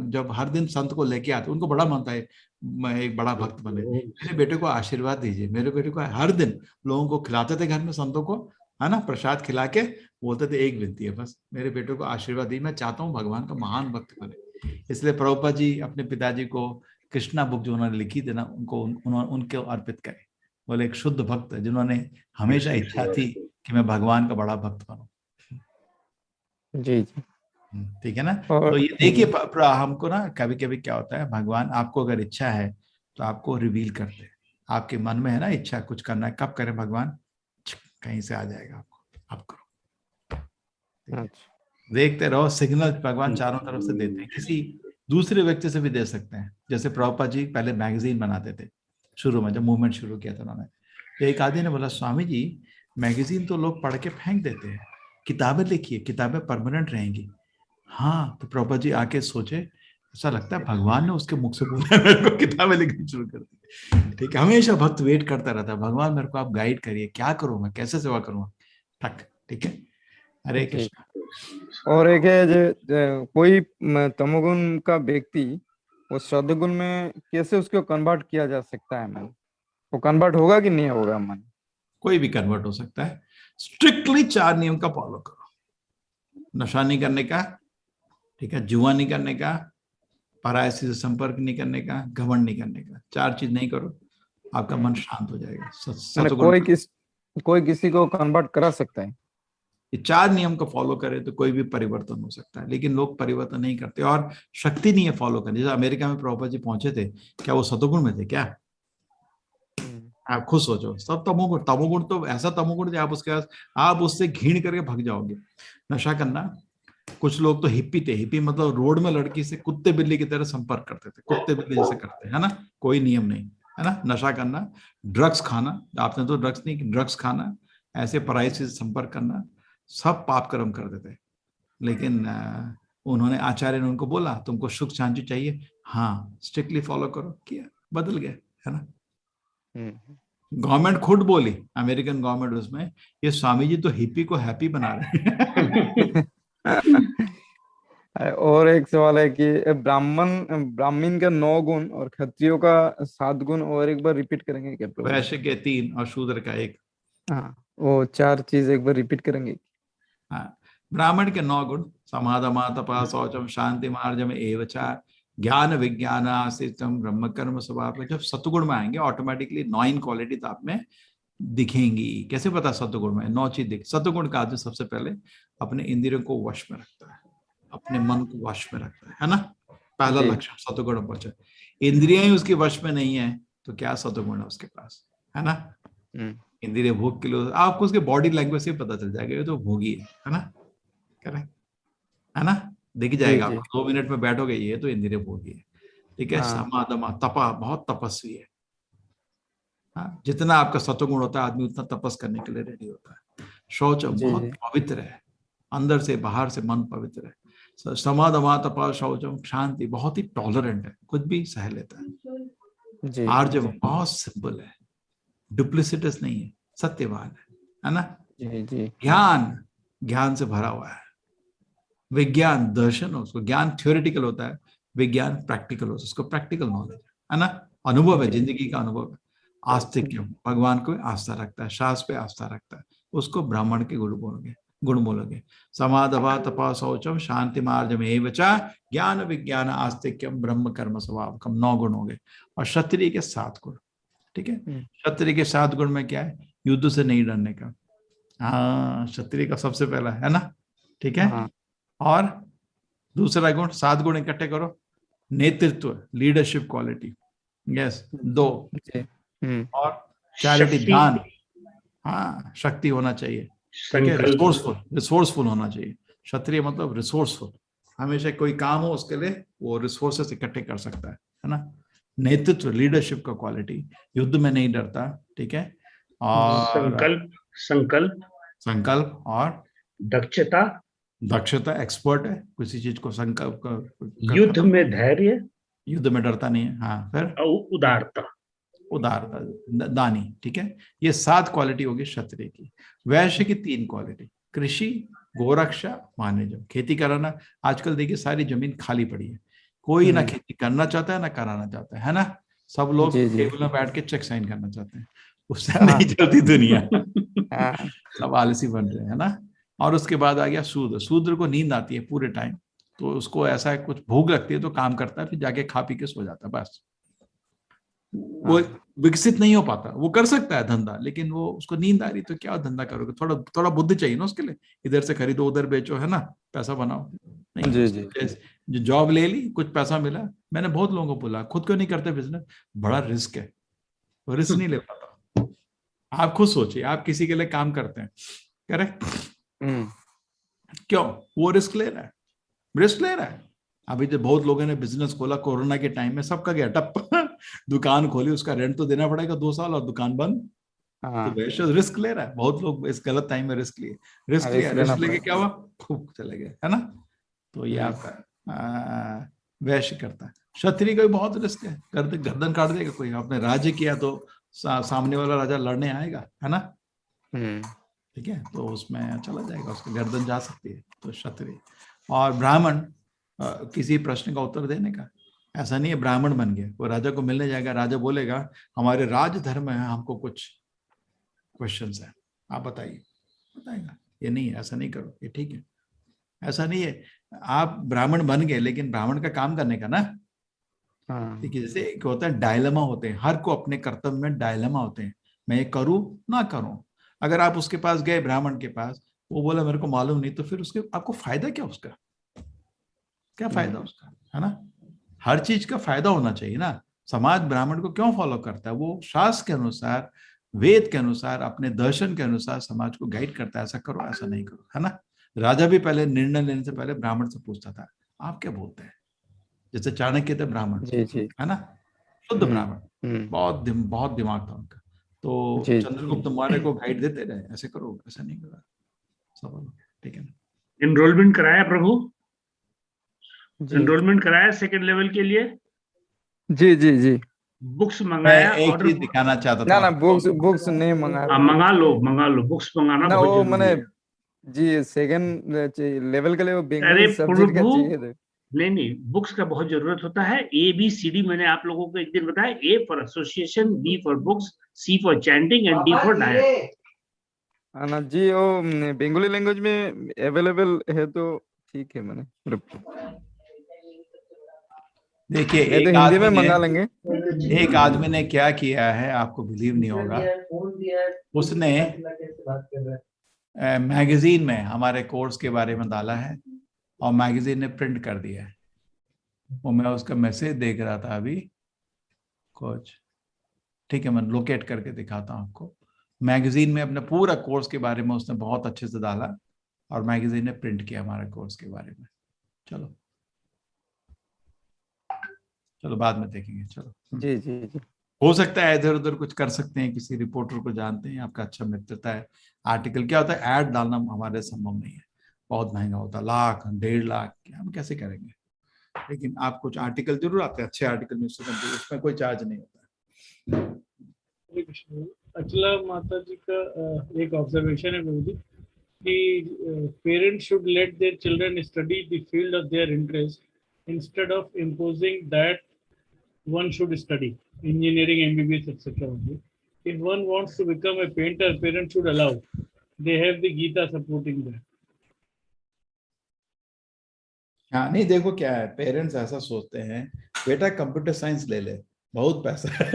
Speaker 1: जब हर दिन संत को लेके आते, उनको बड़ा मानता है मैं एक बड़ा भक्त बने, मेरे बेटे को आशीर्वाद दीजिए, मेरे बेटे को हर दिन लोगों को खिलाते थे घर में, संतों को, है ना, प्रसाद खिला के बोलते थे एक विनती है बस, मेरे बेटे को आशीर्वाद दीजिए, मैं चाहता हूँ भगवान का महान भक्त बने। इसलिए प्रभुपाद जी अपने पिताजी को कृष्णा बुक जो उन्होंने लिखी थी ना, उनको उनको अर्पित करें, बोले एक शुद्ध भक्त जिन्होंने हमेशा इच्छा थी कि मैं भगवान का बड़ा भक्त बनूं।
Speaker 13: जी जी।
Speaker 1: ठीक है ना।
Speaker 13: और
Speaker 1: तो ये देखिए हमको ना कभी कभी क्या होता है, भगवान आपको अगर इच्छा है तो आपको रिवील करते हैं। आपके मन में है ना इच्छा कुछ करना है, कब करें भगवान, कहीं से आ जाएगा आपको, आप करो। देखते रहो, सिग्नल भगवान चारों तरफ से देते हैं, किसी दूसरे व्यक्ति से भी दे सकते हैं। जैसे प्रभुपाद जी पहले मैगजीन बनाते थे शुरू में, जब मूवमेंट शुरू किया था उन्होंने, तो एक आदमी ने बोला स्वामी जी मैगजीन तो लोग पढ़ के फेंक देते हैं, किताबें लिखिए, किताबें परमानेंट रहेंगी। हाँ, तो प्रभुपाद जी आके सोचे, ऐसा लगता है भगवान ने उसके मुख से बोला मेरे को किताबें लिखनी शुरू कर दी। ठीक है, हमेशा भक्त वेट करता रहता है, भगवान मेरे को आप गाइड करिए, क्या करूं मैं, कैसे सेवा करूंगा, ठक। ठीक है, हरे कृष्ण।
Speaker 13: और एक है जो कोई तमोगुण का व्यक्ति वो सद्गुण में कैसे उसको कन्वर्ट किया जा सकता है, मन वो कन्वर्ट होगा कि नहीं होगा? मन
Speaker 1: कोई भी कन्वर्ट हो सकता है, स्ट्रिक्टली 4 नियम का फॉलो करो। नशा नहीं करने का, ठीक है, जुआ नहीं करने का, पराये से संपर्क नहीं करने का, घमंड नहीं करने का। 4 चीज नहीं करो, आपका मन शांत हो जाएगा।
Speaker 13: कोई किसी को कन्वर्ट करा सकता है,
Speaker 1: ये 4 नियम को फॉलो करे तो कोई भी परिवर्तन हो सकता है, लेकिन लोग परिवर्तन नहीं करते और शक्ति नहीं है फॉलो करने। जैसे अमेरिका में प्रभुपाद जी पहुंचे थे, क्या वो सतोगुण में थे क्या? आप खुद सोचो, सब तमोगुण। तमोगुण तो ऐसा तमोगुण आप उसके पास, आप उससे घृण करके भाग जाओगे। नशा करना, कुछ लोग तो हिप्पी थे, हिप्पी मतलब रोड में लड़की से कुत्ते बिल्ली की तरह संपर्क करते थे, कुत्ते बिल्ली जैसे करते है ना, कोई नियम नहीं है ना। नशा करना, ड्रग्स खाना, आपने तो ड्रग्स नहीं, ड्रग्स खाना, ऐसे पराई से संपर्क करना, सब पाप कर्म कर देते। लेकिन उन्होंने, आचार्य ने उनको बोला तुमको सुख शांति चाहिए, हाँ स्ट्रिक्टली फॉलो करो, किया, बदल गए, है ना। गवर्नमेंट खुद बोली, अमेरिकन गवर्नमेंट, उसमें ये स्वामी जी तो हिप्पी को हैप्पी बना रहे हैं।
Speaker 13: और एक सवाल है कि ब्राह्मण का 9 गुण और क्षत्रियो का 7 गुण, और एक बार रिपीट करेंगे क्या?
Speaker 1: वैश्य के 3 और शूद्र का 1।
Speaker 13: हाँ, वो 4 चीज एक बार रिपीट करेंगे।
Speaker 1: हाँ, ब्राह्मण के 9 गुण, समाधमा तपा शौचम शांति मार्जम एवचा ज्ञान विज्ञान आस्तिकम ब्रह्म कर्म स्वभाव। जब सतगुण में आएंगे ऑटोमेटिकली 9 क्वालिटी तो आप में दिखेंगी। कैसे पता सतगुण में? 9 चीज दिख। सतगुण का आदमी सबसे पहले अपने इंद्रियों को वश में रखता है, अपने मन को वश में रखता है ना, पहला लक्षण सतगुण पहुंचा। इंद्रियां ही उसके वश में नहीं है तो क्या सतगुण है उसके पास, है ना। इंद्रिय भोग के लिए आपको उसके बॉडी लैंग्वेज से पता चल जाएगा, ये तो भोगी है ना, करेक्ट है ना, दिख जाएगा आपको। 2 मिनट में बैठोगे, ये तो इंद्रिय भोगी है। ठीक है, समाधमा, तपा, बहुत तपस्वी है। हाँ, जितना आपका सत्वगुण होता है आदमी उतना तपस करने के लिए रेडी होता है। शौच बहुत पवित्र है, अंदर से बाहर से मन पवित्र है। समाधमा तपा शौचम शांति, बहुत ही टॉलरेंट है, कुछ भी सह लेता है। आर्जव बहुत सिंपल है, डुप्लिसिटस नहीं है, सत्यवान है ना। ज्ञान से भरा हुआ है। विज्ञान दर्शन हो, उसको ज्ञान थ्योरेटिकल होता है, विज्ञान प्रैक्टिकल होता है, उसको प्रैक्टिकल नॉलेज है ना, अनुभव है, जिंदगी का अनुभव है। आस्तिक्य, भगवान को आस्था रखता है, शास्त्र पे आस्था रखता है, उसको ब्राह्मण के गुण बोलोगे। समाधवा तपा शौचम शांति मार्जम एवचा ज्ञान विज्ञान आस्तिक्यम ब्रह्म कर्म स्वभावकम, 9 गुण हो गए। और क्षत्रिय के 7 गुण। ठीक है, क्षत्रिय के 7 गुण में क्या है? युद्ध से नहीं डरने का। हाँ, क्षत्रिय का सबसे पहला है ना। ठीक है, और दूसरा गुण, 7 गुण इकट्ठे करो, नेतृत्व, लीडरशिप क्वालिटी, यस 2, और चैरिटी, दान, हाँ शक्ति होना चाहिए। ठीक है, रिसोर्सफुल होना चाहिए। क्षत्रिय मतलब रिसोर्सफुल, हमेशा कोई काम हो उसके लिए वो रिसोर्सेस इकट्ठे कर सकता है ना। नेतृत्व, लीडरशिप का क्वालिटी, युद्ध में नहीं डरता। ठीक है, और संकल्प और दक्षता, एक्सपर्ट है किसी चीज को, संकल्प,
Speaker 10: युद्ध में धैर्य,
Speaker 1: युद्ध में डरता नहीं है। हाँ, फिर उदारता, दानी। ठीक है, ये 7 क्वालिटी होगी क्षत्रिय की। वैश्य की 3 क्वालिटी, कृषि, गोरक्षा, वाणिज्य, खेती कराना। आजकल देखिए सारी जमीन खाली पड़ी है, कोई ना खेती करना चाहता है ना कराना चाहता है ना। सब लोग टेबल में बैठ के चेक साइन करना चाहते हैं, उससे नहीं चलती दुनिया। सब आलसी बन रहे हैं ना। और उसके बाद आ गया शूद्र को नींद आती है पूरे टाइम, तो उसको ऐसा कुछ भूख लगती है तो काम करता है, फिर जाके खा पी के सो जाता है, बस। वो विकसित नहीं हो पाता। वो कर सकता है धंधा, लेकिन वो उसको नींद आ रही तो क्या धंधा करोगे? थोड़ा थोड़ा बुद्धि चाहिए ना उसके लिए। इधर से खरीदो उधर बेचो, है ना, पैसा बनाओ। नहीं,
Speaker 13: जी जी
Speaker 1: जो जॉब ले ली, कुछ पैसा मिला। मैंने बहुत लोगों को बोला खुद क्यों नहीं करते बिजनेस, बड़ा रिस्क है, वो रिस्क नहीं ले पाता। आप खुद सोचिए, आप किसी के लिए काम करते हैं, करेक्ट? क्यों? वो रिस्क ले रहा है, रिस्क ले रहा है। अभी जो बहुत लोगों ने बिजनेस खोला कोरोना के टाइम में, सबका गया टप। दुकान खोली, उसका रेंट तो देना पड़ेगा 2 साल, और दुकान बंद। तो रिस्क ले रहा है। बहुत लोग इस गलत टाइम में रिस्क लिए, रिस्क लेके क्या हुआ, खूब चले गए, है ना। तो ये आपका वैश्य करता है। क्षत्रिय का भी बहुत रिस्क है, गर्दन काट देगा कोई। आपने राज्य किया तो सामने वाला राजा लड़ने आएगा, है ना, ठीक है, तो उसमें चला जाएगा, उसकी गर्दन जा सकती है। तो क्षत्रिय और ब्राह्मण किसी प्रश्न का उत्तर देने का। ऐसा नहीं है ब्राह्मण बन गया, वो राजा को मिलने जाएगा, राजा बोलेगा हमारे राज धर्म है, हमको कुछ क्वेश्चंस है, आप बताइए, बताएगा। ये नहीं है, ऐसा नहीं करो, ये ठीक है, ऐसा नहीं है। आप ब्राह्मण बन गए, लेकिन ब्राह्मण का काम करने का ना, ठीक है। जैसे एक होता है डायलेमा होते हैं, हर को अपने कर्तव्य में डायलेमा होते हैं, मैं ये करूं ना करूं। अगर आप उसके पास गए, ब्राह्मण के पास, वो बोला मेरे को मालूम नहीं, तो फिर उसके आपको फायदा क्या, उसका क्या फायदा उसका, है ना। हर चीज का फायदा होना चाहिए ना। समाज ब्राह्मण को क्यों फॉलो करता है? वो शास्त्र के अनुसार, वेद के अनुसार, अपने दर्शन के अनुसार समाज को गाइड करता है, ऐसा करो, ऐसा नहीं करो, है ना। राजा भी पहले निर्णय लेने से पहले ब्राह्मण से पूछता था, आप क्या बोलते हैं। जैसे चाणक्य थे ब्राह्मण, है ना, शुद्ध ब्राह्मण, बहुत दिमाग था उनका। तो चंद्रगुप्त मौर्य को गाइड देते रहे, ऐसे करो, ऐसा नहीं करो, सब ठीक है ना।
Speaker 10: एनरोलमेंट कराया प्रभु, एनरोलमेंट कराया सेकंड लेवल के लिए।
Speaker 13: जी जी जी,
Speaker 10: बुक्स मंगाया।
Speaker 1: एक चीज दिखाना चाहता था
Speaker 13: ना बुक्स नहीं मंगा,
Speaker 10: मंगा लो बुक्स मंगाना
Speaker 13: ना,
Speaker 10: बहुत
Speaker 13: वो
Speaker 10: जरूरी
Speaker 13: मैंने
Speaker 10: है।
Speaker 13: जी सेकंड लेवल के लिए वो
Speaker 10: अरे
Speaker 13: बेंगोली सब्जेक्ट का चाहिए था।
Speaker 10: नहीं, बुक्स का बहुत जरूरत होता है। ABCD मैंने आप लोगों को एक दिन बताया। A for association, B for books, C for chanting and D for diet.
Speaker 13: ना जी, वो बेंगोली लैंग्वेज में अवेलेबल है तो ठीक है। मैंने
Speaker 1: देखिए, एक आदमी ने क्या किया है, आपको बिलीव नहीं होगा। उसने मैगजीन में हमारे कोर्स के बारे में डाला है, और मैगजीन ने प्रिंट कर दिया है। वो मैं उसका मैसेज देख रहा था अभी कुछ, ठीक है, मैं लोकेट करके दिखाता हूँ आपको। मैगजीन में अपने पूरा कोर्स के बारे में उसने बहुत अच्छे से डाला, और मैगजीन ने प्रिंट किया हमारे कोर्स के बारे में। चलो बाद में देखेंगे। चलो
Speaker 13: जी जी जी,
Speaker 1: हो सकता है इधर उधर कुछ कर सकते हैं, किसी रिपोर्टर को जानते हैं, आपका अच्छा मित्रता है। आर्टिकल क्या होता है, ऐड डालना हमारे संभव नहीं है, बहुत महंगा होता है, 1 लाख 1.5 लाख, हम कैसे करेंगे। लेकिन आप कुछ आर्टिकल जरूर आते हैं, अच्छे आर्टिकल में, उसमें कोई चार्ज नहीं होता है।
Speaker 2: अचला माता जी का एक ऑब्जर्वेशन है प्रभु जी, कि parents should let their children study the field of their interest instead of imposing that one should study engineering, MBBS, etc. If one wants to become a painter, parents should allow. They have the Gita supporting that.
Speaker 1: हाँ, नहीं, देखो क्या है, पेरेंट्स ऐसा सोचते हैं, बेटा कंप्यूटर साइंस ले ले, बहुत पैसा है।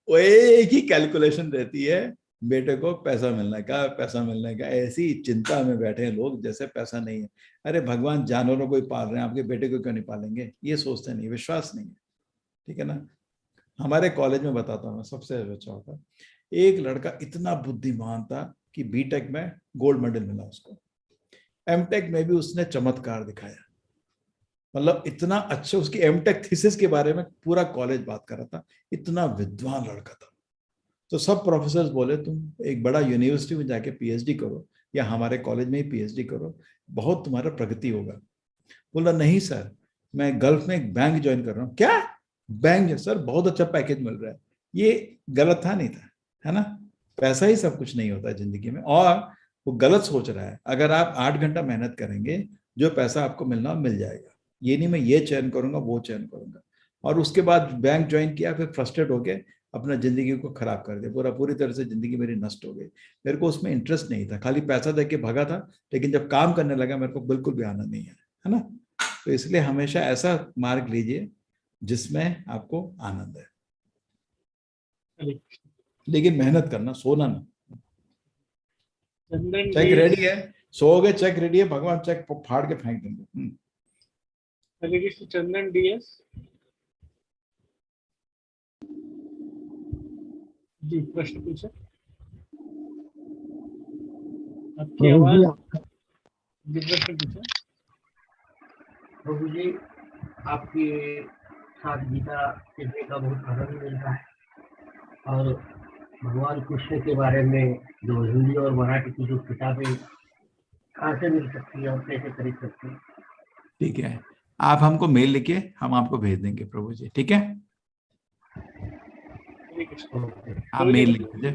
Speaker 1: वो एक ही कैलकुलेशन रहती है, बेटे को पैसा मिलने का, ऐसी चिंता में बैठे हैं लोग जैसे पैसा नहीं है। अरे भगवान जानवरों को ही पाल रहे हैं, आपके बेटे को क्यों नहीं पालेंगे, ये सोचते नहीं, विश्वास नहीं है, ठीक है ना। हमारे कॉलेज में बताता हूँ मैं, सबसे अच्छा होता, एक लड़का इतना बुद्धिमान था कि बीटेक में गोल्ड मेडल मिला उसको, एमटेक में भी उसने चमत्कार दिखाया, मतलब इतना अच्छा, उसकी एमटेक थीसिस के बारे में पूरा कॉलेज बात कर रहा था, इतना विद्वान लड़का था। तो सब प्रोफेसर बोले तुम एक बड़ा यूनिवर्सिटी में जाके पीएचडी करो, या हमारे कॉलेज में ही पीएचडी करो, बहुत तुम्हारा प्रगति होगा। बोला नहीं सर, मैं गल्फ में एक बैंक ज्वाइन कर रहा हूँ। क्या बैंक? सर बहुत अच्छा पैकेज मिल रहा है। ये गलत था, नहीं था, है ना। पैसा ही सब कुछ नहीं होता है जिंदगी में, और वो गलत सोच रहा है। अगर आप 8 घंटा मेहनत करेंगे, जो पैसा आपको मिलना मिल जाएगा। ये नहीं मैं ये चयन करूंगा, वो चयन करूंगा। और उसके बाद बैंक ज्वाइन किया, फिर फ्रस्ट्रेट होके अपना जिंदगी को खराब कर दिया, पूरी तरह से जिंदगी मेरी नष्ट हो गई। मेरे को उसमें इंटरेस्ट नहीं था, खाली पैसा देके भागा था, लेकिन जब काम करने लगा मेरे को बिल्कुल भी आनंद नहीं है ना। तो इसलिए हमेशा ऐसा मार्ग लीजिए जिसमें आपको आनंद है।
Speaker 2: हरे कृष्ण।
Speaker 1: लेकिन मेहनत करना, सोना ना।
Speaker 2: चंदन
Speaker 1: चेक
Speaker 2: DS,
Speaker 1: रेडी है, सोओगे चेक रेडी है, भगवान चेक फाड़ के फेंक देंगे।
Speaker 2: हरे कृष्ण। चंदन DS जी, प्रश्न पूछे। आपकी आवाज जी, प्रश्न पूछे।
Speaker 14: प्रभु जी, आपके साथ गीता सीखने का बहुत आनंद मिल रहा है, और भगवान कृष्ण के बारे में जो हिंदी और मराठी की जो किताबें कहाँ से मिल सकती है और कैसे खरीद सकती है?
Speaker 1: ठीक है, आप हमको मेल लिखिए, हम आपको भेज देंगे प्रभु जी। ठीक है, आप मेल लिख दीजिए,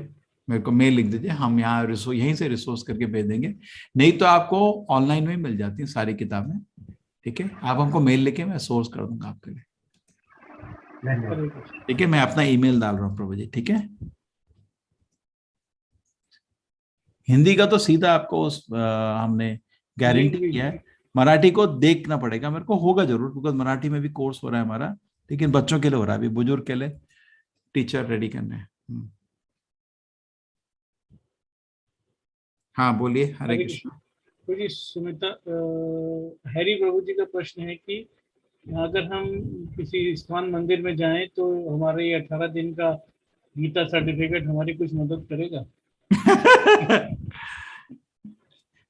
Speaker 1: मेरे को मेल लिख दीजिए, हम यहाँ यहीं से रिसोर्स करके भेज देंगे। नहीं तो आपको ऑनलाइन में मिल जाती हैं सारी किताबें। ठीक है, आप हमको मेल लिखे, मैं सोर्स कर दूंगा आपके लिए। ठीक है, मैं अपना ईमेल डाल रहा हूँ प्रभु जी। ठीक है, हिंदी का तो सीधा आपको हमने गारंटी किया है, मराठी को देखना पड़ेगा मेरे को, होगा जरूर, बिकॉज मराठी में भी कोर्स हो रहा है हमारा, लेकिन बच्चों के लिए हो रहा है, अभी बुजुर्ग के लिए टीचर रेडी करने हैं। हाँ बोलिए। हरे कृष्ण।
Speaker 2: प्रभु जी, सुमिता हरि प्रभु जी का प्रश्न है कि अगर हम किसी इस्कॉन मंदिर में जाएं तो हमारे ये 18 दिन का गीता सर्टिफिकेट हमारी कुछ मदद करेगा?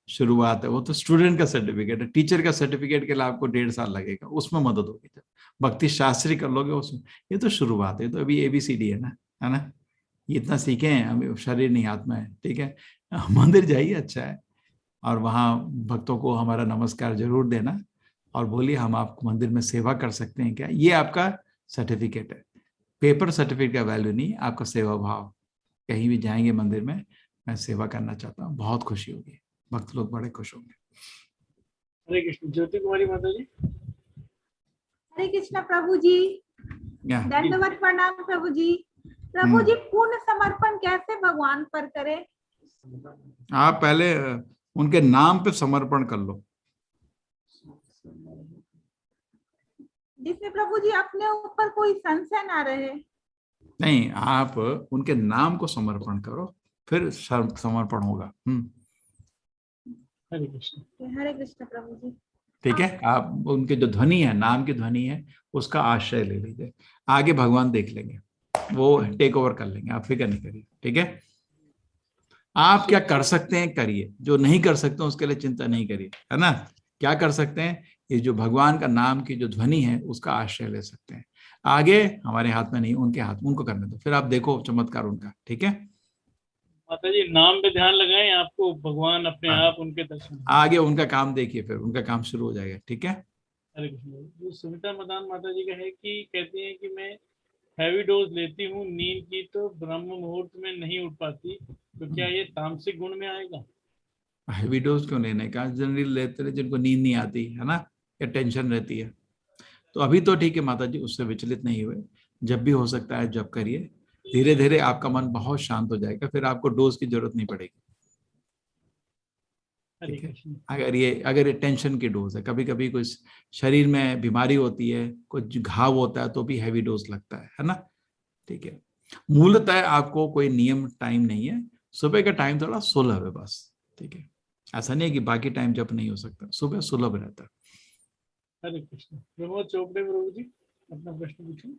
Speaker 1: शुरुआत है, वो तो स्टूडेंट का सर्टिफिकेट है, टीचर का सर्टिफिकेट के लिए आपको 1.5 साल लगेगा, उसमें मदद होगी। जब भक्ति शास्त्री कर लोगे उसमें, ये तो शुरुआत है, तो अभी ABCD है ना, ये इतना सीखे हैं, अभी शरीर नहीं आत्मा है। ठीक है, मंदिर जाइए, अच्छा है, और वहाँ भक्तों को हमारा नमस्कार जरूर देना, और बोलिए हम आपको मंदिर में सेवा कर सकते हैं क्या, ये आपका सर्टिफिकेट है। पेपर सर्टिफिकेट का वैल्यू नहीं, आपका सेवा भाव। कहीं भी जाएंगे मंदिर में, मैं सेवा करना चाहता हूँ, बहुत खुशी होगी, भक्त लोग बड़े खुश होंगे।
Speaker 2: हरे कृष्ण। ज्योति कुमारी माता जी।
Speaker 15: हरे कृष्ण प्रभु जी, दंडवत प्रणाम प्रभु जी। प्रभु जी, पूर्ण समर्पण कैसे भगवान पर करें?
Speaker 1: आप पहले उनके नाम पे समर्पण कर लो,
Speaker 15: जिसमें प्रभु जी अपने ऊपर कोई संशय ना रहे।
Speaker 1: नहीं, आप उनके नाम को समर्पण करो, फिर समर्पण होगा।
Speaker 2: हरे कृष्ण।
Speaker 15: हरे कृष्ण प्रभु जी।
Speaker 1: ठीक है, आप उनके जो ध्वनि है, नाम की ध्वनि है, उसका आश्रय ले लीजिए, आगे भगवान देख लेंगे, वो टेक ओवर कर लेंगे, आप फिक्र नहीं करिए। ठीक है, आप क्या कर सकते हैं करिए, जो नहीं कर सकते उसके लिए चिंता नहीं करिए, है ना। क्या कर सकते हैं, ये जो भगवान का नाम की जो ध्वनि है उसका आश्रय ले सकते हैं, आगे हमारे हाथ में नहीं, उनके हाथ में, उनको करने दो, फिर आप देखो चमत्कार उनका। ठीक है
Speaker 2: माता जी, नाम पे ध्यान लगाएं, आपको भगवान अपने आप उनके दर्शन,
Speaker 1: आगे उनका काम देखिए, फिर उनका काम शुरू हो जाएगा। ठीक है।
Speaker 2: हरे कृष्ण। जो सुमिता मदान माता जी का है कि कहती हैं कि मैं हैवी डोज लेती हूँ नींद की, तो ब्रह्म मुहूर्त में नहीं उठ पाती, तो क्या ये तामसिक गुण में आएगा?
Speaker 1: हैवी डोज क्यों लेने का, जनरली लेते हैं जिनको नींद नहीं आती है ना, या टेंशन रहती है, तो अभी तो ठीक है माता जी, उससे विचलित नहीं हुए, जब भी हो सकता है जब करिए, धीरे धीरे आपका मन बहुत शांत हो जाएगा, फिर आपको डोज की जरूरत नहीं पड़ेगी। ठीक है, अगर ये टेंशन की डोज है, कभी कभी कुछ शरीर में बीमारी होती है, कुछ घाव होता है, तो भी हैवी डोज लगता है ना। ठीक है, मूलतः आपको कोई नियम टाइम नहीं है, सुबह का टाइम थोड़ा सुलभ है बस। ठीक है, ऐसा नहीं है कि बाकी टाइम जब नहीं हो सकता, सुबह सुलभ रहता है।
Speaker 2: हरे कृष्ण। प्रमोद चोपड़े प्रभु जी, अपना प्रश्न पूछिए।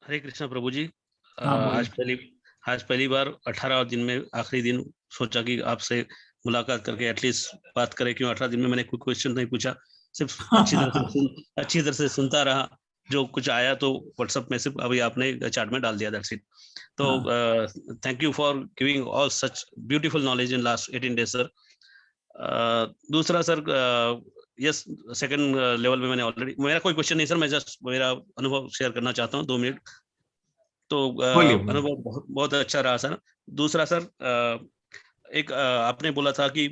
Speaker 16: हरे कृष्ण प्रभु जी। आज पहली बार 18 दिन में आखिरी दिन सोचा कि आपसे मुलाकात करके एटलीस्ट बात करें, क्यों 18 दिन में मैंने कोई क्वेश्चन नहीं पूछा, सिर्फ अच्छी तरह से सुनता रहा, जो कुछ आया तो व्हाट्सएप में सिर्फ अभी आपने चैट में डाल दिया, दैट्स इट। तो thank you for giving all such beautiful knowledge in last 18 days sir. दूसरा सर, यस, सेकंड लेवल में मैंने ऑलरेडी, मेरा कोई क्वेश्चन नहीं सर, मैं जस्ट मेरा अनुभव शेयर करना चाहता हूँ 2 मिनट। तो अनुभव बहुत अच्छा रहा सर। दूसरा सर, एक आपने बोला था कि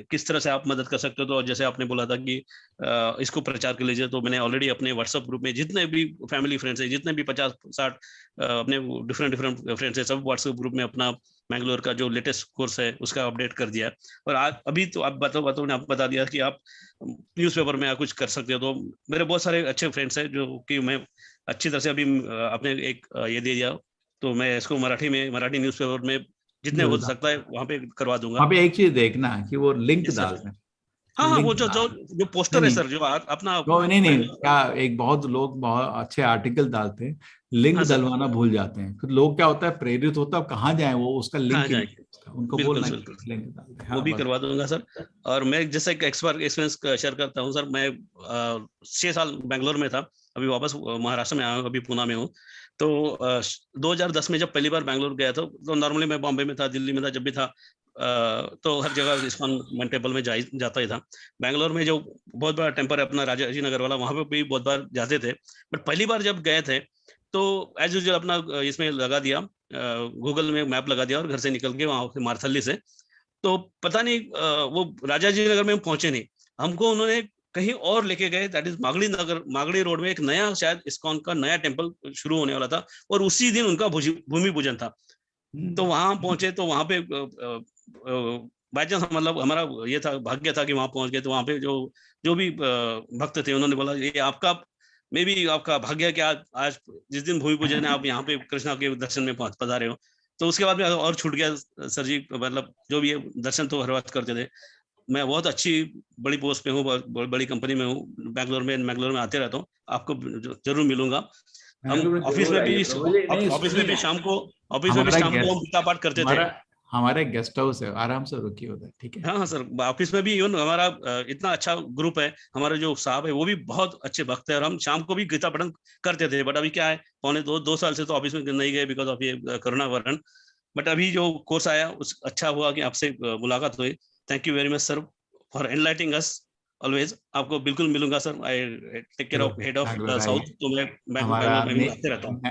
Speaker 16: किस तरह से आप मदद कर सकते हो, तो जैसे आपने बोला था कि इसको प्रचार कर लीजिए, तो मैंने ऑलरेडी अपने व्हाट्सएप ग्रुप में जितने भी फैमिली फ्रेंड्स हैं, जितने भी 50-60 अपने डिफरेंट फ्रेंड्स हैं, सब व्हाट्सएप ग्रुप में अपना मैंगलोर का जो लेटेस्ट कोर्स है उसका अपडेट कर दिया। और आज अभी तो आप बताओ ने आपको बता दिया कि आप न्यूज़पेपर में कुछ कर सकते हो। तो मेरे बहुत सारे अच्छे फ्रेंड्स हैं जो कि मैं अच्छी तरह से अभी आपने एक ये दे दिया, तो मैं इसको मराठी न्यूज़पेपर में जितने हो सकता है वहाँ पे करवा दूंगा।
Speaker 1: वहाँ पे एक चीज देखना कि वो लिंक डाल दें।
Speaker 16: हाँ, वो जो पोस्टर है सर, जो अपना
Speaker 1: नहीं क्या, एक बहुत लोग बहुत अच्छे आर्टिकल डालते हैं, लिंक डलवाना भूल जाते हैं। फिर लोग क्या होता है, प्रेरित होता है, कहाँ जाए वो उसका लिंक, उनको बोलना लिंक डाल दें।
Speaker 16: वो भी करवा दूंगा सर। और मैं जैसे एक एक्सपीरियंस शेयर करता हूँ सर, मैं 6 साल बेंगलोर में था, अभी वापस महाराष्ट्र में आया हूँ, अभी पुणे में हूँ। तो 2010 में जब पहली बार बेंगलोर गया था, तो नॉर्मली मैं बॉम्बे में था, दिल्ली में था, जब भी था तो हर जगह इस्कॉन टेम्पल में जाता ही था। बेंगलोर में जो बहुत बड़ा टेम्पल है अपना राजाजी नगर वाला, वहाँ पे भी बहुत बार जाते थे। बट पहली बार जब गए थे तो एज यूजुअल अपना इसमें लगा दिया, गूगल में मैप लगा दिया और घर से निकल के वहाँ से मारथली से, तो पता नहीं वो राजाजी नगर में पहुंचे नहीं, हमको उन्होंने कहीं और लेके गए, दैट इज मागड़ी रोड में एक नया शायद इस्कॉन का नया टेम्पल शुरू होने वाला था, और उसी दिन उनका भूमि पूजन था। तो वहां पहुंचे, तो वहां पे बाय चांस मतलब हमारा ये था, भाग्य था कि वहां पहुंच गए। तो वहां पे जो भी भक्त थे उन्होंने बोला ये आपका मे भी आपका भाग्य कि आज जिस दिन भूमि पूजन है आप यहाँ पे कृष्णा के दर्शन में पधारे हो। तो उसके बाद में और छूट गया सर जी, मतलब जो भी दर्शन तो हर वक्त करते थे। मैं बहुत अच्छी बड़ी पोस्ट पे हूँ, बड़ी कंपनी में हूँ, बेंगलोर में आते रहता हूँ, आपको जरूर मिलूंगा। हम ऑफिस में भी शाम को गीता पाठ करते थे।
Speaker 1: हमारे गेस्ट हाउस है, आराम से रुकिए उधर, ठीक है?
Speaker 16: हाँ सर, ऑफिस में भी इवन हमारा इतना अच्छा ग्रुप है, हमारे जो साहब है वो भी बहुत अच्छे भक्त है, और हम शाम को भी गीता पठन करते थे। बट अभी क्या है, पौने दो साल से तो ऑफिस में नहीं गए बिकॉज ऑफ ये कोरोना वायरस। बट अभी जो कोर्स आया उस अच्छा हुआ कि आपसे मुलाकात हुई। Thank you very much sir for enlightening us always. आपको बिल्कुल मिलूंगा sir, I take care of head of south, तो मैं आते रहता हूँ।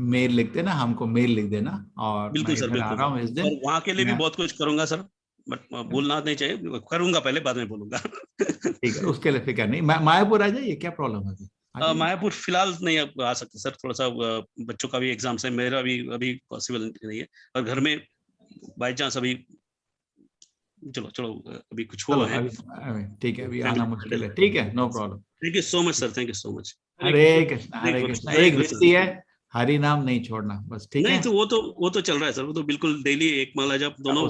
Speaker 1: मेल लिखते ना, हमको मेल लिख देना, और
Speaker 16: बिल्कुल सर, बिल्कुल। और वहाँ के लिए भी बहुत कुछ करूंगा सर, बट बोलना नहीं चाहिए, करूंगा पहले, बाद में बोलूंगा।
Speaker 1: ठीक है, उसके लिए फिक्र नहीं। मायापुर आ जाइए, क्या प्रॉब्लम है?
Speaker 16: मायापुर फिलहाल नहीं आ सकते सर, थोड़ा सा बच्चों का भी एग्जाम है, मेरा भी अभी पॉसिबल नहीं है, और घर में बाई चांस अभी चलो अभी कुछ हुआ है।
Speaker 1: ठीक है, अभी आना मुश्किल है, ठीक है, no problem.
Speaker 16: Thank you so much sir, thank you so much.
Speaker 1: Hare Krishna, Hare Krishna. एक विनती है, हरि नाम नहीं छोड़ना, बस, ठीक है?
Speaker 16: नहीं तो वो तो चल रहा है सर, वो तो बिल्कुल डेली एक माला जब दोनों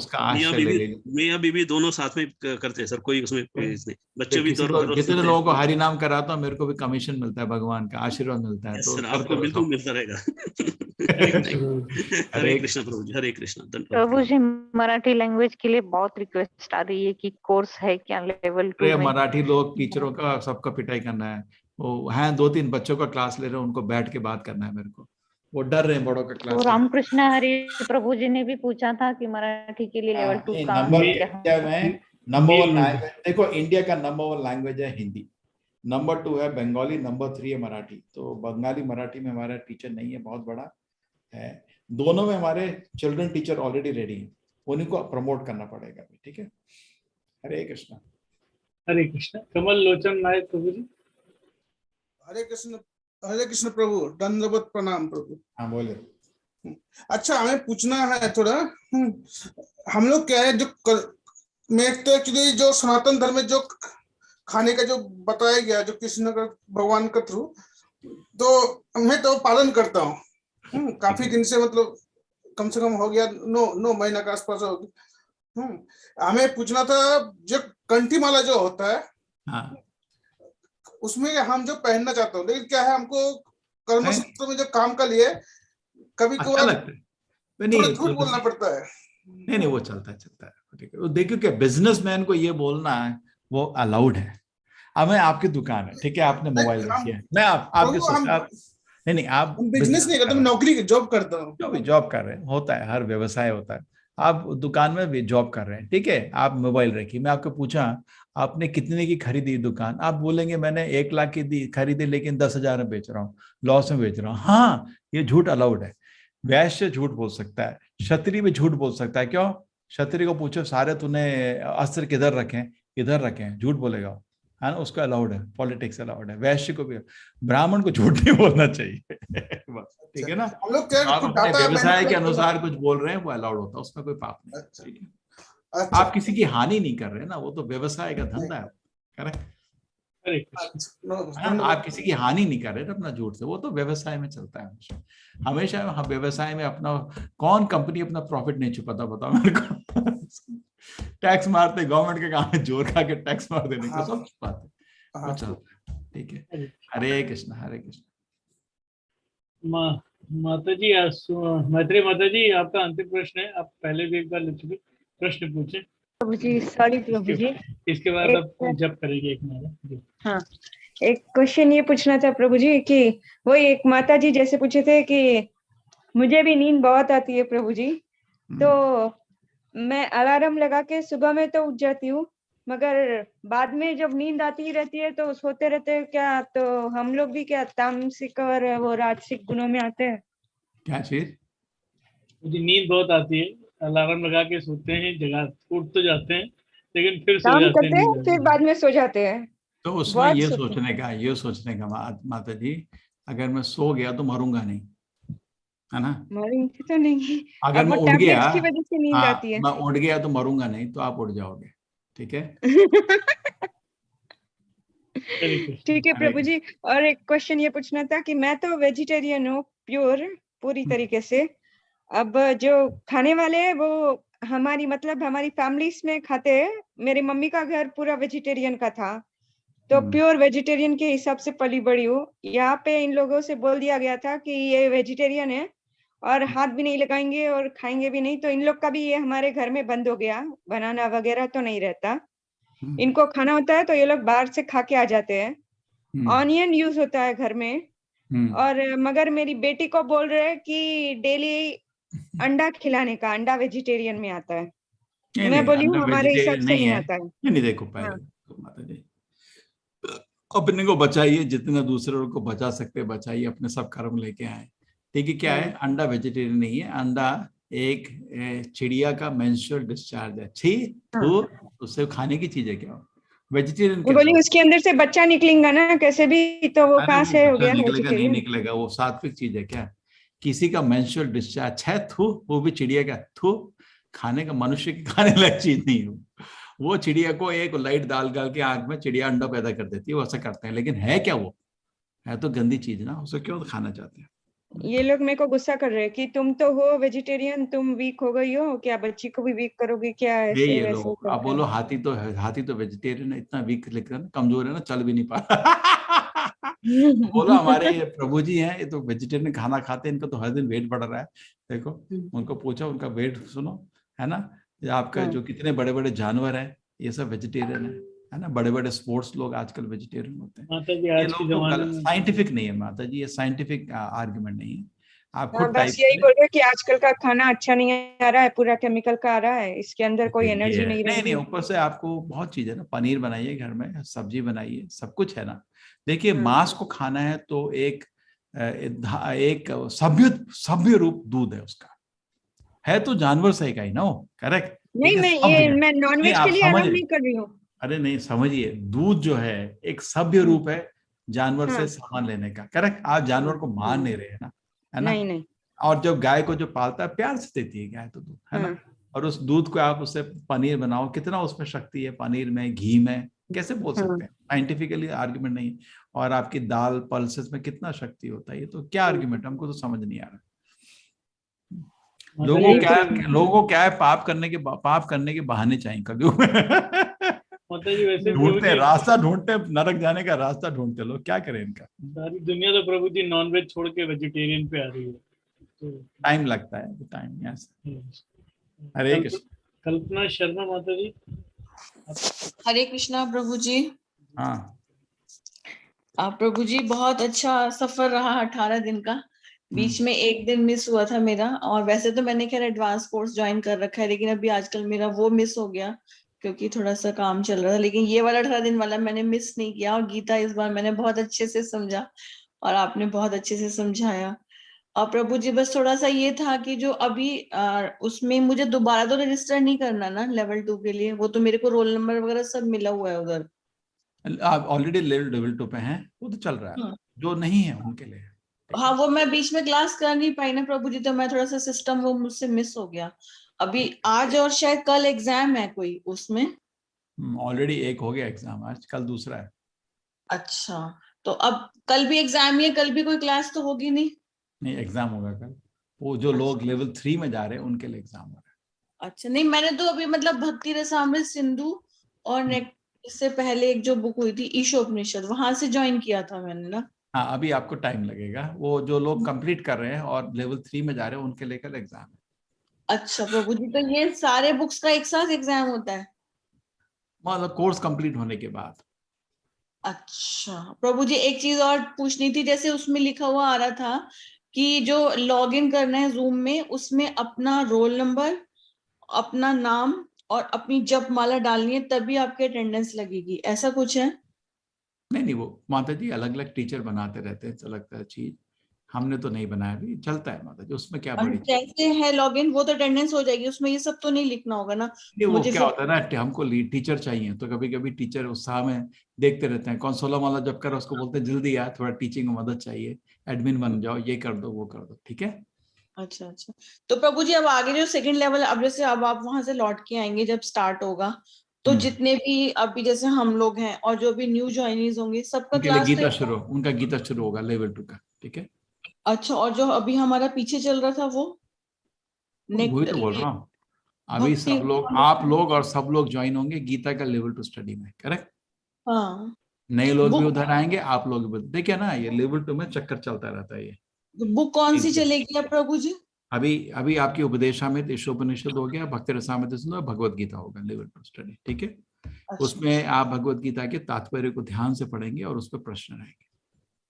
Speaker 16: मियां बीवी दोनों साथ में करते हैं सर, कोई उसमें नहीं। बच्चे भी
Speaker 1: जितने लोगों को हरि नाम कराता हूँ मेरे को भी कमीशन मिलता है, भगवान का आशीर्वाद मिलता है, तो
Speaker 16: आपको बिल्कुल मिलता रहेगा। हरे कृष्ण प्रभु जी, हरे कृष्ण।
Speaker 3: प्रभु जी, मराठी लैंग्वेज के लिए बहुत रिक्वेस्ट आ रही है कि कोर्स है क्या लेवल 2 में?
Speaker 1: मराठी लोग टीचरों का सबका पिटाई करना है, वो हैं 2-3 बच्चों का क्लास ले रहे हैं, उनको बैठ के बात करना है मेरे को, वो डर रहे हैं बड़ों का क्लास।
Speaker 3: तो रामकृष्ण हरि प्रभु जी ने भी पूछा था कि मराठी के लिए लेवल 2 का
Speaker 1: नंबर 1 लैंग्वेज, देखो इंडिया का नंबर 1 लैंग्वेज है हिंदी, नंबर 2 है बंगाली, नंबर 3 है मराठी। तो बंगाली मराठी में हमारा टीचर नहीं है, बहुत बड़ा है। दोनों में हमारे चिल्ड्रन टीचर ऑलरेडी रेडी हैं, उन्हीं को प्रमोट करना पड़ेगा, ठीक है? हरे कृष्ण,
Speaker 2: हरे कृष्ण। कमल लोचन नायक प्रभु जी।
Speaker 17: हरे कृष्ण प्रभु, दंडवत प्रणाम प्रभु।
Speaker 1: हाँ बोले।
Speaker 17: अच्छा, हमें पूछना है थोड़ा, हम लोग क्या है, जो मैं तो एक्चुअली जो सनातन धर्म में जो खाने का जो बताया गया, जो कृष्ण का भगवान का थ्रू, तो मैं तो पालन करता हूँ काफी दिन से, मतलब कम से कम हो गया 9 महीना के आसपास हो गया। हमें पूछना था, जो कंठी माला जो होता है,
Speaker 1: हाँ,
Speaker 17: उसमें हम जो पहनना चाहते हो, लेकिन क्या है, हमको कर्म सूत्र में जो काम का लिए कभी कभार झूठ बोलना पड़ता है।
Speaker 1: नहीं वो चलता है, ठीक है। देखिए क्या, बिजनेसमैन को ये बोलना है वो अलाउड है। अब मैं आपकी दुकान है, ठीक है, आपने मोबाइल रखी है, मैं आपके नहीं आप
Speaker 17: बिजनेस नहीं करता, मैं नौकरी जॉब करता हूँ।
Speaker 1: जो भी जॉब कर रहे हैं, होता है, हर व्यवसाय होता है। आप दुकान में भी जॉब कर रहे हैं, ठीक है, आप मोबाइल रखिए। मैं आपको पूछा आपने कितने की खरीदी दुकान, आप बोलेंगे मैंने 1 लाख की खरीदी, लेकिन 10,000 में बेच रहा हूँ, लॉस में बेच रहा हूँ। हाँ, ये झूठ अलाउड है। वैश्य झूठ बोल सकता है, क्षत्रिय भी झूठ बोल सकता है। क्यों? क्षत्रिय को पूछो सारे तूने अस्त्र किधर रखे, इधर रखे, झूठ बोलेगा, है ना, उसको अलाउड है, पॉलिटिक्स अलाउड है। वैश्य को भी, ब्राह्मण को झूठ नहीं बोलना चाहिए। बस। ठीक है ना।
Speaker 17: हम लोग क्या
Speaker 1: आप
Speaker 17: कुछ
Speaker 1: अपने
Speaker 17: डाटा
Speaker 1: व्यवसाय के अनुसार कुछ बोल रहे हैं वो अलाउड होता है, उसमें कोई पाप नहीं। ठीक है, आप किसी की हानि नहीं कर रहे ना, वो तो व्यवसाय का धंधा है। करेक्ट, आप किसी की हानि नहीं कर रहे थे अपना झूठ से, वो तो व्यवसाय में चलता है हमेशा। हमेशा हम व्यवसाय में अपना, कौन कंपनी अपना प्रॉफिट नहीं छुपाता बताओ मेरे को। टैक्स मारते, गवर्नमेंट के काम में जोर खा के टैक्स मार देने का सब छुपाते, वो चलता है। ठीक है, हरे कृष्ण हरे कृष्ण।
Speaker 2: माता जी, मैत्री माता जी, आपका अंतिम प्रश्न है। आप पहले भी एक बार ले चुके, प्रश्न पूछे
Speaker 9: प्रभु जी। सॉरी प्रभु जी।
Speaker 2: इसके बाद आप जब करेंगे एक माला।
Speaker 9: हाँ, एक क्वेश्चन ये पूछना था प्रभु जी कि वो एक माता जी जैसे पूछे थे कि मुझे भी नींद बहुत आती है प्रभु जी, तो मैं अलार्म लगा के सुबह में तो उठ जाती हूँ, मगर बाद में जब नींद आती रहती है तो सोते रहते हैं क्या, तो हम लोग भी क्या तामसिक और वो राजसिक गुणों में आते हैं?
Speaker 1: क्या चीज?
Speaker 2: मुझे नींद बहुत आती है, अलार्म लगा के सोते हैं, जगा उठ तो जाते हैं लेकिन फिर सो
Speaker 9: काम
Speaker 2: जाते
Speaker 9: करते हैं फिर बाद में सो जाते हैं।
Speaker 1: तो उसमें ये सोचने का माता जी, अगर मैं सो गया तो मरूंगा नहीं, है ना।
Speaker 9: मरूंगी तो नहीं,
Speaker 1: अगर
Speaker 9: अब
Speaker 1: मैं
Speaker 9: वो
Speaker 1: उठ गया,
Speaker 9: टैबलेट्स की वजह से नींद आती है।
Speaker 1: मैं उठ गया तो मरूंगा नहीं, तो आप उठ जाओगे। ठीक है।
Speaker 9: ठीक है प्रभु जी। और एक क्वेश्चन ये पूछना था कि मैं तो वेजिटेरियन हूँ प्योर, पूरी तरीके से। अब जो खाने वाले हैं वो हमारी मतलब हमारी फैमिलीज में खाते हैं। मेरी मम्मी का घर पूरा वेजिटेरियन का था, तो प्योर वेजिटेरियन के हिसाब से पली बड़ी हूँ। यहाँ पे इन लोगों से बोल दिया गया था कि ये वेजिटेरियन है और हाथ भी नहीं लगाएंगे और खाएंगे भी नहीं, तो इन लोग का भी ये हमारे घर में बंद हो गया, बनाना वगैरह तो नहीं रहता। इनको खाना होता है तो ये लोग बाहर से खा के आ जाते हैं। ऑनियन यूज होता है घर में, और मगर मेरी बेटी को बोल रहे हैं कि डेली अंडा खिलाने का, अंडा वेजिटेरियन में आता है। मैं बोली हूँ हमारे हिसाब से नहीं आता है।
Speaker 1: नहीं देखो, पहले माता जी अपने को बचाइए, जितना दूसरों को बचा सकते बचाइए, अपने सब कर्म लेके आए। ठीक है, क्या है, अंडा वेजिटेरियन नहीं है। अंडा एक चिड़िया का मेंस्ट्रुअल डिस्चार्ज है। तो उससे खाने की चीज है क्या? वेजिटेरियन
Speaker 9: बोली उसके अंदर से बच्चा निकलेगा ना कैसे भी, तो वो कहाँ से हो गया
Speaker 1: निकलेगा? नहीं निकलेगा, वो सात्विक चीज है क्या? किसी का मेंस्ट्रुअल डिस्चार्ज है, वो भी चिड़िया का खाने का, मनुष्य की खाने लायक चीज नहीं है। वो चिड़िया को एक लाइट डाल के आंख में चिड़िया अंडा पैदा कर देती है, वो ऐसा करते हैं। लेकिन है क्या वो? है तो गंदी चीज ना, उसे क्यों खाना चाहते हैं?
Speaker 9: ये लोग मेरे को गुस्सा कर रहे हैं कि तुम तो हो वेजिटेरियन, तुम वीक हो गई हो क्या, बच्ची को भी वीक करोगे क्या? ऐसे
Speaker 1: ये लोग आप बोलो हाथी तो वेजिटेरियन है, इतना वीक लिख कमजोर है ना, चल भी नहीं पा रहा। बोलो हमारे प्रभु जी हैं, ये तो वेजिटेरियन खाना खाते हैं, इनका तो हर दिन वेट बढ़ रहा है। देखो उनको पूछो, उनका वेट सुनो, है ना। आपका जो कितने बड़े बड़े जानवर है ये सब वेजिटेरियन है ना। बड़े बड़े स्पोर्ट्स लोग आजकल वेजिटेरियन होते हैं। ये लोग तो गलत, साइंटिफिक नहीं है माता जी, ये साइंटिफिक आर्गुमेंट नहीं है। आप खुद
Speaker 9: बस यही बोल रहे कि आजकल का खाना अच्छा नहीं आ रहा है, पूरा केमिकल का आ रहा है, इसके अंदर कोई एनर्जी नहीं रही।
Speaker 1: नहीं, ऊपर से आपको बहुत चीज है ना, पनीर बनाइए घर में, सब्जी बनाइए, सब कुछ है ना। देखिए मांस को खाना है तो एक सभ्य रूप दूध है उसका, है तो जानवर से का ही ना, करेक्ट।
Speaker 9: नहीं, मैं नॉनवेज के लिए अलाउ नहीं कर रही हूँ।
Speaker 1: अरे नहीं, समझिए, दूध जो है एक सभ्य रूप है जानवर से सामान लेने का, करेक्ट। आप जानवर को मार नहीं रहे, है ना, है ना।
Speaker 9: नहीं।
Speaker 1: और जब गाय को जो पालता है प्यार से देती है गाय तो दूध, है ना। और उस दूध को आप उससे पनीर बनाओ, कितना उसमें शक्ति है पनीर में, घी में, कैसे बोल सकते हैं? साइंटिफिकली आर्गुमेंट नहीं। और आपकी दाल पल्सेस में कितना शक्ति होता है, ये तो क्या आर्गुमेंट, हमको तो समझ नहीं आ रहा। लोगों को क्या है, पाप करने के बहाने चाहिए कलयुग में। ढूंढते रास्ता, ढूंढते नरक जाने का रास्ता ढूंढते लोग, क्या करें इनका।
Speaker 2: सारी दुनिया तो प्रभु जी नॉनवेज छोड़ के वेजिटेरियन पे आ रही है, तो
Speaker 1: टाइम लगता है, टाइम। हरे कृष्ण।
Speaker 2: कल्पना शर्मा माता जी।
Speaker 18: हरे कृष्णा प्रभु जी।
Speaker 1: हाँ
Speaker 18: प्रभु जी, बहुत अच्छा सफर रहा 18 दिन का। बीच में एक दिन मिस हुआ था मेरा, और वैसे तो मैंने खैर एडवांस कोर्स ज्वाइन कर रखा है, लेकिन अभी आजकल मेरा वो मिस हो गया क्योंकि थोड़ा सा काम चल रहा था। लेकिन ये वाला 18 दिन वाला मैंने मिस नहीं किया, और गीता इस बार मैंने बहुत अच्छे से समझा और आपने बहुत अच्छे से समझाया। और प्रभु जी बस थोड़ा सा ये था कि जो अभी उसमें मुझे दोबारा तो रजिस्टर नहीं करना ना लेवल 2 के लिए, वो तो मेरे को रोल नंबर वगैरह सब मिला हुआ है उधर।
Speaker 1: आप ऑलरेडी लेवल 2 पे हैं, वो तो चल रहा है। जो नहीं है उनके लिए
Speaker 18: हाँ, वो मैं बीच में क्लास कर नहीं पाई ना प्रभु जी, तो मैं थोड़ा सा सिस्टम वो मुझसे मिस हो गया। अभी आज और शायद कल एग्जाम है कोई उसमें।
Speaker 1: ऑलरेडी एक हो गया एग्जाम, आज कल दूसरा है।
Speaker 18: अच्छा, तो अब कल भी एग्जाम ही है, कल भी कोई क्लास तो होगी नहीं?
Speaker 1: नहीं, एग्जाम होगा कल। वो जो लोग लेवल 3 में जा रहे हैं उनके लिए एग्जाम हो रहा है।
Speaker 18: अच्छा, नहीं मैंने तो अभी मतलब भक्ति रसामृत सिंधु और इससे पहले एक जो बुक हुई थी ईशोपनिषद, वहां से ज्वाइन किया था मैंने ना।
Speaker 1: हाँ, अभी आपको टाइम लगेगा। वो जो लोग कंप्लीट कर रहे हैं और लेवल 3 में जा रहे हैं उनके लिए कल एग्जाम है।
Speaker 18: अच्छा प्रभु जी, तो ये सारे बुक्स का एक साथ एग्जाम होता है?
Speaker 1: मतलब कोर्स कंप्लीट होने के बाद।
Speaker 18: अच्छा प्रभु जी, एक चीज और पूछनी थी, जैसे उसमें लिखा हुआ आ रहा था कि जो लॉग इन करना है जूम में, उसमें अपना रोल नंबर, अपना नाम और अपनी जप माला डालनी है, तभी आपके अटेंडेंस लगेगी, ऐसा कुछ है?
Speaker 1: नहीं, वो माता जी अलग अलग टीचर बनाते रहते हैं अलग अलग चीज, हमने तो नहीं बनाया, अभी चलता है माता जी, उसमें क्या बड़ी चीज।
Speaker 18: जैसे है लॉगिन, वो तो अटेंडेंस हो जाएगी, उसमें ये सब तो नहीं लिखना होगा ना?
Speaker 1: नहीं, वो
Speaker 18: मुझे
Speaker 1: क्या होता है ना, हमको लीड टीचर चाहिए, तो कभी कभी टीचर उत्साह में देखते रहते हैं कौन 16 माला जब कर, उसको बोलते हैं जल्दी यार थोड़ा टीचिंग में मदद चाहिए, एडमिन बन जाओ, ये कर दो वो कर दो, ठीक है।
Speaker 18: अच्छा अच्छा, तो प्रभु जी अब आगे जो सेकंड लेवल, अब जैसे अब आप वहां से लौट के आएंगे जब स्टार्ट होगा, तो जितने भी अभी जैसे हम लोग हैं और जो भी न्यू ज्वाइनीज होंगे, सबका
Speaker 1: उनके लिए
Speaker 18: क्लास
Speaker 1: उनका गीता शुरू होगा लेवल 2 का, ठीक है।
Speaker 18: अच्छा, और जो अभी हमारा पीछे चल रहा था वो
Speaker 1: वही तो बोल रहा हूँ, अभी सब लोग, आप लोग और सब लोग ज्वाइन होंगे गीता का लेवल 2 स्टडी में, करेक्ट।
Speaker 18: हाँ,
Speaker 1: नए लोग भी उधर आएंगे, आप लोग भी। देखिए ना, ये लेवल 2 में चक्कर चलता रहता है। ये
Speaker 18: बुक कौन सी चलेगी अब प्रभु जी?
Speaker 1: अभी आपकी उपदेशामृत, ईशोपनिषद हो गया, भक्ति रसामृत सिंधु, भगवत गीता होगा लेवल 2 स्टडी, ठीक है। उसमें आप भगवत गीता के तात्पर्य को ध्यान से पढ़ेंगे और उस पर प्रश्न रहेंगे।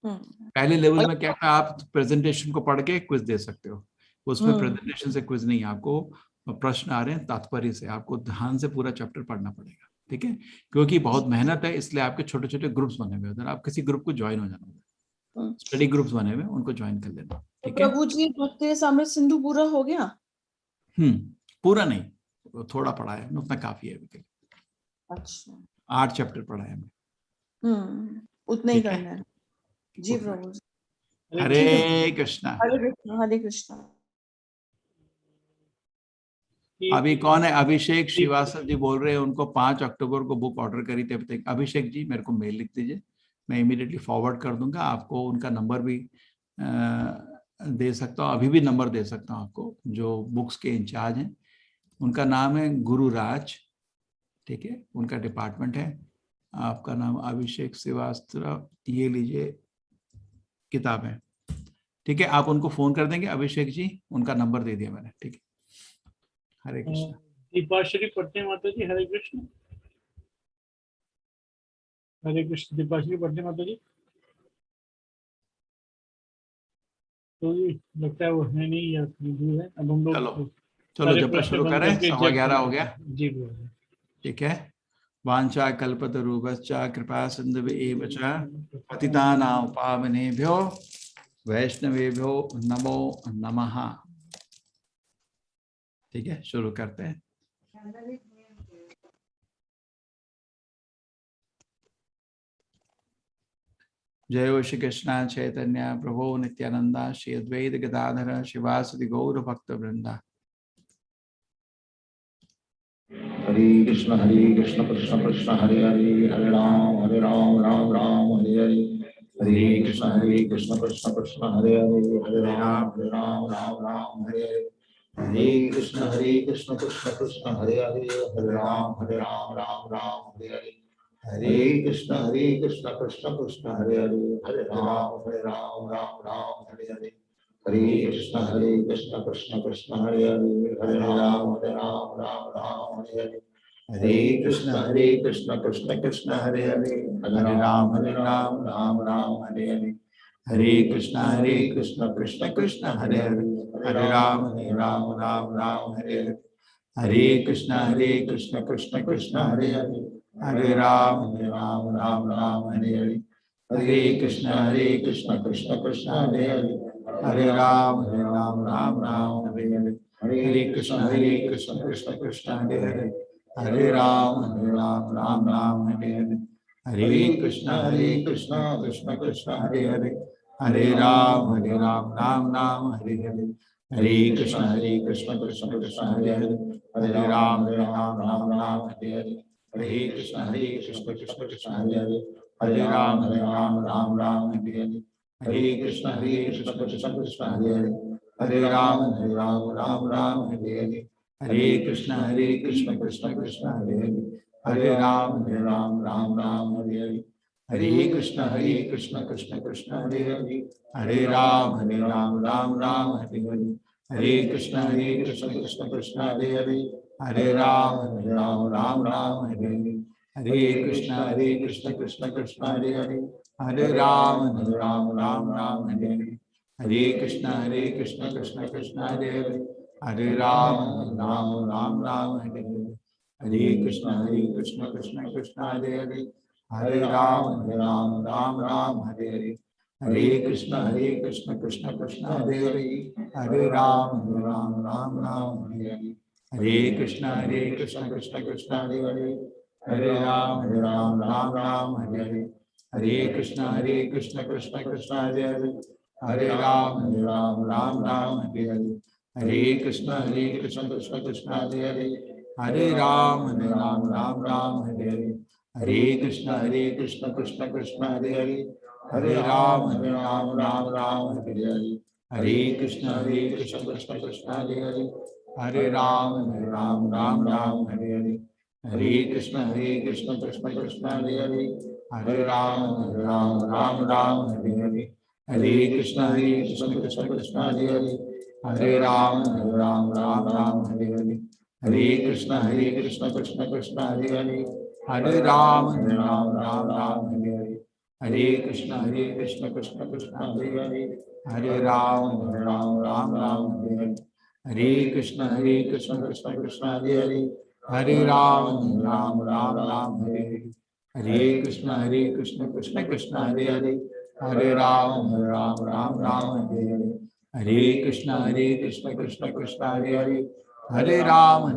Speaker 1: पहले लेवल में क्या था, आप प्रेजेंटेशन को पढ़ के क्विज दे सकते हो, उसमें प्रेजेंटेशन से क्विज नहीं, आपको प्रश्न आ रहे हैं तात्पर्य से, आपको ध्यान से पूरा चैप्टर पढ़ना पड़ेगा, ठीक है। क्योंकि बहुत मेहनत है, इसलिए आपके छोटे छोटे ग्रुप्स बने हुए उधर, आप किसी ग्रुप को ज्वाइन हो जाना, स्टडी ग्रुप्स बने हुए उनको ज्वाइन कर लेना, ठीक है।
Speaker 18: प्रभु जी भक्ति रसामृत सिंधु पूरा हो गया?
Speaker 1: पूरा नहीं, थोड़ा पढ़ा है, उतना काफी है अभी।
Speaker 18: अच्छा,
Speaker 1: 8 चैप्टर पढ़ा है हमें,
Speaker 18: उतना ही करना है जी प्रभु जी।
Speaker 1: हरे कृष्णा।
Speaker 18: हरे कृष्णा, हरे कृष्णा।
Speaker 1: अभी कौन है? अभिषेक श्रीवास्तव जी बोल रहे हैं, उनको 5 अक्टूबर को बुक ऑर्डर करी थी। अभिषेक जी मेरे को मेल लिख दीजिए, मैं इमीडिएटली फॉरवर्ड कर दूंगा आपको, उनका नंबर भी दे सकता हूँ, अभी भी नंबर दे सकता हूँ आपको, जो बुक्स के इंचार्ज हैं, उनका नाम है गुरुराज, ठीक है, उनका डिपार्टमेंट है। आपका नाम अभिषेक श्रीवास्तव, ये लीजिए किताबें, ठीक है। आप उनको फोन कर देंगे, अभिषेक जी, उनका नंबर दे दिया मैंने, ठीक है। हरे कृष्ण।
Speaker 2: दीपाश्री पटने माता जी, हरे कृष्ण। हरे कृष्ण। दीपाश्री पटने माता जी, तो लगता है वो है नहीं या दूर है। अब हम लोग
Speaker 1: चलो जब शुरू करें, 11:15 हो गया
Speaker 2: जी,
Speaker 1: ठीक है। वांछा कल्पतरुभ्यश्च कृपा सिन्धुभ्येव च पतितानां पावनेभ्यो वैष्णवेभ्यो नमो नमः। ठीक है, शुरू करते हैं। जय श्री कृष्ण चैतन्य प्रभु नित्यानंदा, श्री अद्वैत गदाधर शिवासदि गौर भक्त वृंदा।
Speaker 19: हरे कृष्ण कृष्ण कृष्ण हरे हरे, हरे राम राम राम हरे हरे, हरे कृष्ण कृष्ण कृष्ण हरे हरे, हरे राम राम राम हरे हरे, हरे कृष्ण कृष्ण कृष्ण हरे हरे, हरे राम राम राम हरे हरे, हरे कृष्ण कृष्ण कृष्ण हरे हरे, हरे राम राम हरे हरे, हरे कृष्ण कृष्ण कृष्ण हरे हरे, हरे राम राम हरे हरे, हरे कृष्ण कृष्ण कृष्ण हरे हरे, हरे राम राम हरे हरे, हरे कृष्ण कृष्ण कृष्ण हरे हरे, हरे राम राम हरे हरे, हरे कृष्ण कृष्ण कृष्ण हरे हरे, हरे राम राम हरे हरे, हरे कृष्ण कृष्ण कृष्ण हरे हरे, हरे राम राम हरे हरे, हरे कृष्ण कृष्ण कृष्ण हरे हरे, हरे राम राम हरे हरे, हरे कृष्ण कृष्ण कृष्ण हरे हरे,
Speaker 1: हरे राम राम राम हरे हरे, हरे कृष्ण कृष्ण कृष्ण हरे हरे, हरे राम राम राम हरे हरे, हरे कृष्ण कृष्ण कृष्ण हरे हरे, हरे राम राम राम हरे हरे, हरे कृष्ण कृष्ण कृष्ण हरे हरे, हरे राम राम हरे हरे, हरे कृष्ण कृष्ण कृष्ण हरे हरे, हरे राम राम हरे हरे, हरे कृष्ण कृष्ण कृष्ण हरे हरे, हरे राम राम हरे हरे, हरे कृष्ण कृष्ण कृष्ण हरे हरे, हरे राम राम हरे हरे, हरे कृष्ण कृष्ण कृष्ण हरे हरे, हरे राम राम हरे हरे, हरे कृष्ण कृष्ण कृष्ण हरे हरे, हरे राम राम हरे हरे, हरे कृष्ण कृष्ण कृष्ण हरे हरे, हरे राम राम हरे हरे, हरे कृष्ण कृष्ण कृष्ण हरे हरे, हरे राम राम हरे हरे, हरे कृष्ण कृष्ण कृष्ण हरे हरे, हरे राम राम हरे हरे, हरे कृष्ण कृष्ण कृष्ण हरे हरे, हरे राम राम हरे हरे, हरे कृष्ण कृष्ण कृष्ण हरे हरे, हरे राम राम हरे हरे, हरे कृष्ण कृष्ण कृष्ण हरे हरे, हरे राम राम हरे हरे, हरे कृष्ण कृष्ण कृष्ण हरे हरे, हरे राम राम हरे हरे, हरे कृष्ण कृष्ण कृष्ण हरे हरे, हरे राम राम हरे हरे, हरे कृष्ण कृष्ण कृष्ण हरे हरे, हरे राम राम हरे हरे, हरे कृष्ण कृष्ण कृष्ण हरे हरे, हरे राम राम हरे हरे, हरे कृष्ण कृष्ण कृष्ण हरे हरे, हरे राम राम हरे हरे, हरे कृष्ण कृष्ण कृष्ण हरे हरे, हरे राम राम हरे हरे, हरे कृष्ण कृष्ण कृष्ण हरे हरे, हरे राम राम हरे हरे, हरे कृष्ण कृष्ण कृष्ण हरे हरे, हरे राम राम हरे हरे, हरे कृष्ण कृष्ण कृष्ण हरे हरे, हरे राम राम हरे हरे, हरे कृष्ण कृष्ण कृष्ण हरे हरे, हरे राम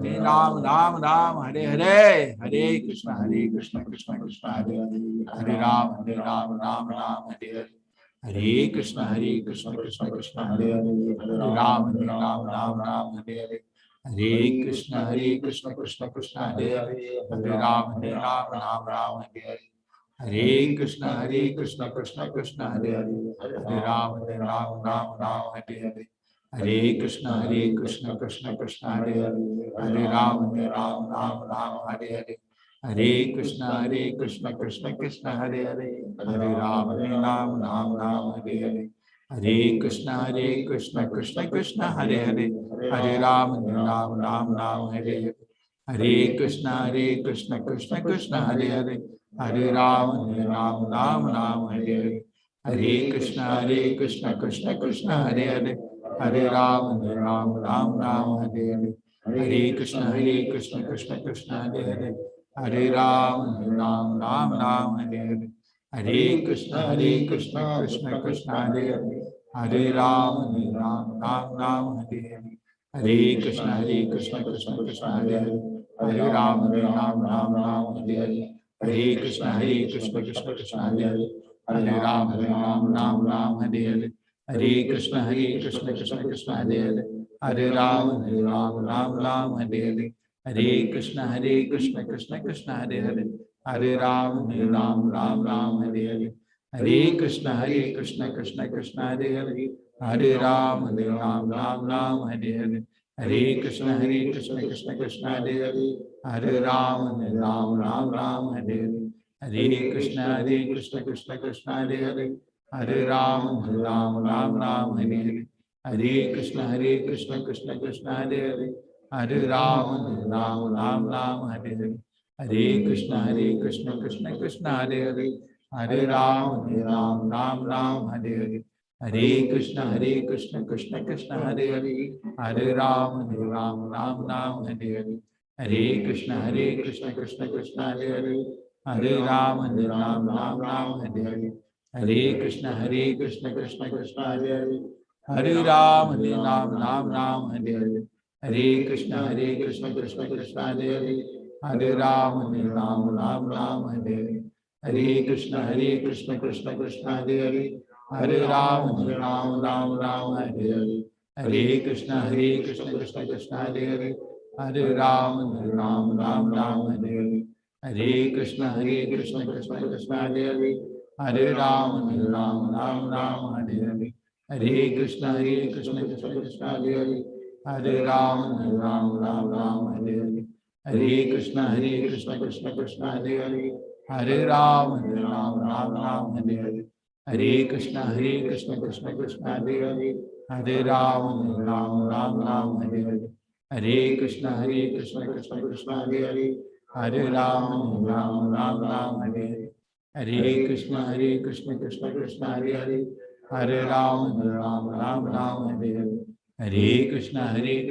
Speaker 1: राम हरे हरे, हरे कृष्ण कृष्ण कृष्ण हरे हरे, हरे राम राम हरे हरे, हरे कृष्ण कृष्ण कृष्ण हरे हरे, हरे राम राम हरे हरे, हरे कृष्ण कृष्ण कृष्ण हरे हरे, हरे राम राम हरे हरे, हरे कृष्ण कृष्ण कृष्ण हरे हरे, हरे राम राम हरे हरे, हरे कृष्ण कृष्ण कृष्ण हरे हरे, हरे राम राम हरे हरे, हरे कृष्ण कृष्ण कृष्ण हरे हरे, हरे राम राम हरे हरे, हरे कृष्ण कृष्ण कृष्ण हरे हरे, हरे राम राम हरे हरे, हरे कृष्ण कृष्ण कृष्ण हरे हरे, हरे राम राम हरे हरे, हरे कृष्ण कृष्ण कृष्ण हरे हरे, हरे राम राम हरे हरे, हरे कृष्ण कृष्ण कृष्ण हरे हरे, हरे राम राम हरे हरे, हरे कृष्ण कृष्ण कृष्ण हरे हरे, हरे राम राम हरे हरे, हरे कृष्ण कृष्ण कृष्ण हरे हरे, हरे राम राम हरे हरे, हरे कृष्ण कृष्ण कृष्ण हरे हरे, हरे राम राम हरे हरे, हरे कृष्ण कृष्ण कृष्ण हरे हरे, हरे राम राम हरे हरे, हरे कृष्ण कृष्ण कृष्ण हरे हरे, हरे राम राम हरे हरे, हरे कृष्ण कृष्ण कृष्ण हरे हरे, हरे राम राम हरे हरे, हरे कृष्ण कृष्ण कृष्ण हरे हरे, हरे राम राम हरे हरे, हरे कृष्ण कृष्ण कृष्ण हरे हरे, हरे राम राम हरे हरे, हरे कृष्ण कृष्ण कृष्ण हरे हरे, हरे राम राम हरे हरे, हरे कृष्ण कृष्ण कृष्ण हरे हरे, हरे राम राम हरे हरे, हरे कृष्ण कृष्ण कृष्ण हरे हरे, हरे राम राम हरे हरे, हरे कृष्ण कृष्ण कृष्ण हरे हरे, हरे राम राम हरे हरे, हरे कृष्ण कृष्ण कृष्ण हरे हरे, हरे राम राम राम हरे हरे, हरे कृष्ण कृष्ण कृष्ण हरे हरे, हरे राम राम हरे हरे, हरे कृष्ण कृष्ण कृष्ण हरे हरे, हरे राम राम हरे हरे, हरे कृष्ण कृष्ण कृष्ण हरे हरे, हरे राम राम हरे हरे, हरे कृष्ण कृष्ण कृष्ण हरे हरे, हरे राम राम हरे हरे, हरे कृष्ण कृष्ण कृष्ण हरे हरे, हरे राम राम हरे हरे, हरे कृष्ण कृष्ण कृष्ण हरे हरे, हरे राम राम हरे हरे, हरे कृष्ण कृष्ण कृष्ण हरे हरे, हरे राम राम हरे हरे, हरे कृष्ण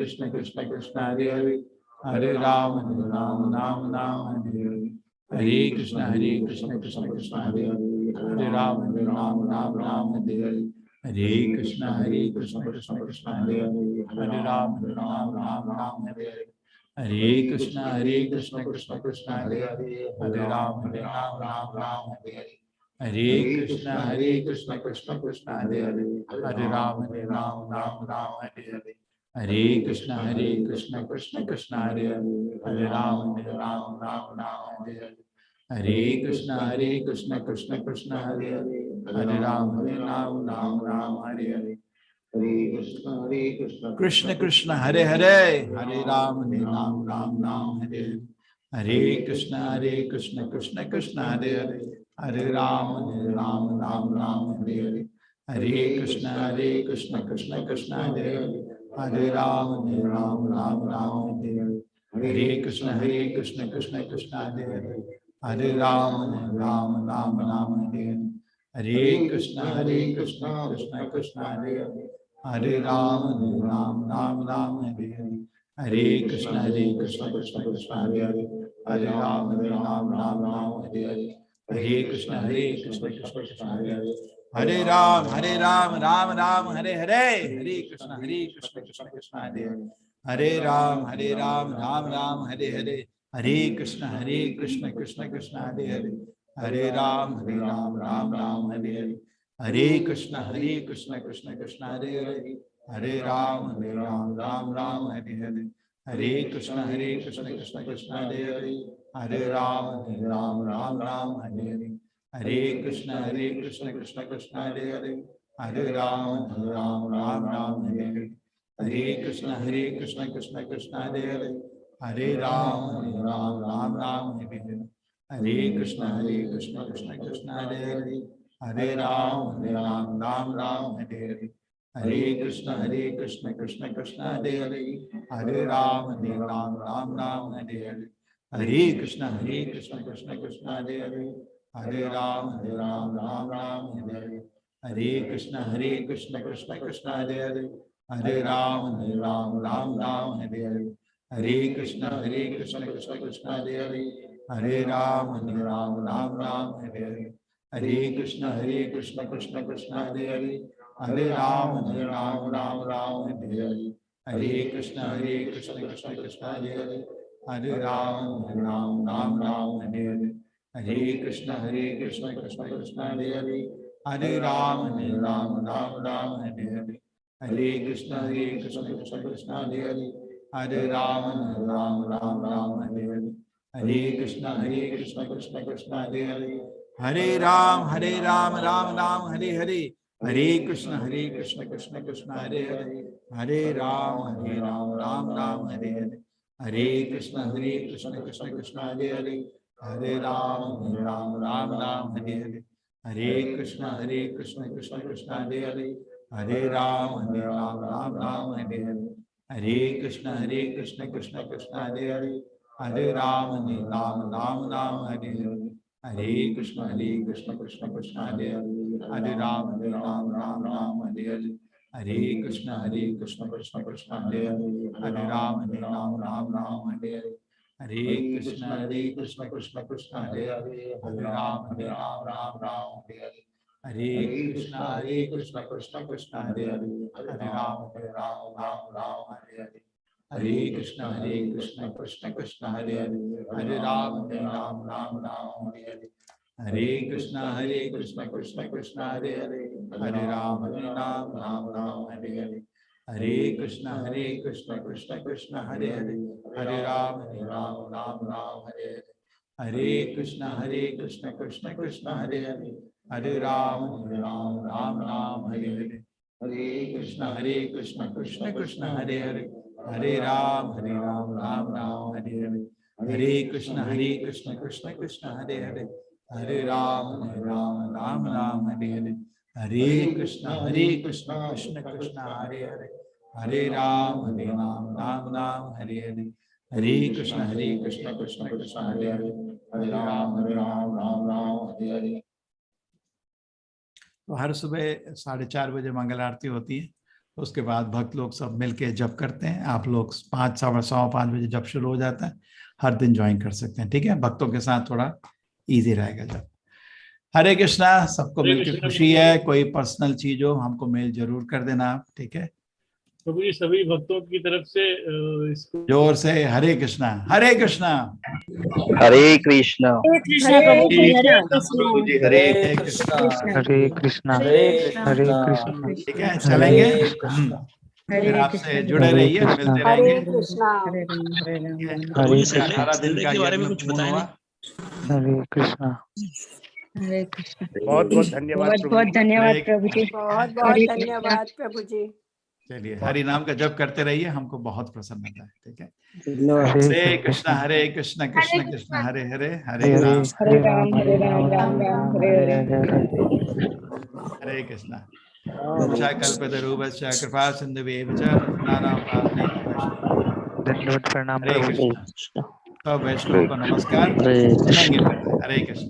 Speaker 1: कृष्ण कृष्ण हरे हरे, हरे राम राम हरे हरे, हरे कृष्ण कृष्ण कृष्ण हरे हरे, हरे राम राम हरे हरे, हरे कृष्ण कृष्ण कृष्ण हरे हरे, हरे राम राम हरे हरे, हरे कृष्ण कृष्ण कृष्ण हरे हरे, हरे राम राम हरे हरे, हरे कृष्ण कृष्ण कृष्ण हरे हरे, हरे राम राम हरे हरे, हरे कृष्ण कृष्ण कृष्ण हरे हरे, हरे राम राम हरे हरे, हरे कृष्ण कृष्ण कृष्ण हरे हरे, हरे राम राम हरे हरे, हरे कृष्ण कृष्ण हरे हरे, हरे राम राम हरे हरे, हरे कृष्ण कृष्ण कृष्ण हरे हरे, हरे राम राम हरे हरे, हरे कृष्ण कृष्ण कृष्ण हरे हरे, हरे राम राम हरे हरे, हरे कृष्ण कृष्ण कृष्ण हरे हरे, हरे राम राम हरे हरे, हरे कृष्ण कृष्ण कृष्ण हरे हरे, हरे राम राम हरे हरे, हरे कृष्ण कृष्ण कृष्ण हरे हरे, हरे राम राम हरे हरे, हरे कृष्ण कृष्ण कृष्ण हरे हरे, हरे राम राम हरे हरे, हरे कृष्ण कृष्ण कृष्ण हरे हरे, हरे राम राम हरे हरे, हरे कृष्ण कृष्ण कृष्ण हरे हरे, हरे राम राम हरे हरे, हरे कृष्ण कृष्ण कृष्ण हरे हरे, हरे राम राम हरे हरे, हरे कृष्ण कृष्ण कृष्ण हरे हरे, हरे राम राम हरे हरे, हरे कृष्ण कृष्ण कृष्ण हरे हरे, हरे राम राम हरे हरे, हरे कृष्ण कृष्ण कृष्ण हरे हरे, हरे राम राम हरे हरे, हरे कृष्ण कृष्ण कृष्ण हरे हरे, हरे राम राम हरे हरे, हरे कृष्ण कृष्ण कृष्ण हरे हरे, हरे राम राम हरे हरे, हरे कृष्ण कृष्ण कृष्ण हरे हरे, हरे राम राम हरे हरे, हरे कृष्ण कृष्ण कृष्ण हरे हरे, हरे राम राम हरे हरे, हरे कृष्ण कृष्ण कृष्ण हरे हरे, हरे राम राम हरे हरे, हरे कृष्ण कृष्ण कृष्ण हरे हरे, हरे राम राम हरे हरे, हरे कृष्ण कृष्ण कृष्ण हरे हरे, हरे राम राम हरे हरे, हरे कृष्ण कृष्ण कृष्ण हरे हरे, हरे राम राम हरे हरे, हरे कृष्ण कृष्ण कृष्ण हरे हरे, हरे राम राम हरे हरे, हरे कृष्ण कृष्ण कृष्ण हरे हरे, हरे राम राम राम हरे हरे, हरे कृष्ण कृष्ण कृष्ण हरे हरे, हरे राम राम राम हरे हरे, हरे कृष्ण कृष्ण कृष्ण हरे हरे, हरे राम राम हरे हरे, हरे कृष्ण कृष्ण कृष्ण हरे हरे, हरे राम राम हरे हरे, हरे कृष्ण कृष्ण कृष्ण हरे हरे, हरे राम राम हरे हरे, हरे कृष्ण कृष्ण कृष्ण हरे हरे, हरे राम राम हरे हरे, हरे कृष्ण कृष्ण कृष्ण हरे हरे, हरे राम राम हरे हरे, हरे कृष्ण कृष्ण कृष्ण हरे हरे, हरे राम राम हरे हरे, हरे कृष्ण कृष्ण कृष्ण हरे हरे, हरे राम राम हरे हरे, हरे कृष्ण कृष्ण कृष्ण हरे हरे, हरे राम राम हरे हरे, हरे कृष्णा कृष्ण कृष्ण हरे हरे, हरे राम राम राम हरे हरे, हरे कृष्णा कृष्ण कृष्ण हरे हरे, हरे राम राम राम हरे हरे, हरे कृष्णा कृष्ण कृष्ण हरे हरे, हरे राम राम हरे हरे, हरे कृष्णा कृष्ण कृष्ण हरे हरे, हरे राम राम हरे हरे, हरे कृष्णा कृष्ण कृष्ण हरे हरे, हरे राम राम हरे हरे, हरे कृष्णा कृष्ण कृष्ण हरे हरे, हरे राम राम हरे हरे, हरे कृष्णा कृष्ण कृष्ण हरे हरे, हरे राम राम हरे हरे। तो हर सुबह 4:30 बजे मंगल आरती होती है। उसके बाद भक्त लोग सब मिलके जप करते हैं। आप लोग 5, 5:15 बजे जप शुरू हो जाता है, हर दिन ज्वाइन कर सकते हैं। ठीक है, भक्तों के साथ थोड़ा इजी रहेगा जब। हरे कृष्णा, सबको मिलकर खुशी है। कोई पर्सनल चीज हो हमको मेल जरूर कर देना आप, ठीक है।
Speaker 2: प्रभु जी सभी भक्तों की तरफ से इसको
Speaker 1: जोर से हरे कृष्णा हरे कृष्णा
Speaker 8: हरे कृष्णा
Speaker 12: प्रभु जी,
Speaker 8: हरे कृष्णा
Speaker 13: हरे कृष्णा
Speaker 8: हरे
Speaker 13: कृष्णा।
Speaker 1: ठीक है, चलेंगे।
Speaker 13: हरे
Speaker 1: आपसे जुड़े रहिए, मिलते रहेंगे।
Speaker 16: प्रभु जी
Speaker 1: 18 दिन
Speaker 16: संडे
Speaker 1: का
Speaker 16: के बारे में
Speaker 1: यज्ञ
Speaker 16: कुछ
Speaker 1: पूर्ण
Speaker 16: बताया
Speaker 1: हुआ।
Speaker 16: नहीं।
Speaker 13: हरे कृष्णा।
Speaker 20: हरे कृष्ण।
Speaker 10: बहुत बहुत धन्यवाद
Speaker 20: बहुत बहुत धन्यवाद प्रभु जी।
Speaker 15: बहुत बहुत
Speaker 20: हरे
Speaker 15: धन्यवाद प्रभु जी।
Speaker 1: चलिए, हरि नाम का जप करते रहिए, हमको बहुत प्रसन्नता है। ठीक है,
Speaker 13: हरे
Speaker 1: हरे कृष्णा कृष्ण कृष्ण हरे हरे, हरे
Speaker 13: हरे
Speaker 1: राम
Speaker 13: हरे राम
Speaker 20: राम हरे हरे।
Speaker 1: हरे कृष्णा। वंशाकल्पतरुभ्यश्च कृपा सिन्धुभ्येव च पतितानां पावनेभ्यो वैष्णवेभ्यो
Speaker 13: दंडवत प्रणाम
Speaker 1: हरे
Speaker 13: प्रभु जी।
Speaker 1: कृष्णा। सब वैष्णव को नमस्कार।
Speaker 13: हरे
Speaker 1: मिलेंगे
Speaker 13: कृष्णा।
Speaker 1: फिर। हरे कृष्ण।